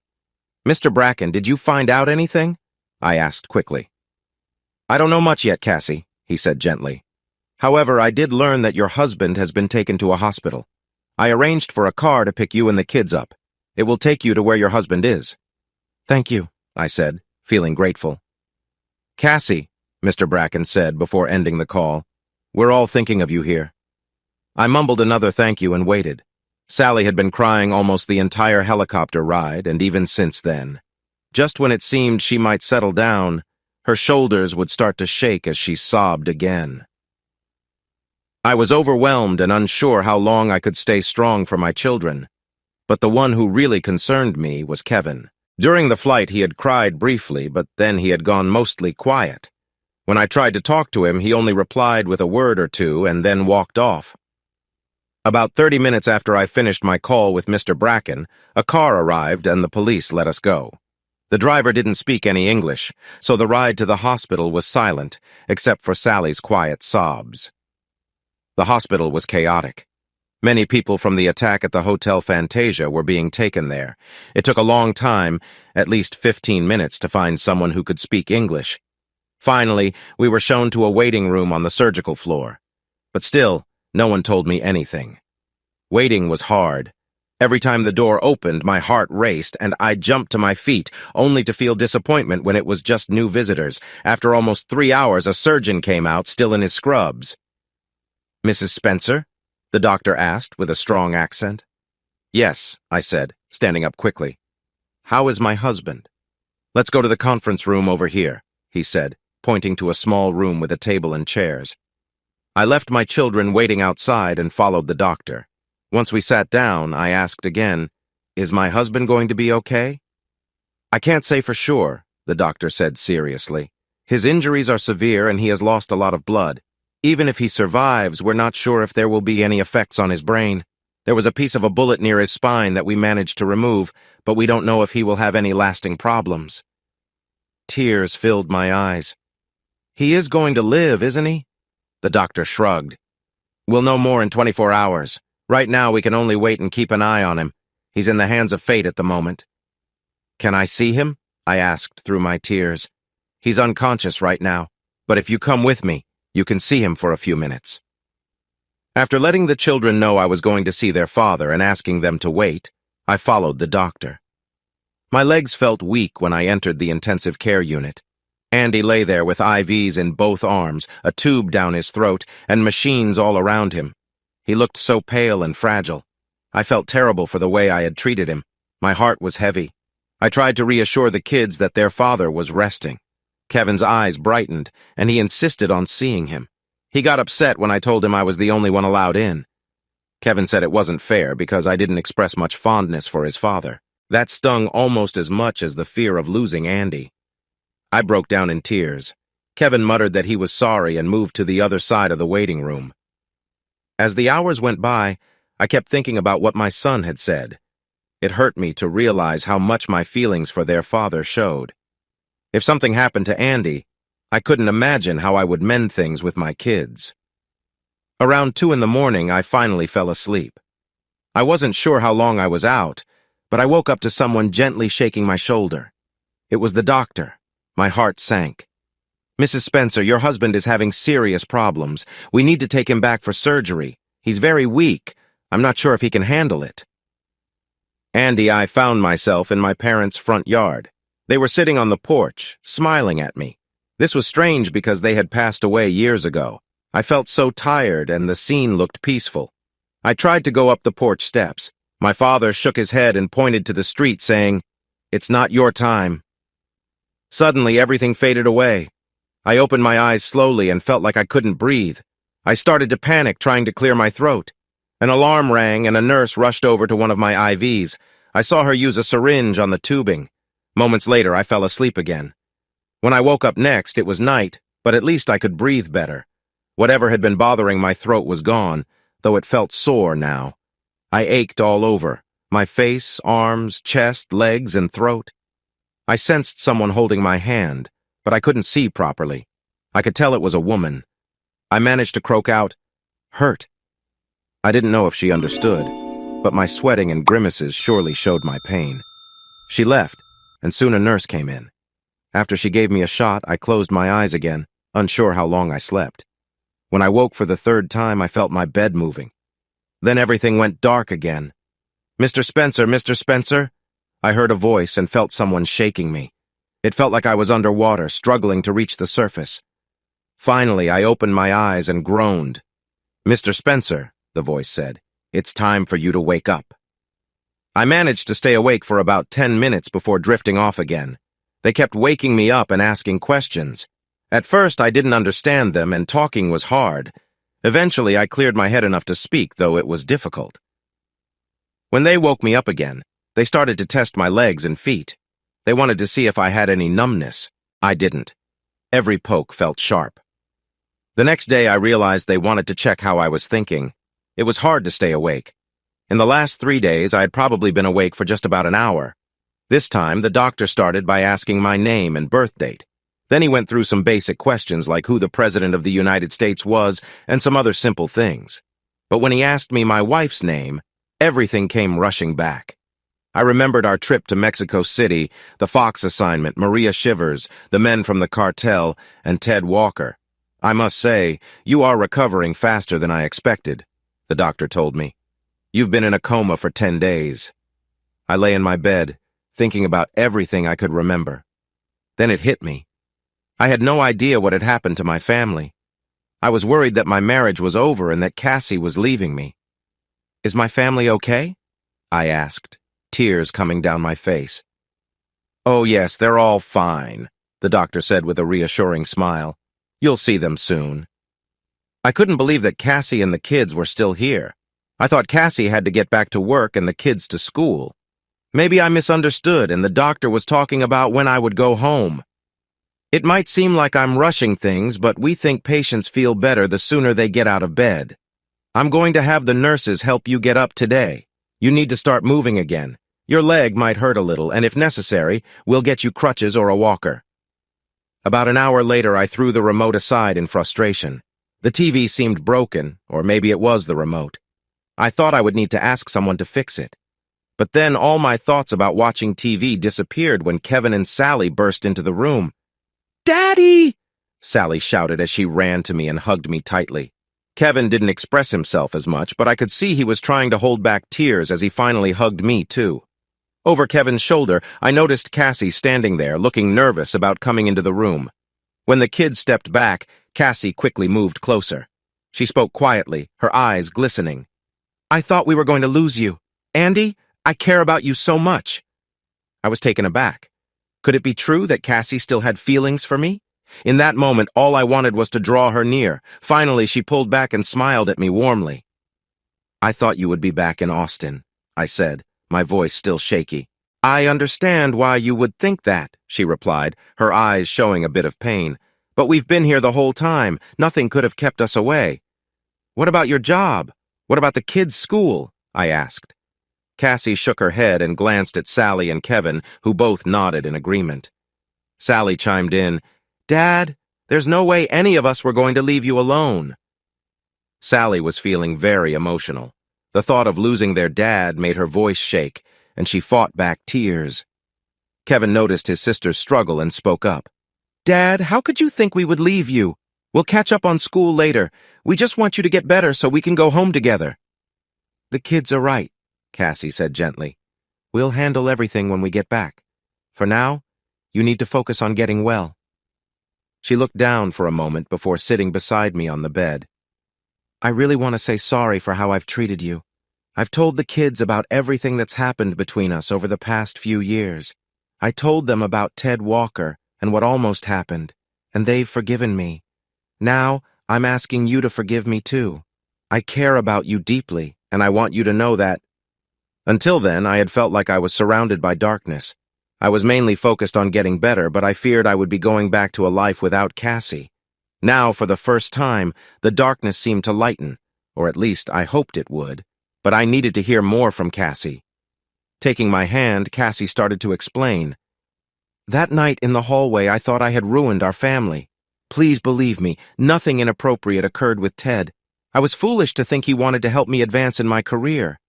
"Mr. Bracken, did you find out anything?" I asked quickly. "I don't know much yet, Cassie," he said gently. "However, I did learn that your husband has been taken to a hospital. I arranged for a car to pick you and the kids up. It will take you to where your husband is." "Thank you," I said, feeling grateful. "Cassie," Mr. Bracken said before ending the call, "we're all thinking of you here." I mumbled another thank you and waited. Sally had been crying almost the entire helicopter ride, and even since then. Just when it seemed she might settle down, her shoulders would start to shake as she sobbed again. I was overwhelmed and unsure how long I could stay strong for my children. But the one who really concerned me was Kevin. During the flight, he had cried briefly, but then he had gone mostly quiet. When I tried to talk to him, he only replied with a word or two and then walked off. About 30 minutes after I finished my call with Mr. Bracken, a car arrived and the police let us go. The driver didn't speak any English, so the ride to the hospital was silent, except for Sally's quiet sobs. The hospital was chaotic. Many people from the attack at the Hotel Fantasia were being taken there. It took a long time, at least 15 minutes, to find someone who could speak English. Finally, we were shown to a waiting room on the surgical floor. But still, no one told me anything. Waiting was hard. Every time the door opened, my heart raced, and I jumped to my feet, only to feel disappointment when it was just new visitors. After almost 3 hours, a surgeon came out, still in his scrubs. "Mrs. Spencer?" the doctor asked with a strong accent. "Yes," I said, standing up quickly. "How is my husband?" "Let's go to the conference room over here," he said, pointing to a small room with a table and chairs. I left my children waiting outside and followed the doctor. Once we sat down, I asked again, "Is my husband going to be okay?" "I can't say for sure," the doctor said seriously. "His injuries are severe and he has lost a lot of blood. Even if he survives, we're not sure if there will be any effects on his brain. There was a piece of a bullet near his spine that we managed to remove, but we don't know if he will have any lasting problems." Tears filled my eyes. "He is going to live, isn't he?" The doctor shrugged. "We'll know more in 24 hours. Right now, we can only wait and keep an eye on him. He's in the hands of fate at the moment." "Can I see him?" I asked through my tears. "He's unconscious right now, but if you come with me, you can see him for a few minutes." After letting the children know I was going to see their father and asking them to wait, I followed the doctor. My legs felt weak when I entered the intensive care unit. Andy lay there with IVs in both arms, a tube down his throat, and machines all around him. He looked so pale and fragile. I felt terrible for the way I had treated him. My heart was heavy. I tried to reassure the kids that their father was resting. Kevin's eyes brightened, and he insisted on seeing him. He got upset when I told him I was the only one allowed in. Kevin said it wasn't fair because I didn't express much fondness for his father. That stung almost as much as the fear of losing Andy. I broke down in tears. Kevin muttered that he was sorry and moved to the other side of the waiting room. As the hours went by, I kept thinking about what my son had said. It hurt me to realize how much my feelings for their father showed. If something happened to Andy, I couldn't imagine how I would mend things with my kids. Around 2 in the morning, I finally fell asleep. I wasn't sure how long I was out, but I woke up to someone gently shaking my shoulder. It was the doctor. My heart sank. "Mrs. Spencer, your husband is having serious problems. We need to take him back for surgery. He's very weak. I'm not sure if he can handle it." I found myself in my parents' front yard. They were sitting on the porch, smiling at me. This was strange because they had passed away years ago. I felt so tired and the scene looked peaceful. I tried to go up the porch steps. My father shook his head and pointed to the street, saying, "It's not your time." Suddenly, everything faded away. I opened my eyes slowly and felt like I couldn't breathe. I started to panic, trying to clear my throat. An alarm rang and a nurse rushed over to one of my IVs. I saw her use a syringe on the tubing. Moments later, I fell asleep again. When I woke up next, it was night, but at least I could breathe better. Whatever had been bothering my throat was gone, though it felt sore now. I ached all over, my face, arms, chest, legs, and throat. I sensed someone holding my hand, but I couldn't see properly. I could tell it was a woman. I managed to croak out, "Hurt." I didn't know if she understood, but my sweating and grimaces surely showed my pain. She left, and soon a nurse came in. After she gave me a shot, I closed my eyes again, unsure how long I slept. When I woke for the third time, I felt my bed moving. Then everything went dark again. "Mr. Spencer, Mr. Spencer?" I heard a voice and felt someone shaking me. It felt like I was underwater, struggling to reach the surface. Finally, I opened my eyes and groaned. "Mr. Spencer," the voice said, "it's time for you to wake up." I managed to stay awake for about 10 minutes before drifting off again. They kept waking me up and asking questions. At first, I didn't understand them, and talking was hard. Eventually, I cleared my head enough to speak, though it was difficult. When they woke me up again, they started to test my legs and feet. They wanted to see if I had any numbness. I didn't. Every poke felt sharp. The next day, I realized they wanted to check how I was thinking. It was hard to stay awake. In the last 3 days, I had probably been awake for just about an hour. This time, the doctor started by asking my name and birth date. Then he went through some basic questions like who the President of the United States was and some other simple things. But when he asked me my wife's name, everything came rushing back. I remembered our trip to Mexico City, the Fox assignment, Maria Shivers, the men from the cartel, and Ted Walker. "I must say, you are recovering faster than I expected," the doctor told me. "You've been in a coma for 10 days. I lay in my bed, thinking about everything I could remember. Then it hit me. I had no idea what had happened to my family. I was worried that my marriage was over and that Cassie was leaving me. "Is my family okay?" I asked, tears coming down my face. "Oh yes, they're all fine," the doctor said with a reassuring smile. "You'll see them soon." I couldn't believe that Cassie and the kids were still here. I thought Cassie had to get back to work and the kids to school. Maybe I misunderstood and the doctor was talking about when I would go home. "It might seem like I'm rushing things, but we think patients feel better the sooner they get out of bed. I'm going to have the nurses help you get up today. You need to start moving again. Your leg might hurt a little, and if necessary, we'll get you crutches or a walker." About an hour later, I threw the remote aside in frustration. The TV seemed broken, or maybe it was the remote. I thought I would need to ask someone to fix it. But then all my thoughts about watching TV disappeared when Kevin and Sally burst into the room. "Daddy!" Sally shouted as she ran to me and hugged me tightly. Kevin didn't express himself as much, but I could see he was trying to hold back tears as he finally hugged me, too. Over Kevin's shoulder, I noticed Cassie standing there, looking nervous about coming into the room. When the kids stepped back, Cassie quickly moved closer. She spoke quietly, her eyes glistening. "I thought we were going to lose you. Andy, I care about you so much." I was taken aback. Could it be true that Cassie still had feelings for me? In that moment, all I wanted was to draw her near. Finally, she pulled back and smiled at me warmly. "I thought you would be back in Austin," I said, my voice still shaky. "I understand why you would think that," she replied, her eyes showing a bit of pain. "But we've been here the whole time. Nothing could have kept us away." "What about your job? What about the kids' school?" I asked. Cassie shook her head and glanced at Sally and Kevin, who both nodded in agreement. Sally chimed in, "Dad, there's no way any of us were going to leave you alone." Sally was feeling very emotional. The thought of losing their dad made her voice shake, and she fought back tears. Kevin noticed his sister's struggle and spoke up. "Dad, how could you think we would leave you? We'll catch up on school later. We just want you to get better so we can go home together." "The kids are right," Cassie said gently. "We'll handle everything when we get back. For now, you need to focus on getting well." She looked down for a moment before sitting beside me on the bed. I really want to say sorry for how I've treated you. I've told the kids about everything that's happened between us over the past few years. I told them about Ted Walker and what almost happened, and they've forgiven me. Now, I'm asking you to forgive me too. I care about you deeply, and I want you to know that. Until then, I had felt like I was surrounded by darkness. I was mainly focused on getting better, but I feared I would be going back to a life without Cassie. Now, for the first time, the darkness seemed to lighten, or at least I hoped it would, but I needed to hear more from Cassie. Taking my hand, Cassie started to explain. That night in the hallway, I thought I had ruined our family. Please believe me, nothing inappropriate occurred with Ted. I was foolish to think he wanted to help me advance in my career.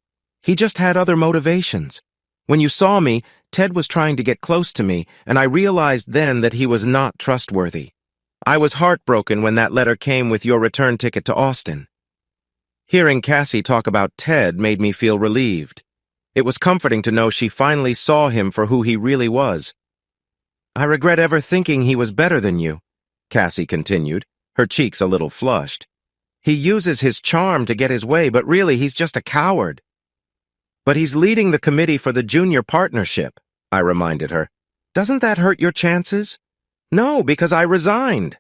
He just had other motivations. When you saw me, Ted was trying to get close to me, and I realized then that he was not trustworthy. I was heartbroken when that letter came with your return ticket to Austin. Hearing Cassie talk about Ted made me feel relieved. It was comforting to know she finally saw him for who he really was. I regret ever thinking he was better than you, Cassie continued, her cheeks a little flushed. He uses his charm to get his way, but really he's just a coward. But he's leading the committee for the junior partnership, I reminded her. Doesn't that hurt your chances? No, because I resigned.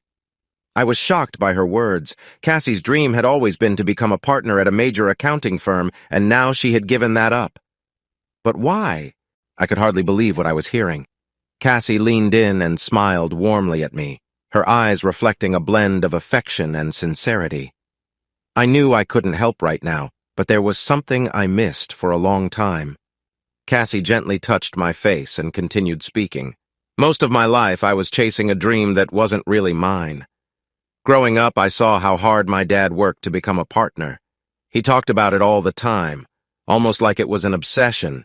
I was shocked by her words. Cassie's dream had always been to become a partner at a major accounting firm, and now she had given that up. But why? I could hardly believe what I was hearing. Cassie leaned in and smiled warmly at me, her eyes reflecting a blend of affection and sincerity. I knew I couldn't help right now, but there was something I missed for a long time. Cassie gently touched my face and continued speaking. Most of my life, I was chasing a dream that wasn't really mine. Growing up, I saw how hard my dad worked to become a partner. He talked about it all the time, almost like it was an obsession.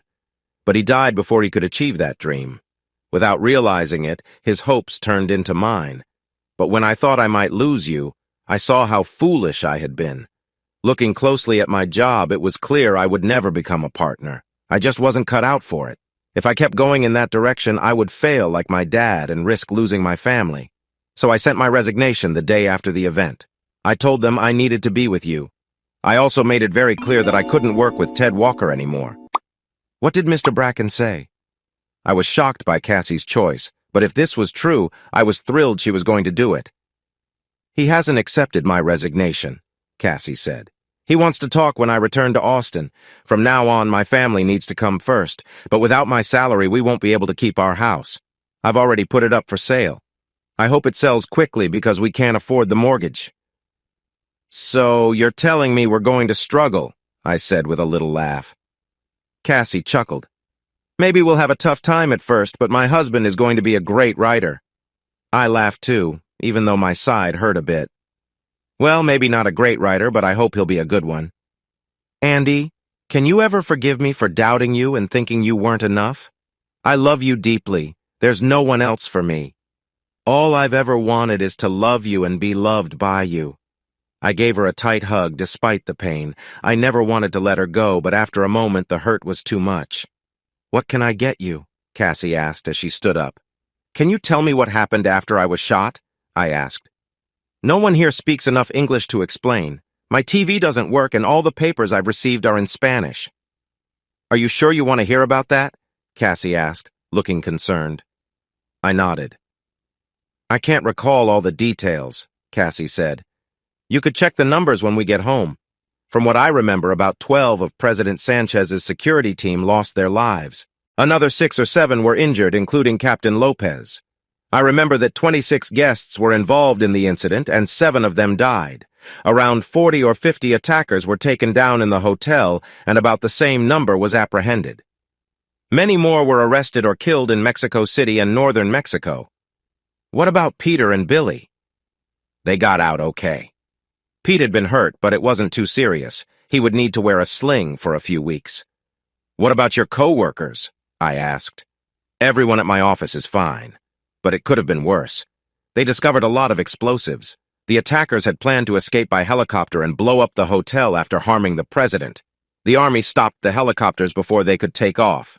But he died before he could achieve that dream. Without realizing it, his hopes turned into mine. But when I thought I might lose you, I saw how foolish I had been. Looking closely at my job, it was clear I would never become a partner. I just wasn't cut out for it. If I kept going in that direction, I would fail like my dad and risk losing my family. So I sent my resignation the day after the event. I told them I needed to be with you. I also made it very clear that I couldn't work with Ted Walker anymore. What did Mr. Bracken say? I was shocked by Cassie's choice, but if this was true, I was thrilled she was going to do it. He hasn't accepted my resignation, Cassie said. He wants to talk when I return to Austin. From now on, my family needs to come first, but without my salary, we won't be able to keep our house. I've already put it up for sale. I hope it sells quickly because we can't afford the mortgage. So, you're telling me we're going to struggle, I said with a little laugh. Cassie chuckled. Maybe we'll have a tough time at first, but my husband is going to be a great writer. I laughed too, even though my side hurt a bit. Well, maybe not a great writer, but I hope he'll be a good one. Andy, can you ever forgive me for doubting you and thinking you weren't enough? I love you deeply. There's no one else for me. All I've ever wanted is to love you and be loved by you. I gave her a tight hug despite the pain. I never wanted to let her go, but after a moment the hurt was too much. What can I get you? Cassie asked as she stood up. Can you tell me what happened after I was shot? I asked. No one here speaks enough English to explain. My TV doesn't work and all the papers I've received are in Spanish. Are you sure you want to hear about that? Cassie asked, looking concerned. I nodded. I can't recall all the details, Cassie said. You could check the numbers when we get home. From what I remember, about 12 of President Sanchez's security team lost their lives. Another 6 or 7 were injured, including Captain Lopez. I remember that 26 guests were involved in the incident and 7 of them died. Around 40 or 50 attackers were taken down in the hotel and about the same number was apprehended. Many more were arrested or killed in Mexico City and northern Mexico. What about Peter and Billy? They got out okay. Pete had been hurt, but it wasn't too serious. He would need to wear a sling for a few weeks. What about your co-workers? I asked. Everyone at my office is fine, but it could have been worse. They discovered a lot of explosives. The attackers had planned to escape by helicopter and blow up the hotel after harming the president. The army stopped the helicopters before they could take off.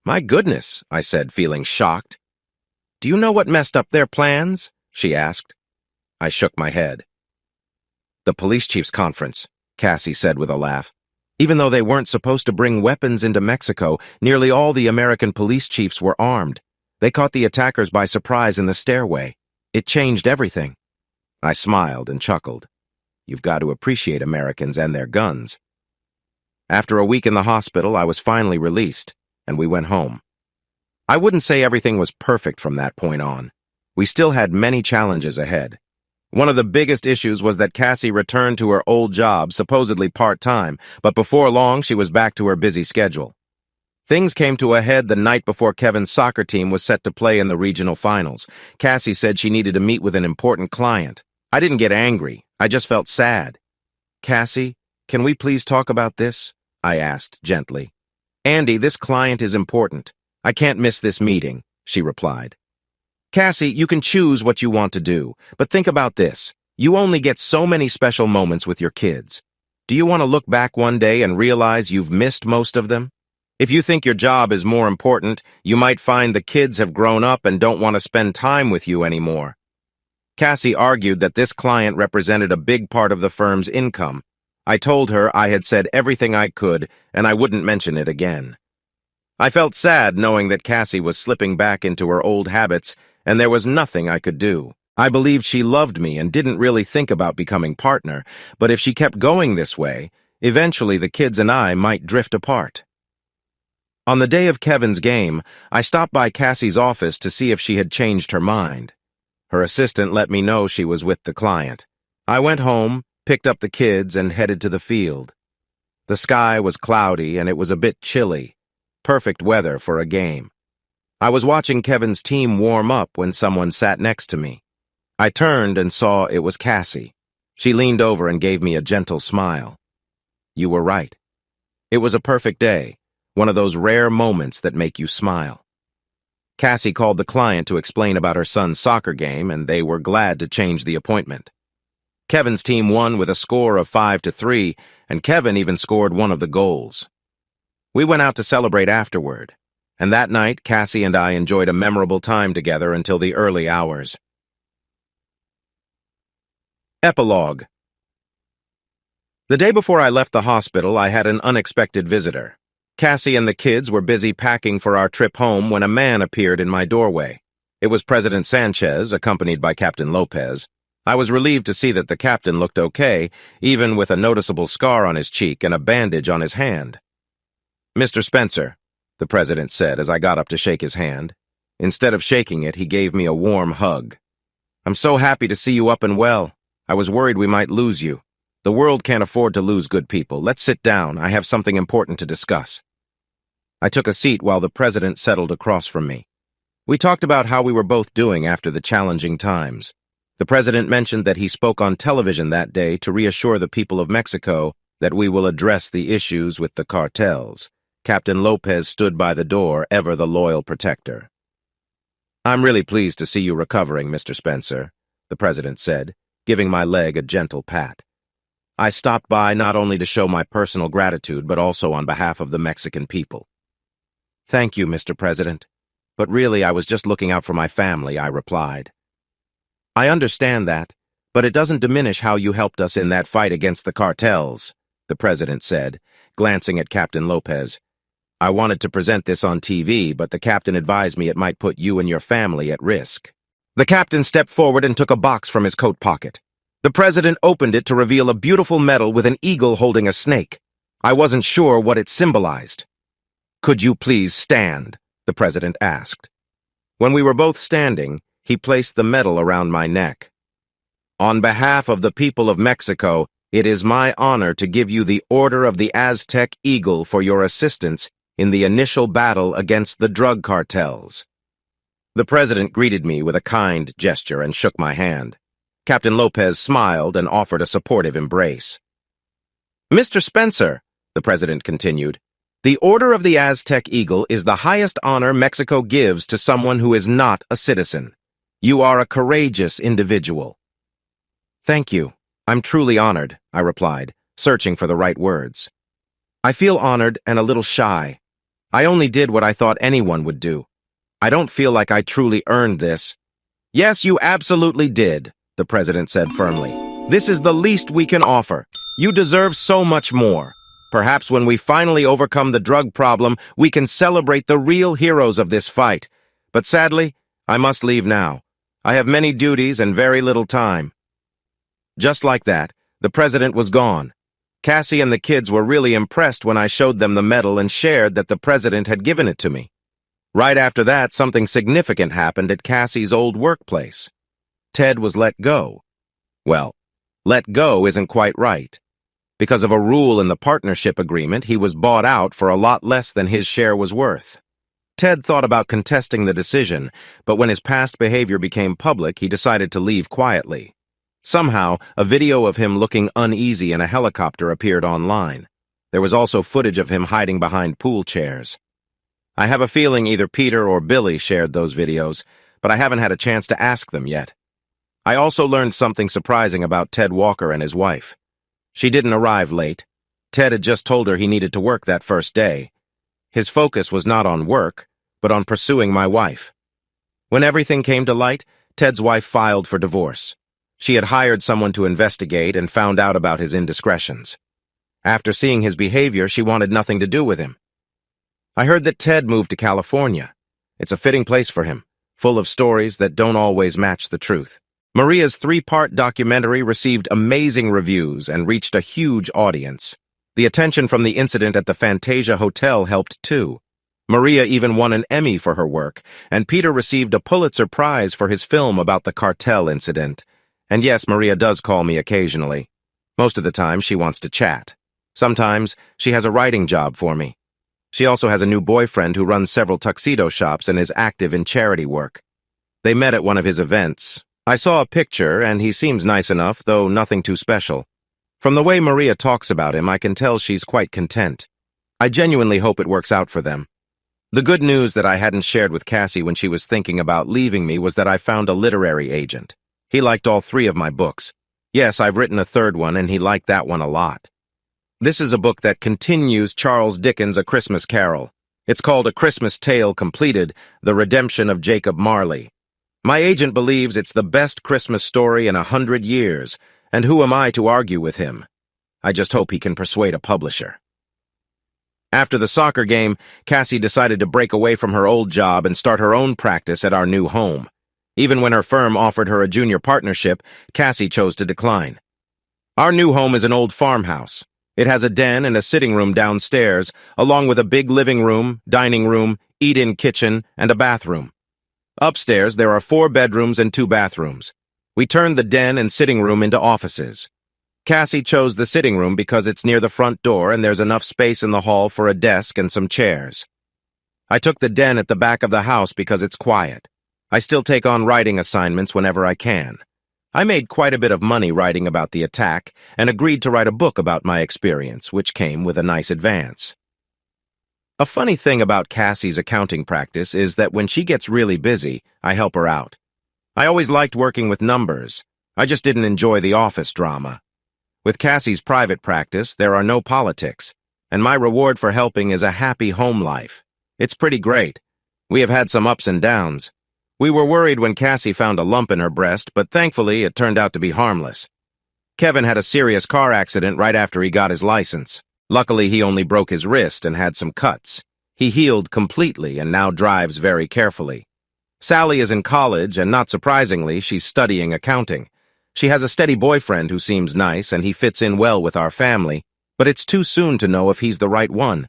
My goodness, I said, feeling shocked. Do you know what messed up their plans? she asked. I shook my head. The police chief's conference, Cassie said with a laugh. Even though they weren't supposed to bring weapons into Mexico, nearly all the American police chiefs were armed. They caught the attackers by surprise in the stairway. It changed everything. I smiled and chuckled. You've got to appreciate Americans and their guns. After a week in the hospital, I was finally released, and we went home. I wouldn't say everything was perfect from that point on. We still had many challenges ahead. One of the biggest issues was that Cassie returned to her old job, supposedly part-time, but before long she was back to her busy schedule. Things came to a head the night before Kevin's soccer team was set to play in the regional finals. Cassie said she needed to meet with an important client. I didn't get angry. I just felt sad. Cassie, can we please talk about this? I asked gently. Andy, this client is important. I can't miss this meeting, she replied. Cassie, you can choose what you want to do, but think about this. You only get so many special moments with your kids. Do you want to look back one day and realize you've missed most of them? If you think your job is more important, you might find the kids have grown up and don't want to spend time with you anymore. Cassie argued that this client represented a big part of the firm's income. I told her I had said everything I could, and I wouldn't mention it again. I felt sad knowing that Cassie was slipping back into her old habits, and there was nothing I could do. I believed she loved me and didn't really think about becoming partner, but if she kept going this way, eventually the kids and I might drift apart. On the day of Kevin's game, I stopped by Cassie's office to see if she had changed her mind. Her assistant let me know she was with the client. I went home, picked up the kids, and headed to the field. The sky was cloudy and it was a bit chilly. Perfect weather for a game. I was watching Kevin's team warm up when someone sat next to me. I turned and saw it was Cassie. She leaned over and gave me a gentle smile. You were right. It was a perfect day, one of those rare moments that make you smile. Cassie called the client to explain about her son's soccer game, and they were glad to change the appointment. Kevin's team won with a score of 5-3, and Kevin even scored one of the goals. We went out to celebrate afterward, and that night Cassie and I enjoyed a memorable time together until the early hours. Epilogue. The day before I left the hospital, I had an unexpected visitor. Cassie and the kids were busy packing for our trip home when a man appeared in my doorway. It was President Sanchez, accompanied by Captain Lopez. I was relieved to see that the captain looked okay, even with a noticeable scar on his cheek and a bandage on his hand. Mr. Spencer, the president said as I got up to shake his hand. Instead of shaking it, he gave me a warm hug. I'm so happy to see you up and well. I was worried we might lose you. The world can't afford to lose good people. Let's sit down. I have something important to discuss. I took a seat while the president settled across from me. We talked about how we were both doing after the challenging times. The president mentioned that he spoke on television that day to reassure the people of Mexico that we will address the issues with the cartels. Captain Lopez stood by the door, ever the loyal protector. I'm really pleased to see you recovering, Mr. Spencer, the president said, giving my leg a gentle pat. I stopped by not only to show my personal gratitude, but also on behalf of the Mexican people. Thank you, Mr. President. But really, I was just looking out for my family, I replied. I understand that, but it doesn't diminish how you helped us in that fight against the cartels, the president said, glancing at Captain Lopez. I wanted to present this on TV, but the captain advised me it might put you and your family at risk. The captain stepped forward and took a box from his coat pocket. The president opened it to reveal a beautiful medal with an eagle holding a snake. I wasn't sure what it symbolized. Could you please stand? The president asked. When we were both standing, he placed the medal around my neck. On behalf of the people of Mexico, it is my honor to give you the Order of the Aztec Eagle for your assistance in the initial battle against the drug cartels. The president greeted me with a kind gesture and shook my hand. Captain Lopez smiled and offered a supportive embrace. Mr. Spencer, the president continued, the Order of the Aztec Eagle is the highest honor Mexico gives to someone who is not a citizen. You are a courageous individual. Thank you. I'm truly honored, I replied, searching for the right words. I feel honored and a little shy. I only did what I thought anyone would do. I don't feel like I truly earned this. Yes, you absolutely did, the president said firmly. This is the least we can offer. You deserve so much more. Perhaps when we finally overcome the drug problem, we can celebrate the real heroes of this fight. But sadly, I must leave now. I have many duties and very little time. Just like that, the president was gone. Cassie and the kids were really impressed when I showed them the medal and shared that the president had given it to me. Right after that, something significant happened at Cassie's old workplace. Ted was let go. Well, let go isn't quite right. Because of a rule in the partnership agreement, he was bought out for a lot less than his share was worth. Ted thought about contesting the decision, but when his past behavior became public, he decided to leave quietly. Somehow, a video of him looking uneasy in a helicopter appeared online. There was also footage of him hiding behind pool chairs. I have a feeling either Peter or Billy shared those videos, but I haven't had a chance to ask them yet. I also learned something surprising about Ted Walker and his wife. She didn't arrive late. Ted had just told her he needed to work that first day. His focus was not on work, but on pursuing my wife. When everything came to light, Ted's wife filed for divorce. She had hired someone to investigate and found out about his indiscretions. After seeing his behavior, she wanted nothing to do with him. I heard that Ted moved to California. It's a fitting place for him, full of stories that don't always match the truth. Maria's 3-part documentary received amazing reviews and reached a huge audience. The attention from the incident at the Fantasia Hotel helped too. Maria even won an Emmy for her work, and Peter received a Pulitzer Prize for his film about the cartel incident. And yes, Maria does call me occasionally. Most of the time, she wants to chat. Sometimes, she has a writing job for me. She also has a new boyfriend who runs several tuxedo shops and is active in charity work. They met at one of his events. I saw a picture, and he seems nice enough, though nothing too special. From the way Maria talks about him, I can tell she's quite content. I genuinely hope it works out for them. The good news that I hadn't shared with Cassie when she was thinking about leaving me was that I found a literary agent. He liked all 3 of my books. Yes, I've written a 3rd one, and he liked that one a lot. This is a book that continues Charles Dickens' A Christmas Carol. It's called A Christmas Tale Completed, The Redemption of Jacob Marley. My agent believes it's the best Christmas story in 100 years, and who am I to argue with him? I just hope he can persuade a publisher. After the soccer game, Cassie decided to break away from her old job and start her own practice at our new home. Even when her firm offered her a junior partnership, Cassie chose to decline. Our new home is an old farmhouse. It has a den and a sitting room downstairs, along with a big living room, dining room, eat-in kitchen, and a bathroom. Upstairs, there are 4 bedrooms and 2 bathrooms. We turned the den and sitting room into offices. Cassie chose the sitting room because it's near the front door and there's enough space in the hall for a desk and some chairs. I took the den at the back of the house because it's quiet. I still take on writing assignments whenever I can. I made quite a bit of money writing about the attack and agreed to write a book about my experience, which came with a nice advance. A funny thing about Cassie's accounting practice is that when she gets really busy, I help her out. I always liked working with numbers. I just didn't enjoy the office drama. With Cassie's private practice, there are no politics, and my reward for helping is a happy home life. It's pretty great. We have had some ups and downs. We were worried when Cassie found a lump in her breast, but thankfully it turned out to be harmless. Kevin had a serious car accident right after he got his license. Luckily, he only broke his wrist and had some cuts. He healed completely and now drives very carefully. Sally is in college, and not surprisingly, she's studying accounting. She has a steady boyfriend who seems nice, and he fits in well with our family, but it's too soon to know if he's the right one.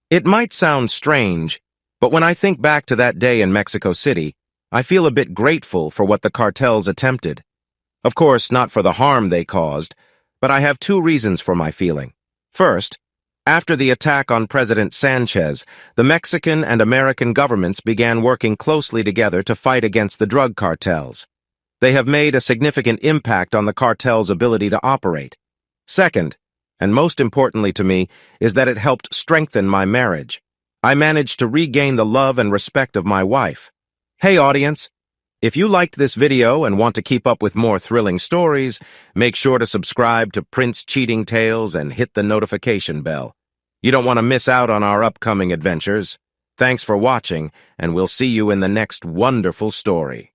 It might sound strange, but when I think back to that day in Mexico City, I feel a bit grateful for what the cartels attempted. Of course, not for the harm they caused, but I have 2 reasons for my feeling. First, after the attack on President Sanchez, the Mexican and American governments began working closely together to fight against the drug cartels. They have made a significant impact on the cartel's ability to operate. Second, and most importantly to me, is that it helped strengthen my marriage. I managed to regain the love and respect of my wife. Hey audience, if you liked this video and want to keep up with more thrilling stories, make sure to subscribe to Prince Cheating Tales and hit the notification bell. You don't want to miss out on our upcoming adventures. Thanks for watching, and we'll see you in the next wonderful story.